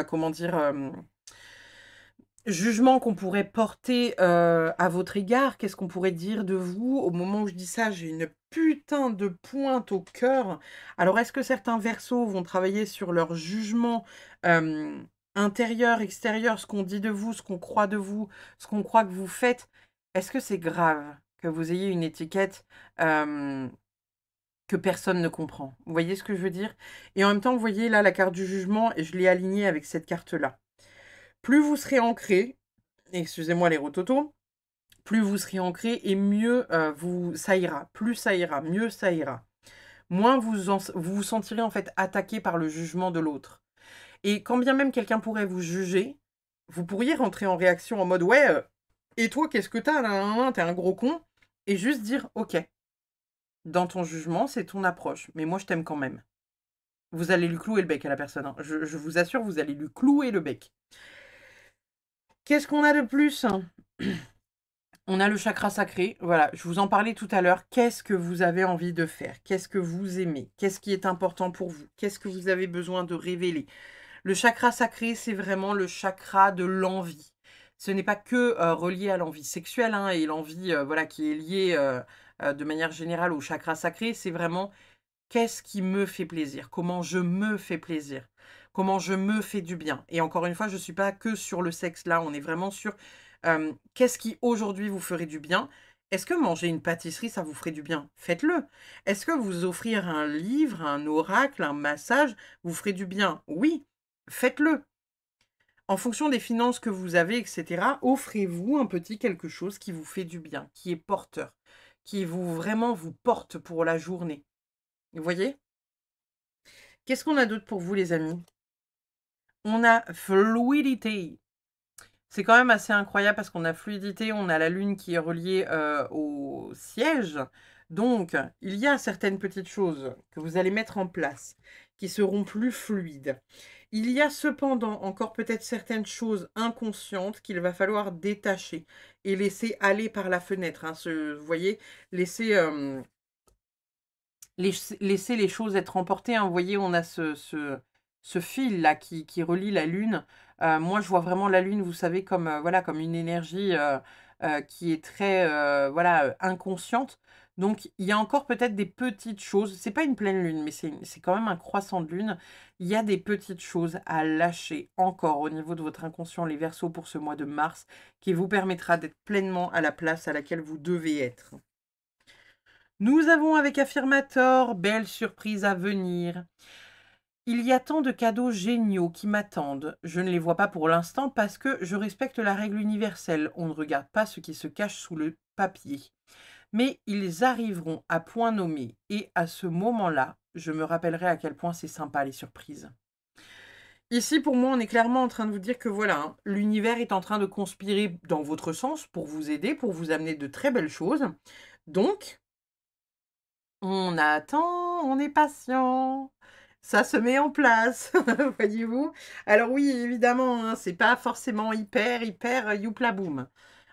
comment dire... jugement qu'on pourrait porter à votre égard. Qu'est-ce qu'on pourrait dire de vous? Au moment où je dis ça, j'ai une putain de pointe au cœur. Alors, est-ce que certains Verseaux vont travailler sur leur jugement intérieur, extérieur, ce qu'on dit de vous, ce qu'on croit de vous, ce qu'on croit que vous faites? Est-ce que c'est grave que vous ayez une étiquette que personne ne comprend? Vous voyez ce que je veux dire? Et en même temps, vous voyez là la carte du jugement, et je l'ai alignée avec cette carte-là. Plus vous serez ancré, excusez-moi les rototos, plus vous serez ancré et mieux ça ira. Plus ça ira, mieux ça ira. Moins vous vous sentirez en fait attaqué par le jugement de l'autre. Et quand bien même quelqu'un pourrait vous juger, vous pourriez rentrer en réaction en mode « Ouais, et toi, qu'est-ce que t'as là? T'es un gros con ?» Et juste dire « Ok, dans ton jugement, c'est ton approche, mais moi je t'aime quand même. » Vous allez lui clouer le bec à la personne. Hein. Je vous assure, vous allez lui clouer le bec. Qu'est-ce qu'on a de plus? On a le chakra sacré. Voilà, je vous en parlais tout à l'heure. Qu'est-ce que vous avez envie de faire? Qu'est-ce que vous aimez? Qu'est-ce qui est important pour vous? Qu'est-ce que vous avez besoin de révéler? Le chakra sacré, c'est vraiment le chakra de l'envie. ce n'est pas que relié à l'envie sexuelle hein, et l'envie voilà, qui est liée de manière générale au chakra sacré. C'est vraiment qu'est-ce qui me fait plaisir, comment je me fais plaisir, comment je me fais du bien. Et encore une fois, je ne suis pas que sur le sexe là, on est vraiment sur qu'est-ce qui aujourd'hui vous ferait du bien. Est-ce que manger une pâtisserie, ça vous ferait du bien? Faites-le. Est-ce que vous offrir un livre, un oracle, un massage, vous ferait du bien? Oui, faites-le. En fonction des finances que vous avez, etc., offrez-vous un petit quelque chose qui vous fait du bien, qui est porteur, qui vous vraiment vous porte pour la journée. Vous voyez? Qu'est-ce qu'on a d'autre pour vous, les amis? On a fluidité. C'est quand même assez incroyable parce qu'on a fluidité, on a la lune qui est reliée au siège. Donc, il y a certaines petites choses que vous allez mettre en place qui seront plus fluides. Il y a cependant encore peut-être certaines choses inconscientes qu'il va falloir détacher et laisser aller par la fenêtre. Hein. Vous voyez, laisser les choses être emportées. Hein. Vous voyez, on a ce fil-là qui relie la Lune. Moi, je vois vraiment la Lune, vous savez, comme, voilà, comme une énergie qui est très voilà, inconsciente. Donc, il y a encore peut-être des petites choses. C'est pas une pleine Lune, mais c'est quand même un croissant de Lune. Il y a des petites choses à lâcher encore au niveau de votre inconscient, les Verseaux, pour ce mois de mars, qui vous permettra d'être pleinement à la place à laquelle vous devez être. Nous avons avec Affirmator, belle surprise à venir. Il y a tant de cadeaux géniaux qui m'attendent. Je ne les vois pas pour l'instant parce que je respecte la règle universelle. On ne regarde pas ce qui se cache sous le papier. Mais ils arriveront à point nommé et à ce moment-là, je me rappellerai à quel point c'est sympa les surprises. Ici, pour moi, on est clairement en train de vous dire que voilà, hein, l'univers est en train de conspirer dans votre sens pour vous aider, pour vous amener de très belles choses. Donc, on attend, on est patient. Ça se met en place, voyez-vous? Alors oui, évidemment, hein, c'est pas forcément hyper youpla boum.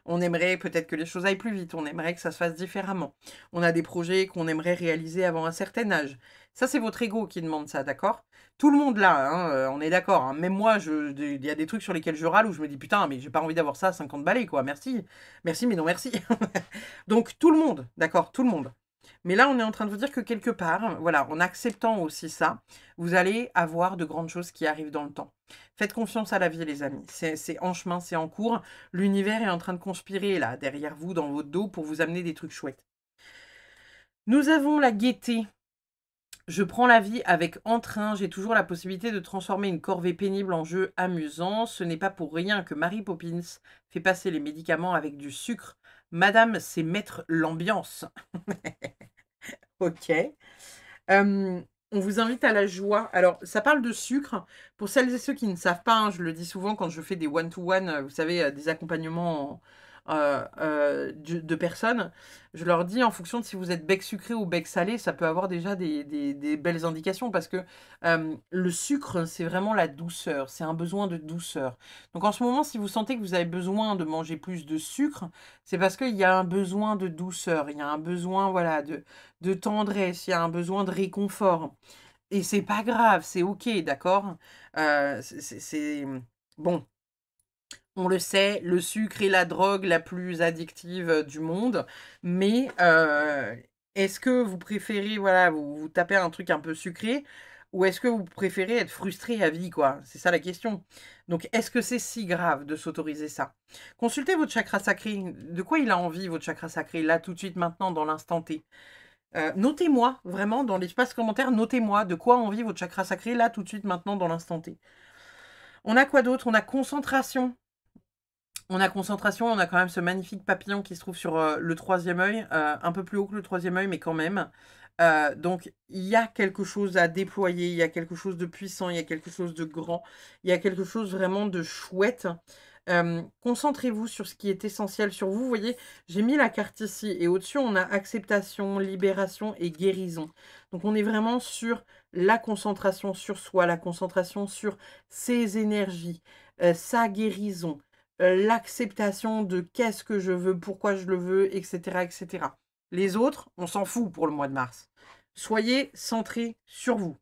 On aimerait peut-être que les choses aillent plus vite, on aimerait que ça se fasse différemment. On a des projets qu'on aimerait réaliser avant un certain âge. Ça, c'est votre ego qui demande ça, d'accord? Tout le monde là, hein, on est d'accord. Hein. Même moi, il y a des trucs sur lesquels je râle où je me dis putain, mais j'ai pas envie d'avoir ça à 50 balais, quoi. Merci. Merci, mais non merci. Donc tout le monde, d'accord, tout le monde. Mais là, on est en train de vous dire que quelque part, voilà, en acceptant aussi ça, vous allez avoir de grandes choses qui arrivent dans le temps. Faites confiance à la vie, les amis. C'est en chemin, c'est en cours. L'univers est en train de conspirer, là, derrière vous, dans votre dos, pour vous amener des trucs chouettes. Nous avons la gaieté. Je prends la vie avec entrain. J'ai toujours la possibilité de transformer une corvée pénible en jeu amusant. Ce n'est pas pour rien que Mary Poppins fait passer les médicaments avec du sucre. Madame, c'est mettre l'ambiance. Ok. On vous invite à la joie. Alors, ça parle de sucre. Pour celles et ceux qui ne savent pas, hein, je le dis souvent quand je fais des one-to-one, vous savez, des accompagnements de personnes. Je leur dis, en fonction de si vous êtes bec sucré ou bec salé, ça peut avoir déjà des belles indications parce que le sucre, c'est vraiment la douceur. C'est un besoin de douceur. Donc, en ce moment, si vous sentez que vous avez besoin de manger plus de sucre, c'est parce qu'il y a un besoin de douceur. Il y a un besoin, voilà, de tendresse, il y a un besoin de réconfort. Et c'est pas grave, c'est ok, d'accord? C'est bon. On le sait, le sucre est la drogue la plus addictive du monde, mais est-ce que vous préférez, voilà, vous tapez un truc un peu sucré, ou est-ce que vous préférez être frustré à vie, quoi? C'est ça la question. Donc, est-ce que c'est si grave de s'autoriser ça? Consultez votre chakra sacré. De quoi il a envie, votre chakra sacré, là, tout de suite, maintenant, dans l'instant T? Notez-moi, vraiment, dans l'espace commentaire, notez-moi de quoi a envie votre chakra sacré, là, tout de suite, maintenant, dans l'instant T. On a quoi d'autre? On a concentration. On a concentration, on a quand même ce magnifique papillon qui se trouve sur le troisième œil, un peu plus haut que le troisième œil, mais quand même. Donc, il y a quelque chose à déployer, il y a quelque chose de puissant, il y a quelque chose de grand, il y a quelque chose vraiment de chouette. Concentrez-vous sur ce qui est essentiel sur vous. Vous voyez, j'ai mis la carte ici et au-dessus, on a acceptation, libération et guérison. Donc, on est vraiment sur la concentration sur soi, la concentration sur ses énergies, sa guérison, l'acceptation de qu'est-ce que je veux, pourquoi je le veux, etc., etc. Les autres, on s'en fout pour le mois de mars. Soyez centrés sur vous.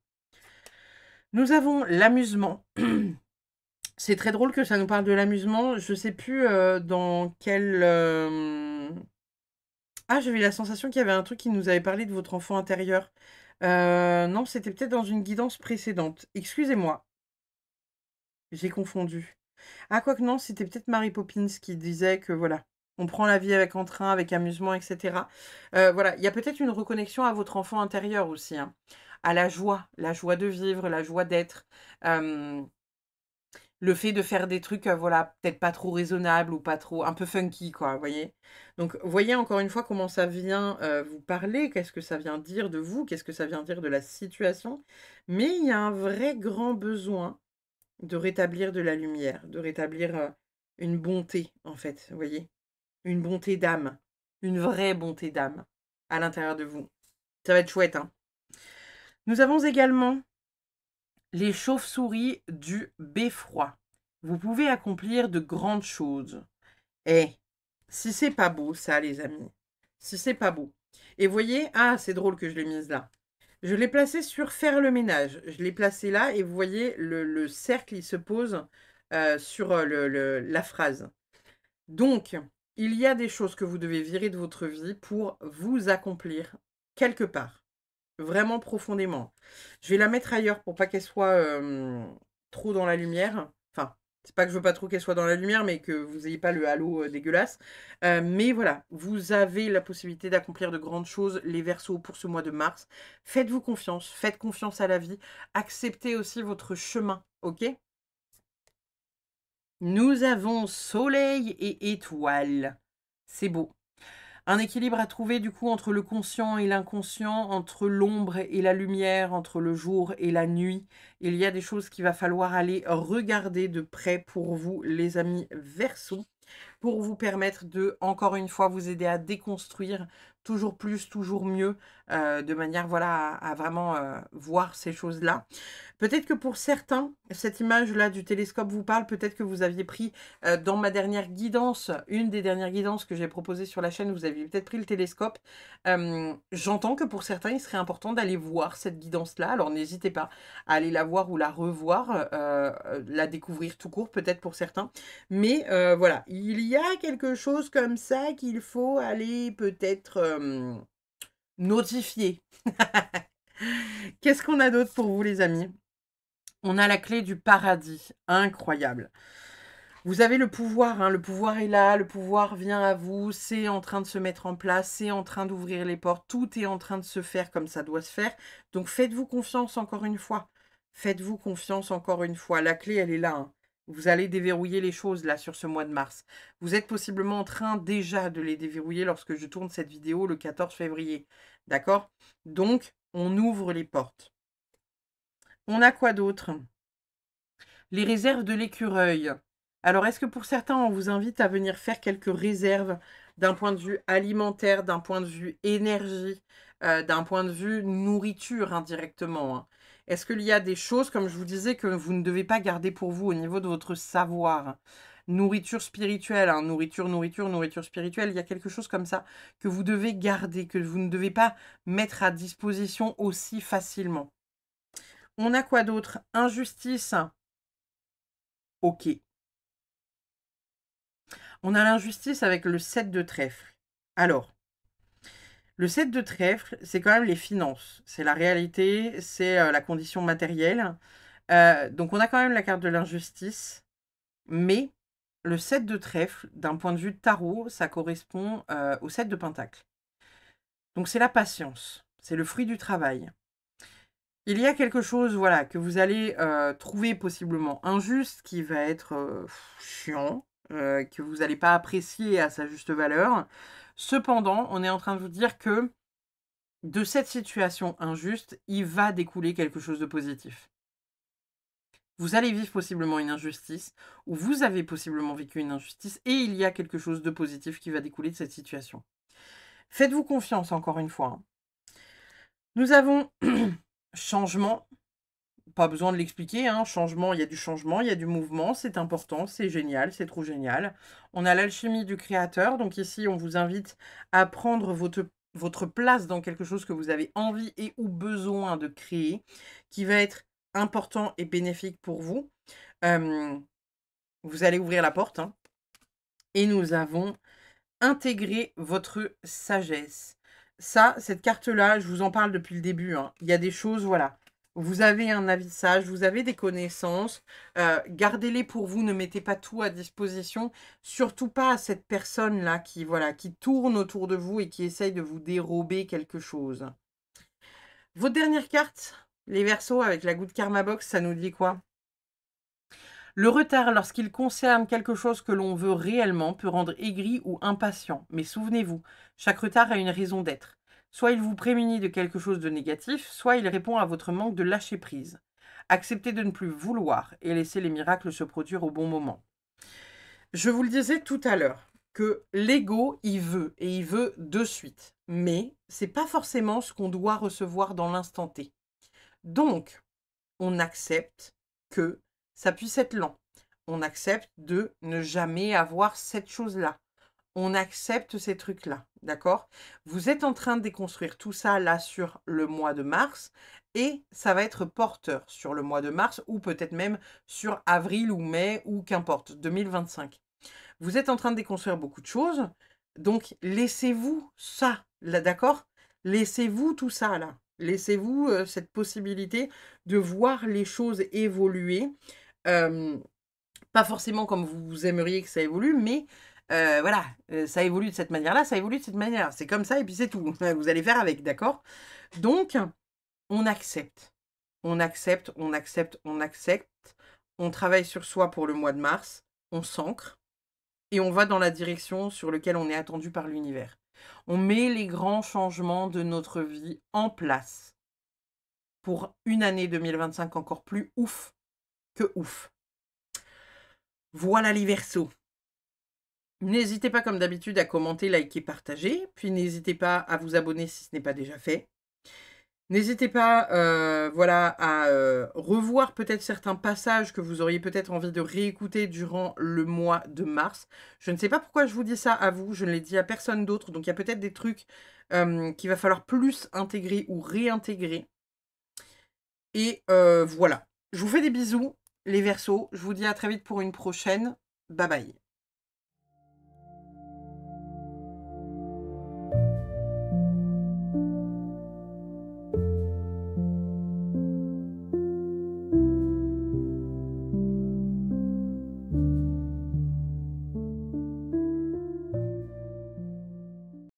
Nous avons l'amusement. C'est très drôle que ça nous parle de l'amusement. Je sais plus dans quel... Ah, j'avais la sensation qu'il y avait un truc qui nous avait parlé de votre enfant intérieur. Non, c'était peut-être dans une guidance précédente. Excusez-moi, j'ai confondu. Ah, quoique non, c'était peut-être Mary Poppins qui disait que voilà, on prend la vie avec entrain, avec amusement, etc. Voilà, il y a peut-être une reconnexion à votre enfant intérieur aussi, hein, à la joie de vivre, la joie d'être. Le fait de faire des trucs, voilà, peut-être pas trop raisonnables ou pas trop un peu funky quoi, vous voyez? Donc, voyez encore une fois comment ça vient, vous parler, qu'est-ce que ça vient dire de vous, qu'est-ce que ça vient dire de la situation. Mais il y a un vrai grand besoin de rétablir de la lumière, de rétablir, une bonté en fait, vous voyez? Une bonté d'âme, une vraie bonté d'âme à l'intérieur de vous. Ça va être chouette, hein. Nous avons également les chauves-souris du beffroi. Vous pouvez accomplir de grandes choses. Eh, si c'est pas beau, ça, les amis. Si c'est pas beau. Et voyez, ah, c'est drôle que je l'ai mise là. Je l'ai placée sur faire le ménage. Je l'ai placée là et vous voyez, le cercle, il se pose sur la phrase. Donc, il y a des choses que vous devez virer de votre vie pour vous accomplir quelque part. Vraiment profondément. Je vais la mettre ailleurs pour pas qu'elle soit trop dans la lumière. Enfin, c'est pas que je veux pas trop qu'elle soit dans la lumière, mais que vous n'ayez pas le halo dégueulasse. Mais voilà, vous avez la possibilité d'accomplir de grandes choses, les Verseaux, pour ce mois de mars. Faites-vous confiance, faites confiance à la vie. Acceptez aussi votre chemin, ok? Nous avons soleil et étoile. C'est beau. Un équilibre à trouver du coup entre le conscient et l'inconscient, entre l'ombre et la lumière, entre le jour et la nuit. Il y a des choses qu'il va falloir aller regarder de près pour vous, les amis Verseaux, pour vous permettre de, encore une fois, vous aider à déconstruire toujours plus, toujours mieux, de manière voilà, à vraiment voir ces choses-là. Peut-être que pour certains, cette image-là du télescope vous parle, peut-être que vous aviez pris dans ma dernière guidance, une des dernières guidances que j'ai proposées sur la chaîne, vous aviez peut-être pris le télescope. J'entends que pour certains, il serait important d'aller voir cette guidance-là, alors n'hésitez pas à aller la voir ou la revoir, la découvrir tout court, peut-être pour certains. Mais voilà, il y a quelque chose comme ça qu'il faut aller peut-être notifier. Qu'est-ce qu'on a d'autre pour vous, les amis? On a la clé du paradis, incroyable. Vous avez le pouvoir, hein, le pouvoir est là, le pouvoir vient à vous, c'est en train de se mettre en place, c'est en train d'ouvrir les portes, tout est en train de se faire comme ça doit se faire. Donc faites-vous confiance encore une fois. Faites-vous confiance encore une fois. La clé, elle est là, hein. Vous allez déverrouiller les choses là sur ce mois de mars. Vous êtes possiblement en train déjà de les déverrouiller lorsque je tourne cette vidéo le 14 février. D'accord? Donc, on ouvre les portes. On a quoi d'autre? Les réserves de l'écureuil. Alors, est-ce que pour certains, on vous invite à venir faire quelques réserves d'un point de vue alimentaire, d'un point de vue énergie, d'un point de vue nourriture indirectement, hein? Est-ce qu'il y a des choses, comme je vous disais, que vous ne devez pas garder pour vous au niveau de votre savoir? Nourriture spirituelle, hein, nourriture spirituelle, il y a quelque chose comme ça que vous devez garder, que vous ne devez pas mettre à disposition aussi facilement. On a quoi d'autre? Injustice. Ok. On a l'injustice avec le 7 de trèfle. Alors, le 7 de trèfle, c'est quand même les finances. C'est la réalité, c'est la condition matérielle. Donc, on a quand même la carte de l'injustice. Mais le 7 de trèfle, d'un point de vue tarot, ça correspond au 7 de pentacle. Donc, c'est la patience. C'est le fruit du travail. Il y a quelque chose, voilà, que vous allez trouver possiblement injuste, qui va être chiant, que vous n'allez pas apprécier à sa juste valeur. Cependant, on est en train de vous dire que de cette situation injuste, il va découler quelque chose de positif. Vous allez vivre possiblement une injustice, ou vous avez possiblement vécu une injustice, et il y a quelque chose de positif qui va découler de cette situation. Faites-vous confiance, encore une fois. Nous avons changement. Pas besoin de l'expliquer, hein. Changement, il y a du changement, il y a du mouvement, c'est important, c'est génial, c'est trop génial. On a l'alchimie du créateur, donc ici on vous invite à prendre votre place dans quelque chose que vous avez envie et ou besoin de créer, qui va être important et bénéfique pour vous. Vous allez ouvrir la porte, hein, et nous avons intégré votre sagesse. Ça, cette carte-là, je vous en parle depuis le début, hein. Il y a des choses, voilà. Vous avez un avis sage, vous avez des connaissances. Gardez-les pour vous, ne mettez pas tout à disposition. Surtout pas à cette personne-là qui, voilà, qui tourne autour de vous et qui essaye de vous dérober quelque chose. Votre dernière carte, les Verseaux, avec la goutte Karma Box, ça nous dit quoi? Le retard, lorsqu'il concerne quelque chose que l'on veut réellement, peut rendre aigri ou impatient. Mais souvenez-vous, chaque retard a une raison d'être. Soit il vous prémunit de quelque chose de négatif, soit il répond à votre manque de lâcher prise. Acceptez de ne plus vouloir et laissez les miracles se produire au bon moment. Je vous le disais tout à l'heure, que l'ego, il veut, et il veut de suite. Mais c'est pas forcément ce qu'on doit recevoir dans l'instant T. Donc, on accepte que ça puisse être lent. On accepte de ne jamais avoir cette chose-là. On accepte ces trucs-là, d'accord? Vous êtes en train de déconstruire tout ça là sur le mois de mars et ça va être porteur sur le mois de mars ou peut-être même sur avril ou mai ou qu'importe, 2025. Vous êtes en train de déconstruire beaucoup de choses, donc laissez-vous ça, là, d'accord? Laissez-vous tout ça là. Laissez-vous cette possibilité de voir les choses évoluer. Pas forcément comme vous aimeriez que ça évolue, mais voilà, ça évolue de cette manière-là, ça évolue de cette manière. C'est comme ça et puis c'est tout. Vous allez faire avec, d'accord? Donc, on accepte. On accepte, on accepte, on accepte. On travaille sur soi pour le mois de mars. On s'ancre. Et on va dans la direction sur laquelle on est attendu par l'univers. On met les grands changements de notre vie en place pour une année 2025 encore plus ouf que ouf. Voilà les Verseaux. N'hésitez pas comme d'habitude à commenter, liker, partager. Puis n'hésitez pas à vous abonner si ce n'est pas déjà fait. N'hésitez pas voilà, à revoir peut-être certains passages que vous auriez peut-être envie de réécouter durant le mois de mars. Je ne sais pas pourquoi je vous dis ça à vous, je ne l'ai dit à personne d'autre. Donc il y a peut-être des trucs qu'il va falloir plus intégrer ou réintégrer. Et voilà. Je vous fais des bisous, les Verseaux. Je vous dis à très vite pour une prochaine. Bye bye.